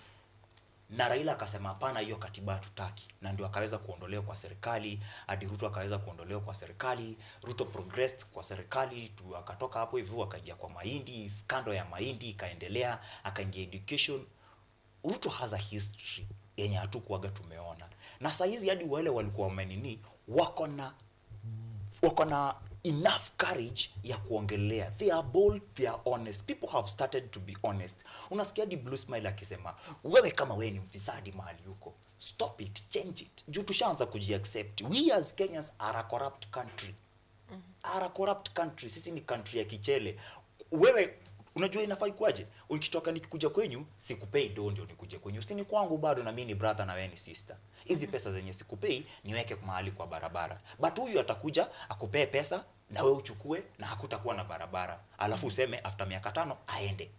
na Raila akasema hapana, hiyo katiba hatutaki, na ndio akaweza kuondolewa kwa serikali. Hadi Ruto akaweza kuondolewa kwa serikali. Ruto progressed kwa serikali tu, akatoka hapo hivyo akaingia kwa mahindi, scandal ya mahindi ikaendelea, akaingia education. Ruto has a history yenye hatukuaga tumeona, na saa hizi hadi wale walikuwa wamenini wako na enough courage ya kuongelea. They are bold, they are honest. People have started to be honest. Unasikia hadi Blue Smile akisema wewe kama wewe ni mfisadi mahali huko, stop it, change it. Juu tushaanza kujiaccept. We as Kenyans are a corrupt country. Are a corrupt country. Sisi ni country ya kichele. Wewe unajua inafai kwaje? Ukitoka nikikuja kwenyu sikupei do ndio nikuje kwenyu. Usini kwangu bado na mimi ni brother na wewe ni sister. Hizi pesa zenye sikupei niweke mahali kwa barabara. But huyu atakuja akupee pesa na wewe uchukue na hakutakuwa na barabara. Alafu useme after miaka 5 aende.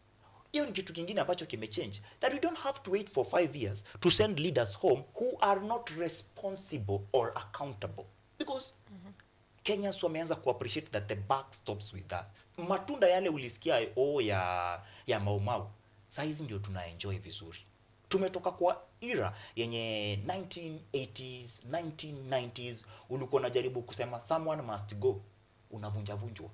Hiyo ni kitu kingine ambacho kimechange. That we don't have to wait for 5 years to send leaders home who are not responsible or accountable. Because Kenyans wameanza kuappreciate that the buck stops with that. Matunda yale ulisikia ya Mau, saizi ndio tunaenjoy vizuri. Tumetoka kwa era yenye 1980s, 1990s, ulikuwa unajaribu kusema someone must go, unavunjwa.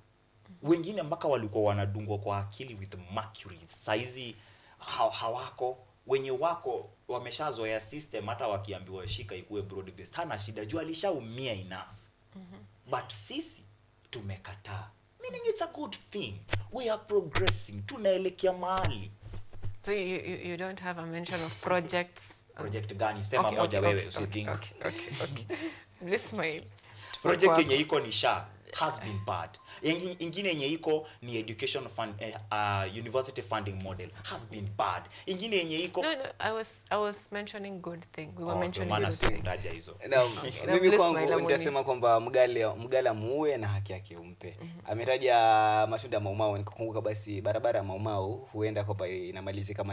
Wengine mpaka walikuwa wanadungwa kwa akili with mercury. Saizi hawako, wenye wako wameshazoea system, hata wakiambiwa shika ikuwe broad based hana shida, jua alishaumia enough. But sisi tumekataa, meaning it's a good thing, we are progressing, tunaelekea mahali. So you don't have a mention of projects? Project gani? Sema moja wewe usithink. Okay. Let's smile. Project yenye iko ni SHA has been bad. Ingine yenye iko ni education fund, university funding model has been bad. Ingine yenye iko No, I was mentioning good thing. We were mentioning good thing. Sikutaja hizo. Mimi kwangu nitasema kwamba mgala muue na haki yake umpe. Ametaja matunda Mau, nikakumbuka basi barabara ya Mau huenda kwa inamalizika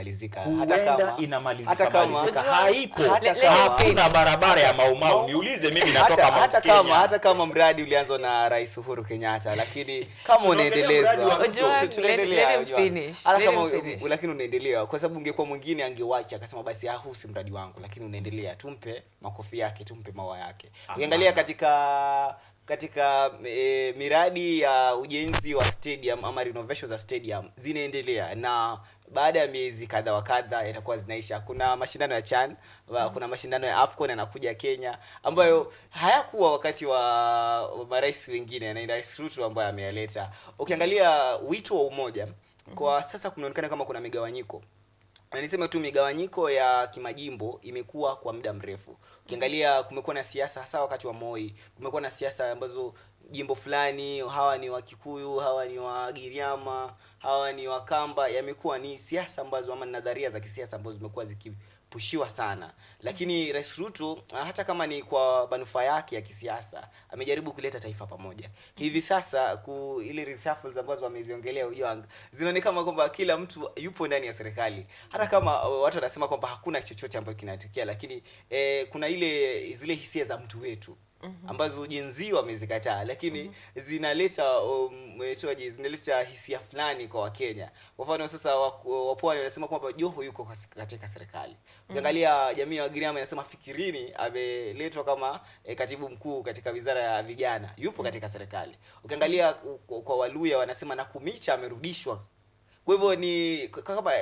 hata kama haipo. Hakuna barabara ya Mau. Niulize mimi natoka Mount Kenya. Hata kama mradi ulianzwa na Rais Uhuru Kenyatta, lakini kama unaendelezwa tunaendelea, hata kama lakini unaendelea, kwa sababu ungekuwa mwingine angewacha akasema basi huu si mradi wangu, lakini unaendelea, tumpe makofi yake, tumpe maua yake. Ukiangalia katika miradi ya ujenzi wa stadium ama renovation za stadium zinaendelea, na baada ya miezi kadha wa kadha yatakuwa zinaisha. Kuna mashindano ya CHAN, kuna mashindano ya AFCON yanakuja Kenya ambayo hayakuwa wakati wa marais wengine, na Rais Ruto ambaye ameyaleta. Ukiangalia wito wa umoja, kwa sasa kunaonekana kama kuna migawanyiko. Na niseme tu migawanyiko ya kimajimbo imekuwa kwa muda mrefu. Ukiangalia kumekuwa na siasa hasa wakati wa Moi, kumekuwa na siasa ambazo jimbo fulani hawa ni wa Kikuyu, hawa ni wa Giriama, hawa ni wa Kamba. Yamekuwa ni siasa ambazo ama nadharia za kisiasa ambazo zimekuwa zikipushiwa sana. Lakini Rais Ruto hata kama ni kwa manufaa yake ya kisiasa amejaribu kuleta taifa pamoja. Hivi sasa ile reshuffles ambazo wameziongelea Ojwang zinaonekana kwamba kila mtu yupo ndani ya serikali. Hata kama watu wanasema kwamba hakuna chochote ambacho kinatokea, lakini kuna zile hisia za mtu wetu ambazo jenzio wamezikataa, lakini zinaleta hisia fulani kwa Wakenya. Kwa mfano sasa wapwani wanasema kwamba Joho yuko katika serikali. Ukiangalia jamii ya Giriama inasema Fikirini ameletwa kama katibu mkuu katika wizara ya vijana, yupo katika serikali. Ukiangalia kwa Waluya wanasema Nakumicha amerudishwa. Kwa hivyo ni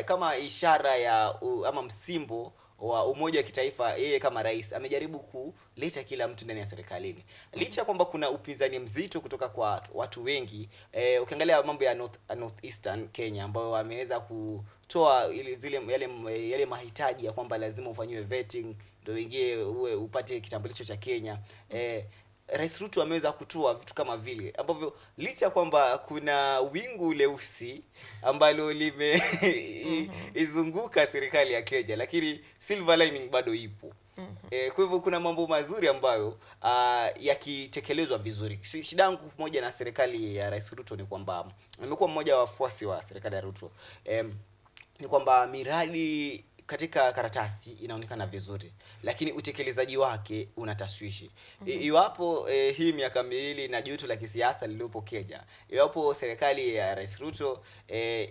kama ishara ya ama msimbo wa umoja wa kitaifa. Yeye kama rais amejaribu kuleta kila mtu ndani ya serikalini, licha kwamba kuna upinzani mzito kutoka kwa watu wengi. Ukiangalia mambo ya Northeastern Kenya ambayo wameweza kutoa yale mahitaji ya kwamba lazima ufanyiwe vetting ndio ingie upate kitambulisho cha Kenya. Rais Ruto ameweza kutoa vitu kama vile ambavyo licha kwamba kuna wingu leusi ambalo izunguka serikali ya Kenya, lakini silver lining bado ipo. Kwa hivyo kuna mambo mazuri ambayo yakitekelezwa vizuri. Shida yangu moja na serikali ya Rais Ruto ni kwamba nimekuwa mmoja wa wafuasi wa serikali ya Ruto. Ni kwamba miradi katika karatasi inaonekana vizuri, lakini utekelezaji wake unataswishi. Iwapo hii miaka miwili na joto la kisiasa lililopo Kenya, iwapo serikali ya Rais Ruto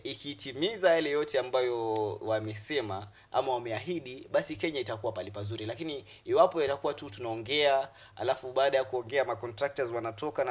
ikitimiza yale yote ambayo wamesema ama wameahidi, basi Kenya itakuwa pali pazuri. Lakini iwapo itakuwa tu tunaongea, alafu baada ya kuongea contractors wanatoka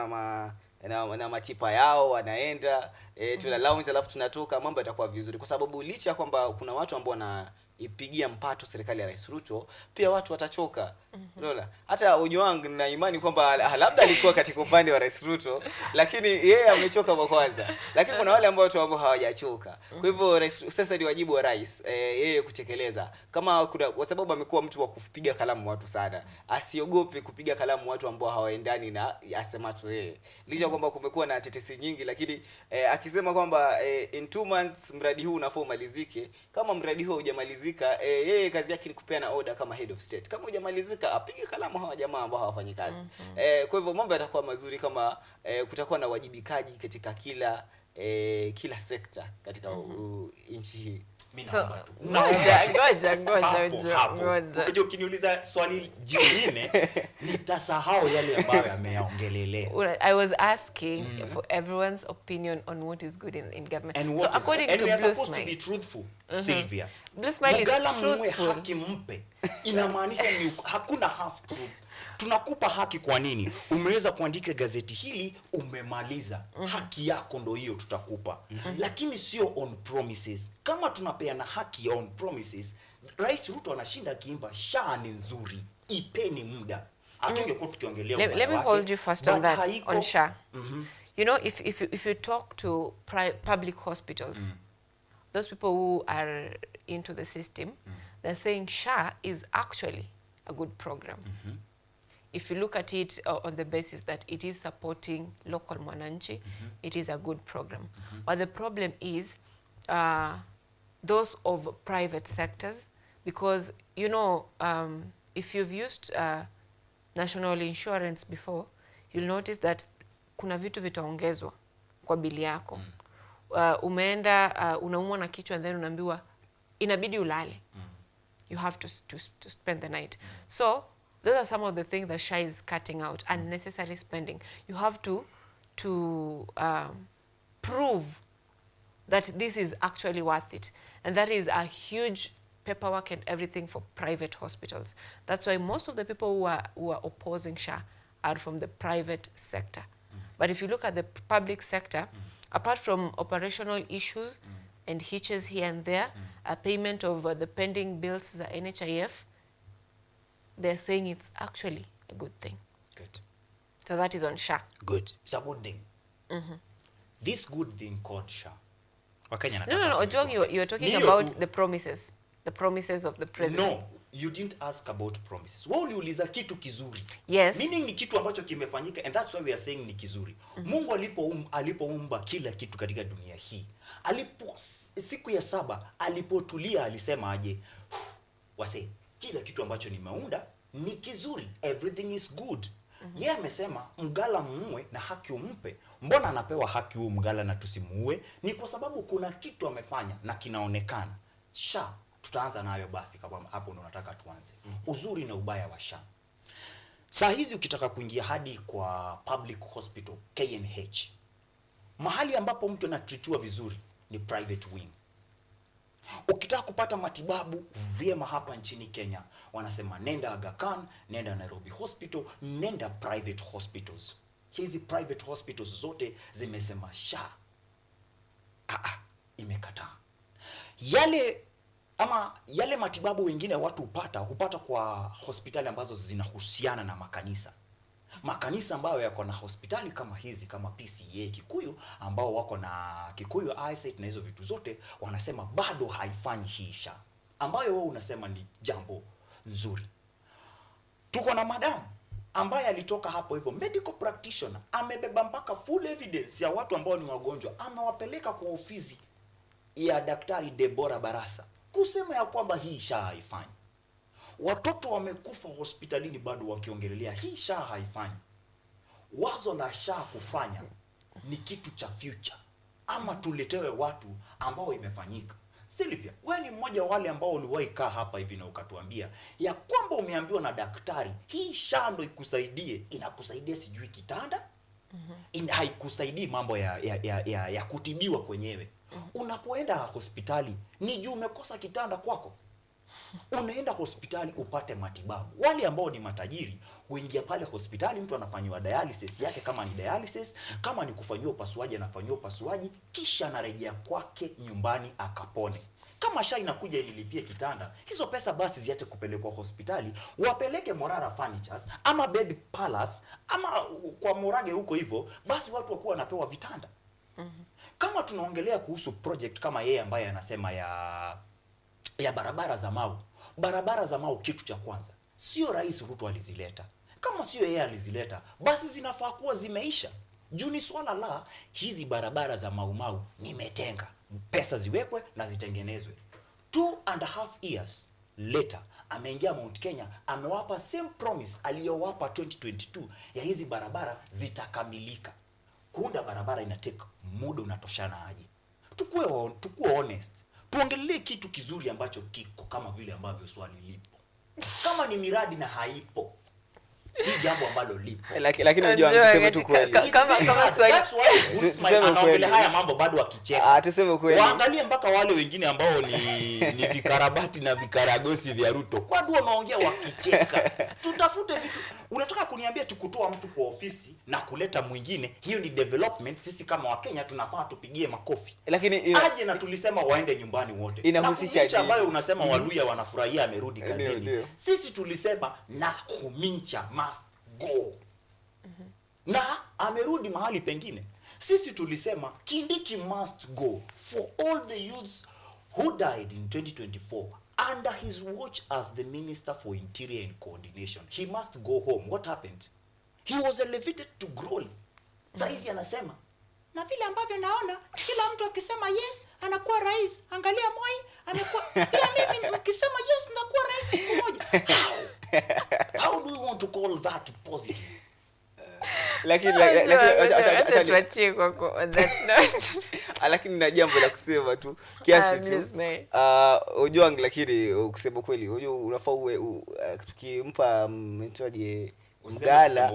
na machipa yao wanaenda, tuna lounge alafu tunatoka, mambo yatakuwa vizuri. Kwa sababu licha kwamba kuna watu ambao ipigia mpato serikali ya Rais Ruto, pia watu watachoka. Unaona? Hata Ojwang na imani kwamba labda alikuwa katika upande wa Rais Ruto, lakini yeye amechoka kwa kwanza. Lakini kuna wale ambao hawajachoka. Kwa hivyo sasa ni wajibu wa rais yeye kutekeleza. Kama kwa sababu amekuwa mtu wa kupiga kalamu watu sana, asiogope kupiga kalamu watu ambao hawaendani na asemacho yeye. Licha kwamba kumekuwa na tetesi nyingi, lakini akisema kwamba in 2 months mradi huu unafaa umalizike. Kama mradi huu hujamalizika, yeye kazi yake ni kupeana order kama head of state. Kama hujamalizika, apige kalamu hawa jamaa ambao hawafanyi kazi. Kwa hivyo mambo yatakuwa mazuri kama kutakuwa na wajibikaji katika kila kila sekta katika nchi hii. So, ngoja ukiniuliza swali jingine nitasahau yale ambayo yameongelelea. I was asking for everyone's opinion on what is good in government. And so according to we are Blue supposed Smile, to be truthful, Sylvia. Blue Smile is truthful. Haki mpe. Inamaanisha ni hakuna half truth. Tunakupa haki kwa nini? Umeweza kuandika gazeti hili, umemaliza. Haki yako ndo hiyo tutakupa. Lakini sio on promises. Kama tunapeana haki on promises, Rais Ruto anashinda akiimba SHA ni nzuri. Ipeni muda. Hatungekuwa tukiongelea. Let me hold you first on that, on SHA. You know, if you talk to public hospitals, those people who are into the system, they're saying SHA is actually a good program. If you look at it on the basis that it is supporting local mwananchi, it is a good program. But the problem is those of private sectors, because, you know, if you've used national insurance before, you'll notice that kuna vitu vitaongezwa kwa bili yako. Umeenda unaumwa na kichwa and then unaambiwa inabidi ulale. You have to spend the night. So those are some of the things that SHA is cutting out, unnecessary spending. You have to prove that this is actually worth it. And that is a huge paperwork and everything for private hospitals. That's why most of the people who are opposing SHA are from the private sector. But if you look at the public sector, apart from operational issues and hitches here and there, a payment of the pending bills, the NHIF, they're saying it's actually a good thing. Good. So that is on SHA. Good. It's a good thing. This good thing called SHA. No, Ojong, you were talking about the promises. The promises of the president. No, you didn't ask about promises. Wewe uliuliza kitu kizuri. Yes. Meaning ni kitu ambacho kimefanyika, and that's why we are saying ni kizuri. Mungu alipoumba kila kitu katika dunia hii, siku ya 7 alipotulia alisema aje? Wase, kila kitu ambacho nimeunda ni kizuri. Everything is good. Yeye amesema mgala muue na haki umpe. Mbona anapewa haki huo mgala na tusimuue? Ni kwa sababu kuna kitu amefanya na kinaonekana. SHA tutaanza nayo basi, kama hapo ndo nataka tuanze. Uzuri na ubaya wa SHA. Saa hizi ukitaka kuingia hadi kwa public hospital KNH, mahali ambapo mtu anatritiwa vizuri ni private wing. Ukitaka kupata matibabu vyema hapa nchini Kenya, wanasema nenda Aga Khan, nenda Nairobi Hospital, nenda private hospitals. Hizi private hospitals zote zimesema SHA imekataa. Yale matibabu wengine watu hupata kwa hospitali ambazo zinahusiana na makanisa. Makanisa ambayo yako na hospitali kama hizi, kama PCA Kikuyu, ambao wako na Kikuyu Eyesight na hizo vitu zote, wanasema bado haifanyi hii SHA, ambayo wewe unasema ni jambo nzuri. Tuko na madam ambaye alitoka hapo hivyo, medical practitioner, amebeba mpaka full evidence ya watu ambao ni wagonjwa, amewapeleka kwa ofisi ya Daktari Deborah Barasa kusema ya kwamba hii SHA haifanyi. Watoto wamekufa hospitalini bado wakiongelelea hii SHA haifanyi. Wazo la SHA kufanya ni kitu cha future, ama tuletewe watu ambao imefanyika. Sylvia, wewe ni mmoja wale ambao uliwahi kaa hapa hivi na ukatuambia ya kwamba umeambiwa na daktari hii SHA ndo ikusaidie. Inakusaidia sijui kitanda, haikusaidii mambo ya kutibiwa kwenyewe. Unapoenda hospitali ni juu umekosa kitanda kwako. Unaenda hospitali upate matibabu. Wale ambao ni matajiri huingia pale hospitali, mtu anafanywa dialysis yake, kama ni dialysis, kama ni kufanywa upasuaji anafanywa upasuaji, kisha anarejea kwake nyumbani akapone. Kama SHA inakuja ililipie kitanda, hizo pesa basi ziache kupelekwa hospitali, wapeleke Morara Furnitures ama Bed Palace ama kwa Morage huko hivyo, basi watu wakuwa wanapewa vitanda. Kama tunaongelea kuhusu project kama yeye ambaye anasema ya barabara za Mau. Barabara za Mau, kitu cha kwanza, sio Rais Ruto alizileta. Kama sio yeye alizileta, basi zinafaa kuwa zimeisha. Juu ni swala la hizi barabara za Mau nimetenga. Pesa ziwekwe na zitengenezwe. 2.5 years later, ameingia Mount Kenya, amewapa same promise aliyowapa 2022 ya hizi barabara zitakamilika. kuunda barabara inateka muda unatoshana aje? Tukue honest. Tuongelee kitu kizuri ambacho kiko kama vile ambavyo swali lipo. Kama ni miradi na haipo, si jambo ambalo lipo. Lakini unajua tuseme tu kweli. Kama swali. That's why anaongelea haya mambo bado akicheka. Tuseme kweli. Waangalie mpaka wale wengine ambao ni vikarabati na vikaragosi vya Ruto. Bado wanaongea wakicheka. Tutafute vitu. Unataka kuniambia tukutoa mtu kwa ofisi na kuleta mwingine, hiyo ni development? Sisi kama Wakenya tunafaa tupigie makofi. Lakini aje na tulisema waende nyumbani wote. Inahusisha Kumincha ambayo unasema Waluya wanafurahia amerudi kazini. Sisi tulisema na Kumincha must go. Na amerudi mahali pengine. Sisi tulisema Kindiki must go for all the youths who died in 2024 under his watch as the Minister for Interior and Coordination. He must go home. What happened? He was elevated to Groli. Saizi anasema, na vile ambavyo naona kila mtu akisema yes anakuwa rais. Angalia Moi amekuwa, pia mimi nikisema yes nakuwa rais siku moja. How do you want to call that positive? Lakini na jambo la kusema tu kiasi tu. Ujua lakini kusema kweli, unafaa uwe tukimpa mtaje Mgala,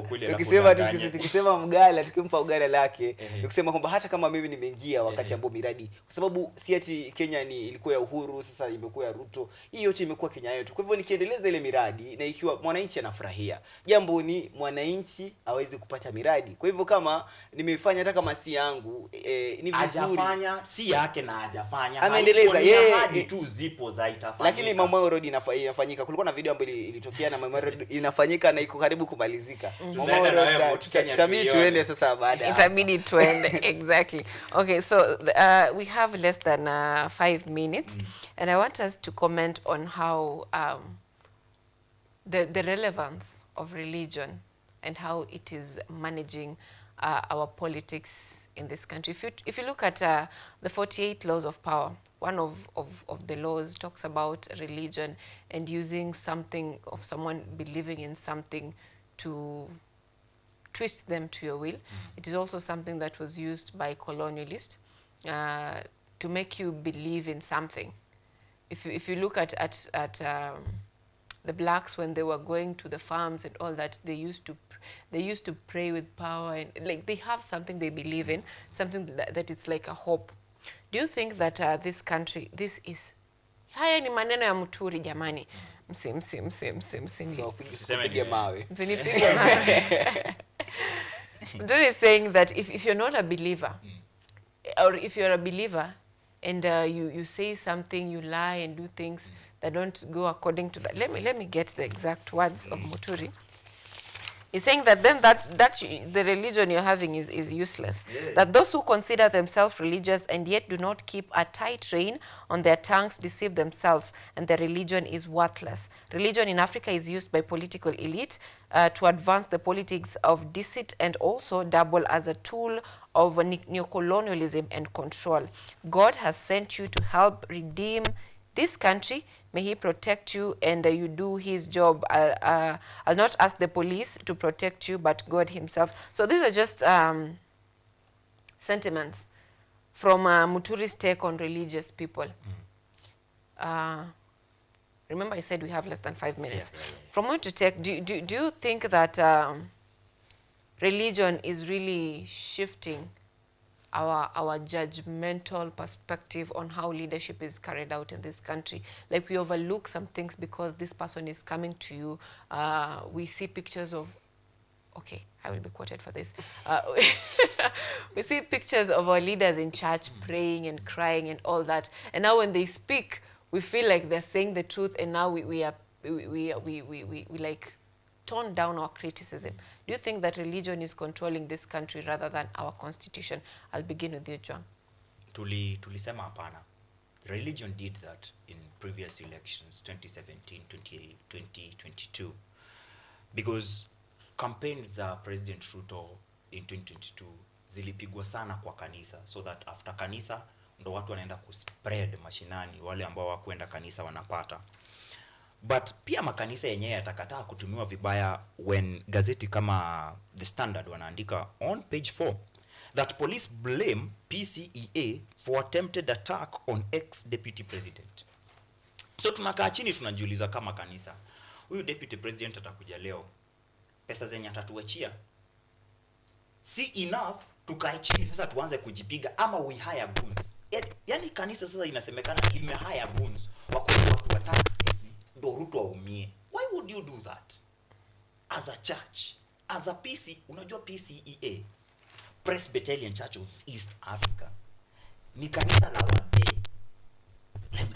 tukisema Mgala, tukimpa Ugala lake, nikusema kwamba hata kama mimi nimeingia wakati ambao miradi, kwa sababu si ati Kenya ni ilikuwa ya Uhuru, sasa imekuwa ya Ruto, hii yote imekuwa Kenya yetu. Kwa hivyo nikiendeleza ile miradi na ikiwa mwananchi anafurahia, jambo ni mwananchi aweze kupata miradi. Kwa hivyo kama nimefanya hata kama si yangu, ni vizuri hajafanya si yake na hajafanya, ameendeleza yeye hadi tu zipo za itafanyika. Lakini Mama Road inafanyika. Kulikuwa na video ambayo ilitokea na Mama Road inafanyika na iko karibu kumalizika. Tutabidi tuende sasa baada. Itabidi tuende. Exactly. Okay, so we have less than 5 minutes and I want us to comment on how the relevance of religion and how it is managing our politics in this country. If you look at the 48 laws of power, one of the laws talks about religion and using something of someone believing in something to twist them to your will. It is also something that was used by colonialists to make you believe in something. If you look at the blacks when they were going to the farms and all that, they used to pray with power, and like they have something they believe in, something that it's like a hope. Do you think that this country, this is haya ni maneno ya Muturi jamani? Msipige mawe. Muturi is saying that if you're not a believer, or if you're a believer and you say something, you lie and do things that don't go according to that. Let me get the exact words of Muturi. He's saying that then that the religion you're having is useless. Yeah. That those who consider themselves religious and yet do not keep a tight rein on their tongues deceive themselves, and their religion is worthless. Religion in Africa is used by political elite to advance the politics of deceit and also double as a tool of neocolonialism and control. God has sent you to help redeem this country. May he protect you and you do his job. I'll not ask the police to protect you, but God himself. So these are just sentiments from Muturi's take on religious people. Remember I said we have less than 5 minutes. Yeah. From what to take, do you think that religion is really shifting our judgmental perspective on how leadership is carried out in this country? Like we overlook some things because this person is coming to you. We see pictures of, okay, I will be quoted for this. We see pictures of our leaders in church praying and crying and all that. And now when they speak, we feel like they're saying the truth, and now we like tone down our criticism. Do you think that religion is controlling this country rather than our constitution? I'll begin with you, John. Tulisema hapana. Religion did that in previous elections, 2017, 2022. Because campaigns za President Ruto in 2022 zilipigwa sana kwa kanisa, so that after kanisa ndo watu wanaenda kuspread mashinani, wale ambao wakwenda kanisa wanapata. But pia makanisa yenyewe yatakataa kutumiwa vibaya when gazeti kama The Standard wanaandika on page 4 that police blame PCEA for attempted attack on ex-deputy president. So tunakaa chini tunajiuliza kama kanisa, huyu deputy president atakuja leo, pesa zenye atatuachia si enough tukae chini sasa tuanze kujipiga, ama we hire goons? Yani kanisa sasa inasemekana lime hire goons wako watu wataka sisi ndio Ruto aumie. Why would you do that as a church, as a PC? Unajua PCEA, Presbyterian Church of East Africa, ni kanisa la wazee.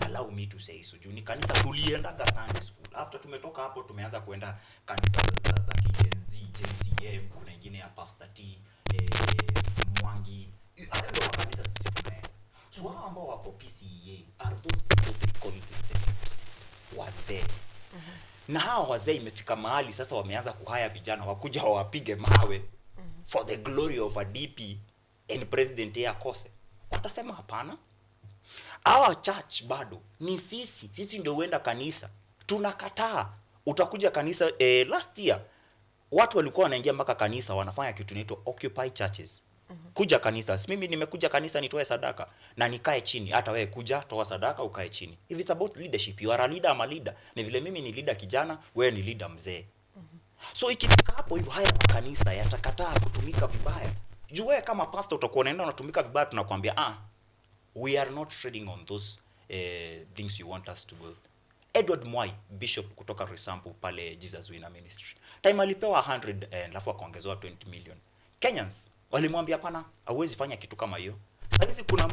Allow me to say so. Ni kanisa tuliendaga Sunday school. After tumetoka hapo tumeanza kuenda kanisa za kijenzi, JCM, kuna nyingine ya Pastor T, Mwangi. Hayo ndio kanisa sisi tunaenda. So hao ambao wako PCEA are those people they call the wazee. Na hao wazee imefika mahali sasa wameanza kuhaya vijana wakuja wawapige mawe for the glory of a DP and president ya kose. Watasema hapana. Our church bado ni sisi ndio huenda kanisa. Tunakataa. Utakuja kanisa last year watu walikuwa wanaingia mpaka kanisa wanafanya kitu inaitwa occupy churches. Kuja kanisa. Mimi nimekuja kanisa nitoe sadaka na nikae chini. Hata wewe kuja toa sadaka ukae chini. If it's about leadership, you are a leader, I'm a leader. Ni vile mimi ni leader kijana, wewe ni leader mzee. So ikifika hapo hivyo haya makanisa yatakataa kutumika vibaya. Juu wewe kama pastor utakuwa unaenda unatumika vibaya, tunakwambia we are not trading on those things you want us to go. Edward Mwai, bishop kutoka Risambu pale Jesus Winner Ministry, time alipewa 100 alafu akaongezewa 20 million. Kenyans walimwambia hapana, hauwezi fanya kitu kama hiyo. Sasa kuna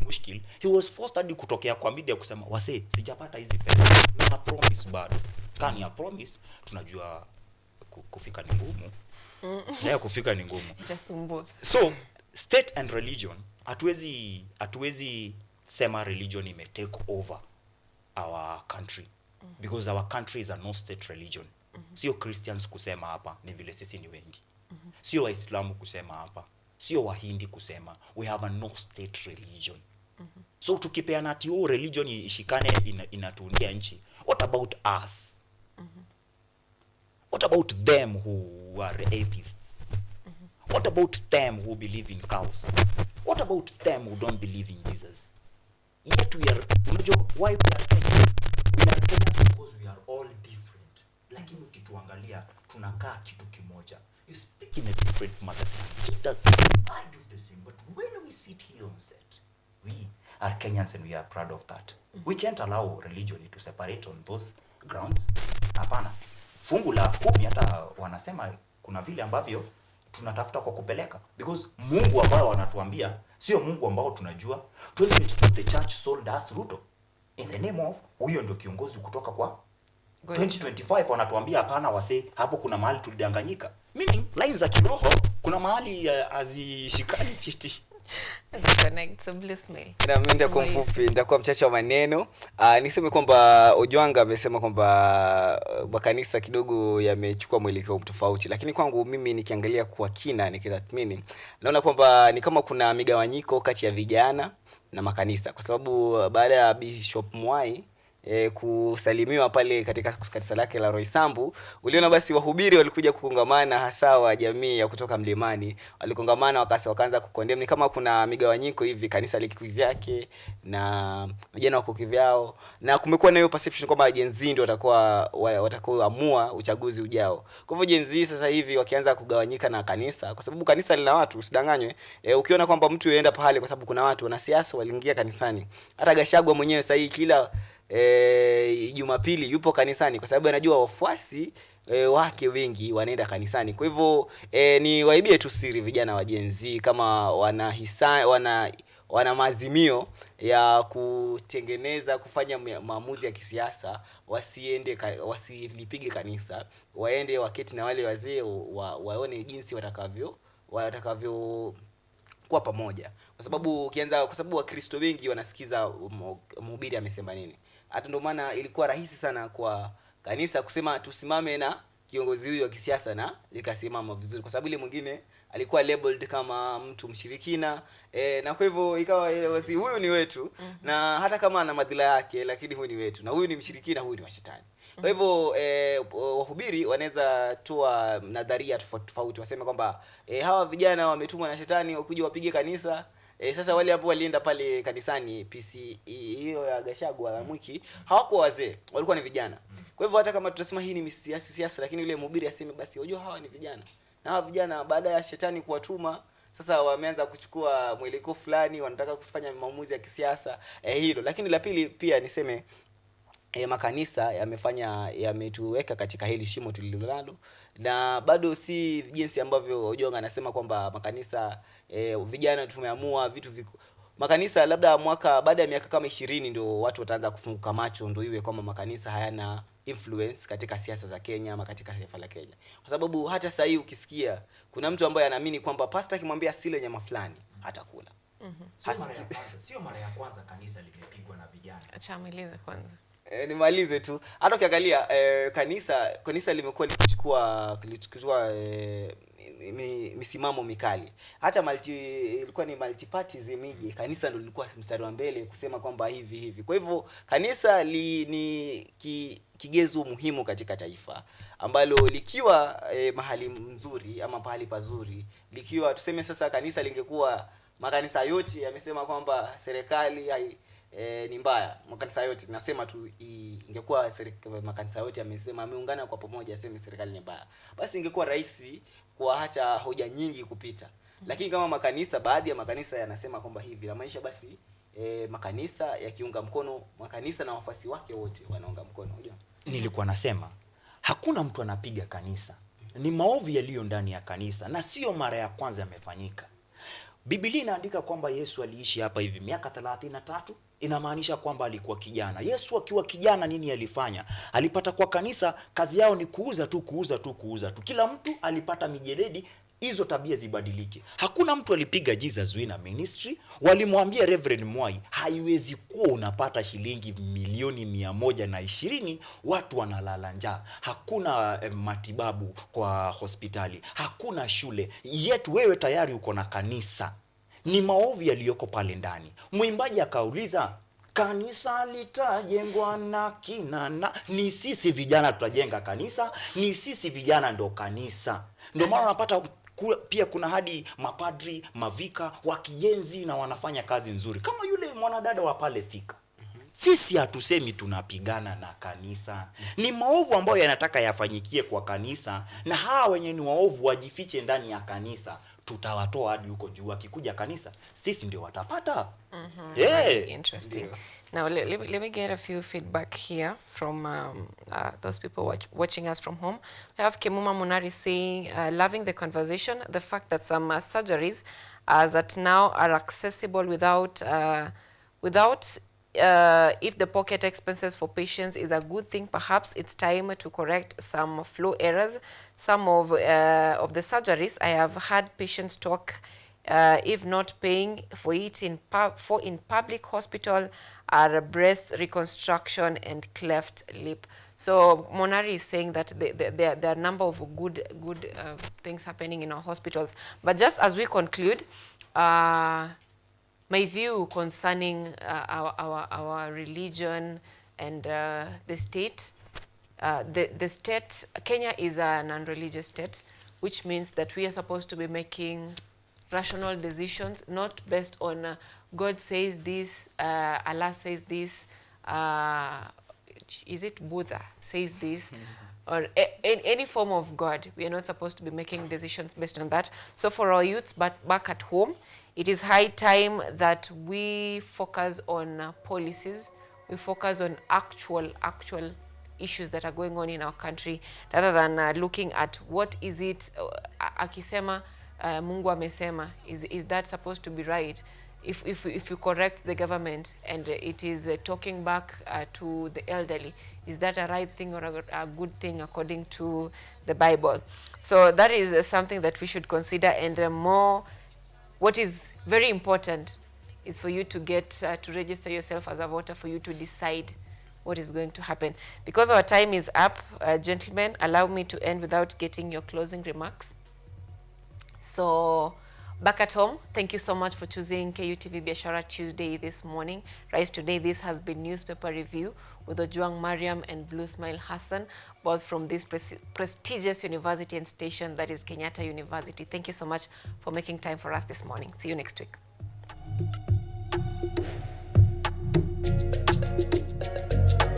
mushkil. He was forced hadi kutokea kwa media kusema wase sijapata hizi pesa. Na promise bado. Kani ya promise tunajua kufika ni ngumu. Kufika ni ngumu. Itasumbua. So state and religion, hatuwezi sema religion ime take over our country, because our country is a no state religion. Sio Christians kusema hapa ni vile sisi ni wengi. Sio Waislamu kusema hapa, sio Wahindi kusema. We have a no state religion. So tukipeana ati religion ishikane inatuundia nchi. What about us? What about them who are atheists? What about them who believe in cows? What about them who don't believe in Jesus? Yet we are, why we are Kenyans? We are Kenyans because we are all different. Lakini ukituangalia tunakaa kitu kimoja. You speak in a different mother tongue. He does the same, I do the same. But when we sit here on set, we are Kenyans and we are proud of that. We can't allow religion to separate on those grounds. Hapana. Fungu la 10 hata wanasema kuna vile ambavyo tunatafuta kwa kupeleka, because Mungu ambao wanatuambia sio Mungu ambao tunajua. 2022 the church sold us Ruto in the name of huyo ndio kiongozi kutoka kwa 2025 wanatuambia hapana wase, hapo kuna mahali tulidanganyika. Meaning lines za kiroho kuna mahali azishikani 50. Connect, so bless me. Na mimi ndio kumfupi nitakuwa mchache wa maneno. Niseme kwamba Ojwanga amesema kwamba makanisa kidogo yamechukua mwelekeo tofauti, lakini kwangu mimi nikiangalia kwa kina nikitathmini naona kwamba ni kama kuna migawanyiko kati ya vijana na makanisa, kwa sababu baada ya Bishop Mwai kusalimiwa pale katika kanisa lake la Roysambu, uliona basi wahubiri walikuja kukongamana, hasa wa jamii ya kutoka mlimani walikongamana, wakaanza kukondemn. Ni kama kuna migawanyiko hivi, kanisa liko kivyake na vijana wako kivyao, na kumekuwa na hiyo perception kwamba Gen Z ndio watakaoamua uchaguzi ujao. Kwa hivyo Gen Z sasa hivi wakianza kugawanyika na kanisa, kwa sababu kanisa lina watu, usidanganywe. Ukiona kwamba mtu yuenda pale kwa sababu kuna watu, wanasiasa waliingia kanisani. Hata Gachagua mwenyewe sasa hivi kila Jumapili yupo kanisani kwa sababu anajua wafuasi wake wengi wanaenda kanisani. Kwa hivyo ni waibie tu siri vijana wa Gen Z, kama wana maazimio ya kutengeneza kufanya maamuzi ya kisiasa, wasilipige kanisa, waende waketi na wale wazee waone jinsi watakavyo kwa pamoja, kwa sababu Wakristo wengi wanasikiza mhubiri amesema nini. Hata ndio maana ilikuwa rahisi sana kwa kanisa kusema tusimame na kiongozi huyu wa kisiasa na likasimama vizuri, kwa sababu ile mwingine alikuwa labeled kama mtu mshirikina, na kwa hivyo ikawa basi huyu ni wetu, na hata kama ana madhila yake, lakini huyu ni wetu, na huyu ni mshirikina, huyu ni wa shetani. Kwa hivyo wahubiri wanaweza toa nadharia tofauti, waseme kwamba hawa vijana wametumwa na shetani wakuje wapige kanisa. Sasa wale ambao walienda pale kanisani PC hiyo ya Gachagua ya Mwiki hawakuwa wazee, walikuwa ni vijana. Kwa hivyo hata kama tutasema hii ni siasa, lakini yule mhubiri aseme basi unajua hawa ni vijana. Na hawa vijana baada ya shetani kuwatuma, sasa wameanza kuchukua mwelekeo fulani, wanataka kufanya maamuzi ya kisiasa hilo. Lakini la pili pia niseme makanisa yametuweka katika hili shimo tulilonalo, na bado si jinsi ambavyo Ojonga anasema kwamba makanisa vijana tumeamua makanisa labda baada ya miaka kama 20 ndio watu wataanza kufunguka macho, ndio iwe kwamba makanisa hayana influence katika siasa za Kenya ama katika taifa la Kenya. Kwa sababu hata sasa hivi ukisikia kuna mtu ambaye anaamini kwamba pastor akimwambia sile nyama fulani hatakula. Sio mara ya kwanza kanisa limepigwa na vijana. Acha amalize kwanza. Nimalize tu. Hata ukiangalia kanisa limekuwa likichukua misimamo mikali. Hata ilikuwa ni multi parties imije, kanisa ndio lilikuwa mstari wa mbele kusema kwamba hivi. Kwa hivyo kanisa ni kigezo muhimu katika taifa, ambalo likiwa mahali mzuri ama pahali pazuri, likiwa tuseme sasa kanisa lingekuwa makanisa yote yamesema kwamba serikali ni mbaya, makanisa yote nasema tu ingekuwa makanisa yote yamesema ameungana kwa pamoja aseme serikali ni mbaya, basi ingekuwa rahisi kuacha hoja nyingi kupita. Lakini kama baadhi ya makanisa yanasema kwamba hivi, na maanisha basi makanisa yakiunga mkono, makanisa na wafuasi wake wote wanaunga mkono. Unajua, nilikuwa nasema hakuna mtu anapiga kanisa, ni maovu yaliyo ndani ya kanisa, na sio mara ya kwanza yamefanyika. Biblia inaandika kwamba Yesu aliishi hapa hivi miaka 33, inamaanisha kwamba alikuwa kijana. Yesu akiwa kijana nini alifanya? Alipata kwa kanisa kazi yao ni kuuza tu. Kila mtu alipata mijeledi, hizo tabia zibadilike. Hakuna mtu alipiga Jesus Winner Ministry. Walimwambia Reverend Mwai, haiwezi kuwa unapata shilingi milioni 120 watu wanalala njaa. Hakuna matibabu kwa hospitali, hakuna shule. Yetu wewe tayari uko na kanisa. Ni maovu yaliyoko pale ndani. Mwimbaji akauliza, kanisa litajengwa na kina ni sisi vijana tutajenga kanisa, ni sisi vijana ndo kanisa. Ndio maana unapata pia kuna hadi mapadri, mavika, wakijenzi na wanafanya kazi nzuri. Kama yule mwanadada wa pale Thika. Sisi hatusemi tunapigana na kanisa. Ni maovu ambayo yanataka yafanyikie kwa kanisa, na hawa wenye ni waovu wajifiche ndani ya kanisa. Tutawatoa hadi huko juu, akikuja kanisa sisi ndio watapata. Interesting. Now let me get a few feedback here from those people watching us from home. We have Kemuma Munari saying, loving the conversation, the fact that some surgeries that now are accessible without if the pocket expenses for patients is a good thing, perhaps it's time to correct some flow errors. Some of the surgeries I have had patients talk, if not paying for it in public hospital, are breast reconstruction and cleft lip. So Monari is saying that there are a number of good things happening in our hospitals. But just as we conclude, my view concerning our religion and the state, the state, Kenya is a non-religious state, which means that we are supposed to be making rational decisions, not based on God says this, Allah says this, is it Buddha says this, or any form of God. We are not supposed to be making decisions based on that. So for our youths back at home, it is high time that we focus on policies, we focus on actual issues that are going on in our country, rather than looking at what is it, akisema, Mungu amesema, is that supposed to be right? If you correct the government and it is talking back to the elderly, is that a right thing or a good thing according to the Bible? So that is something that we should consider, and more, what is very important is for you to get to register yourself as a voter, for you to decide what is going to happen. Because our time is up, gentlemen, allow me to end without getting your closing remarks. So back at home, thank you so much for choosing KUTV Biashara Tuesday this morning. Right, today this has been newspaper review with Ojuang Mariam and Blue Smile Hassan, both from this prestigious university and station that is Kenyatta University. Thank you so much for making time for us this morning. See you next week.